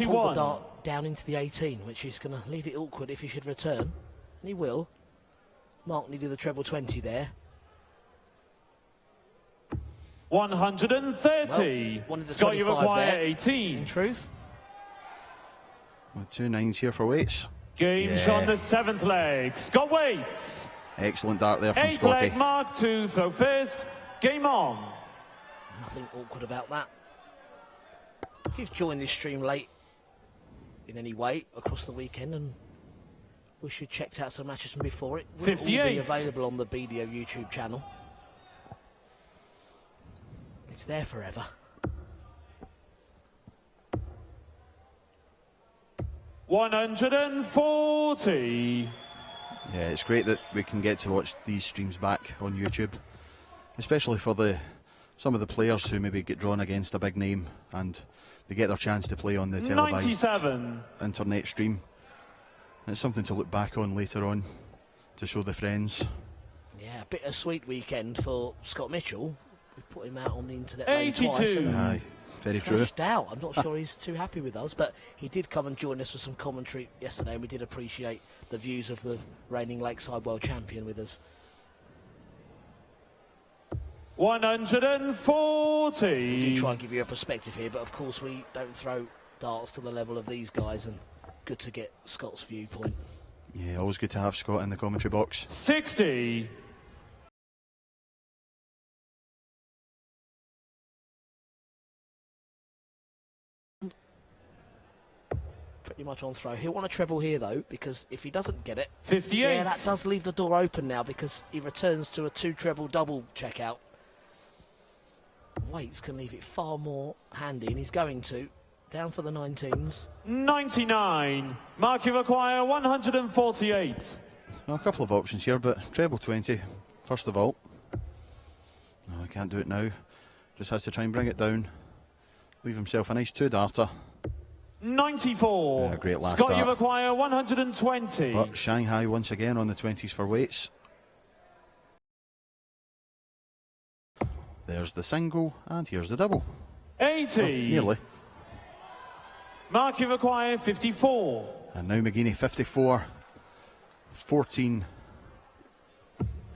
141. dart down into the 18, which is going to leave it awkward if he should return. And he will. Mark needed the treble 20 there. 130. Well, wanted the Scott, you've 25 acquired there. 18. In truth, Well, 2 9s here for Waits. Game Yeah. shot on the seventh leg. Scott Waits. Excellent dart there from Eighth Scotty. leg, Mark to throw first. game on. Nothing awkward about that. If you've joined this stream late in any way across the weekend and wish you'd checked out some matches from before, it will all be 58. available on the BDO YouTube channel. It's there forever. 140. Yeah, it's great that we can get to watch these streams back on YouTube, especially for some of the players who maybe get drawn against a big name and they get their chance to play on the televised 97. internet stream. And it's something to look back on later on to show the friends. Yeah, a bittersweet weekend for Scott Mitchell. We put him out on the internet lane twice 82. and Aye, very true. crashed out. I'm not sure he's too happy with us, but he did come and join us for some commentary yesterday, and we did appreciate the views of the reigning Lakeside World Champion with us. 140. We did try and give you a perspective here, but of course we don't throw darts to the level of these guys, and good to get Scott's viewpoint. Yeah, always good to have Scott in the commentary box. 60. Pretty much on throw. He'll want a treble here though, because if he doesn't get it, 58. yeah, that does leave the door open now, because he returns to a 2 treble double checkout. Waits can leave it far more handy, and he's going to. Down for the 19s. 99. Mark, you require 148. Well, a couple of options here, but treble 20, first of all. No, I can't do it now. Just has to try and bring it down. Leave himself a nice 2-darter. 94. Yeah, great last Scott, you start. require 120. But Shanghai once again on the 20s for weights. There's the single, and here's the double. 80. Oh, nearly. Mark, you require 54. And now McGeaney 54. 14.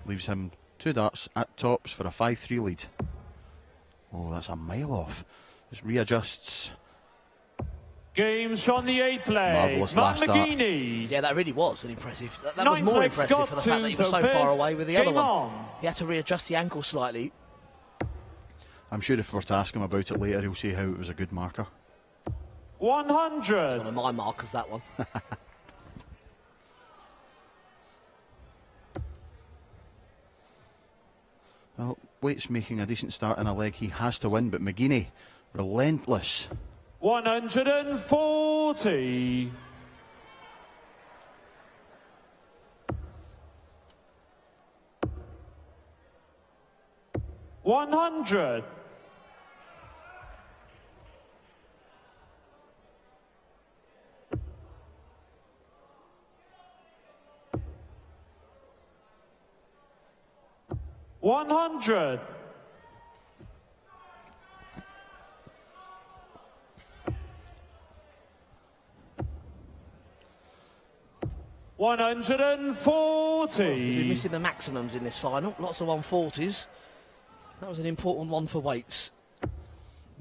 Leaves him 2 darts at tops for a 5-3 lead. Oh, that's a mile off. Just readjusts. Games from the 8th leg. Marvellous Mark last start. McGeaney. Yeah, that really was an impressive. That was Ninth more leg, impressive Scott for the fact that he was to so far first. away with the other Game one. on. He had to readjust the ankle slightly. I'm sure if we were to ask him about it later, he'll say how it was a good marker. 100. One of my markers, that one. Well, Waite's making a decent start in a leg he has to win, but McGeaney, relentless. 140. 100. 100. 140. We're missing the maximums in this final. Lots of 140s. That was an important one for Waits.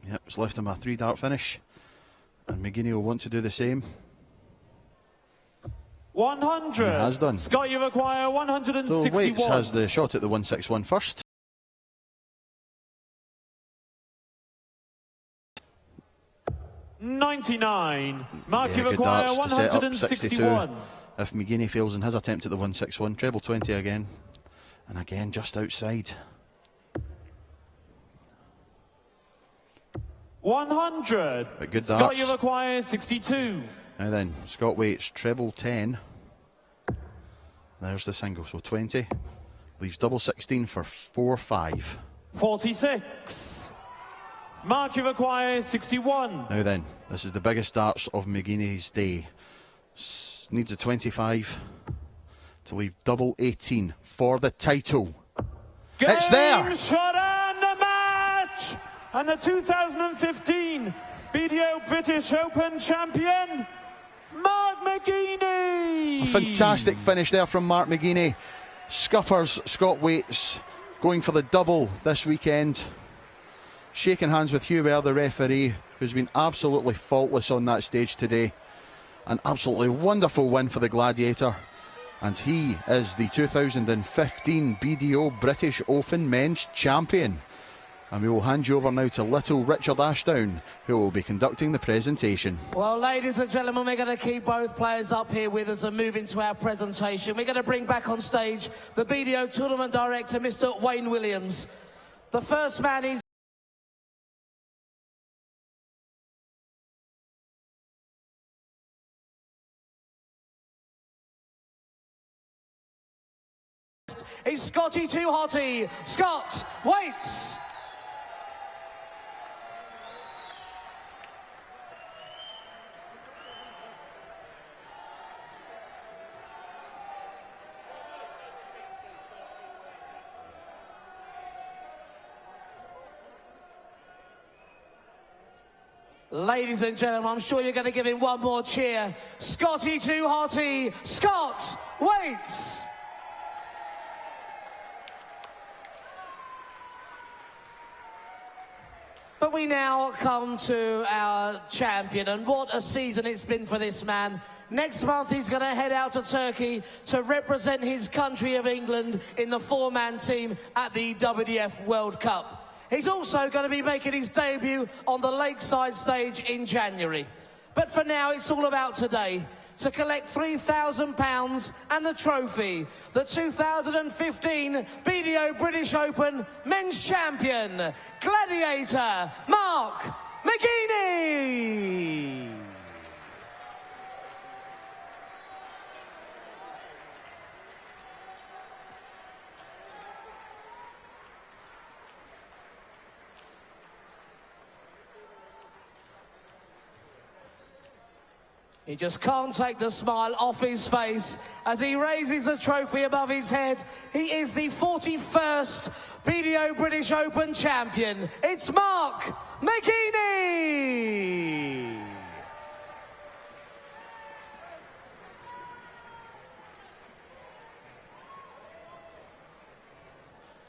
Yep, it's left him a 3-dart finish. And McGeaney will want to do the same. 100. He has done. Scott, you require So 161. Waits has the shot at the 161 first. $99. Mark, Yeah, you good require darts to set up 161. If McGeaney fails in his attempt at the 161, treble 20 again. And again, just outside. 100. But good Scott, darts. you require 62. Now then, Scott Waits, treble 10. There's the single, so 20. Leaves double 16 for 4-5. 46. Mark, you require 61. Now then, this is the biggest darts of McGeaney's day. Needs a 25 to leave double 18 for the title. It's there! Game shot and the match! And the 2015 BDO British Open champion, Mark McGeaney! A fantastic finish there from Mark McGeaney. Scuppers Scott Waits going for the double this weekend. Shaking hands with Hugh Ware, the referee, who's been absolutely faultless on that stage today. An absolutely wonderful win for the Gladiator. and he is the 2015 BDO British Open Men's Champion. And we will hand you over now to little Richard Ashdown, who will be conducting the presentation. Well, ladies and gentlemen, we're going to keep both players up here with us and move into our presentation. We're going to bring back on stage the BDO Tournament Director, Mr. Wayne Williams. The first man is Scotty Too Hotty. Scott waits. Ladies and gentlemen, I'm sure you're going to give him one more cheer. Scotty Too Hotty. Scott waits. But we now come to our champion, and what a season it's been for this man. Next month he's going to head out to Turkey to represent his country of England in the four-man team at the WDF World Cup. He's also going to be making his debut on the Lakeside stage in January. But for now, it's all about today. To collect £3,000 and the trophy, the 2015 BDO British Open Men's Champion, Gladiator Mark McGeaney. He just can't take the smile off his face as he raises the trophy above his head. He is the 41st BDO British Open champion. It's Mark McGeaney.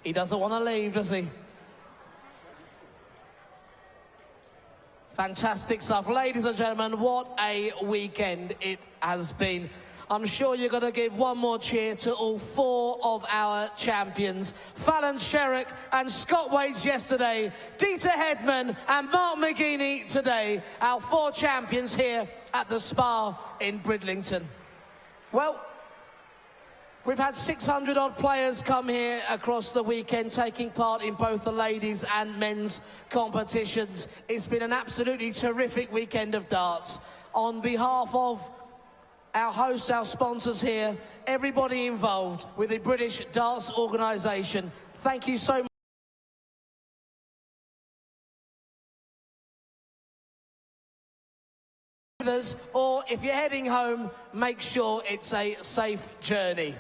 He doesn't want to leave, does he? Fantastic stuff. Ladies and gentlemen, what a weekend it has been. I'm sure you're going to give one more cheer to all four of our champions. Fallon Sherrock and Scott Waits yesterday, Dieter Hedman and Mark McGeaney today, our four champions here at the Spa in Bridlington. Well, we've had 600 odd players come here across the weekend, taking part in both the ladies and men's competitions. It's been an absolutely terrific weekend of darts. On behalf of our hosts, our sponsors here, everybody involved with the British Darts Organisation, thank you so much. Or if you're heading home, make sure it's a safe journey.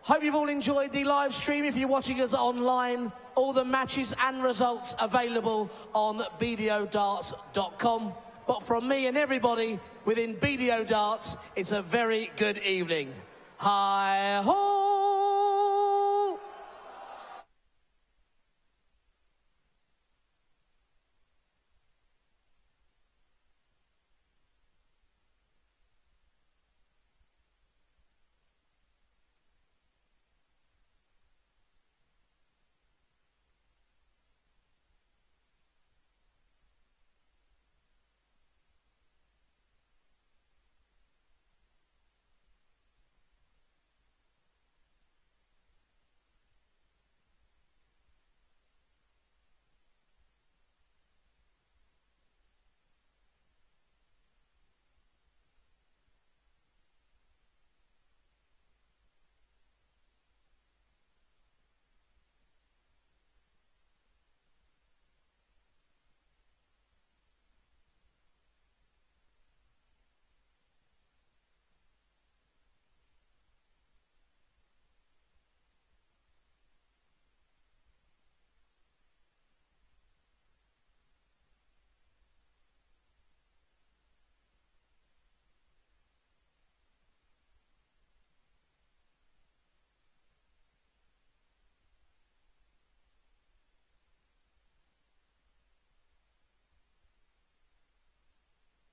Hope you've all enjoyed the live stream. If you're watching us online, all the matches and results available on bdodarts.com. But from me and everybody within BDO Darts, it's a very good evening. Hi ho!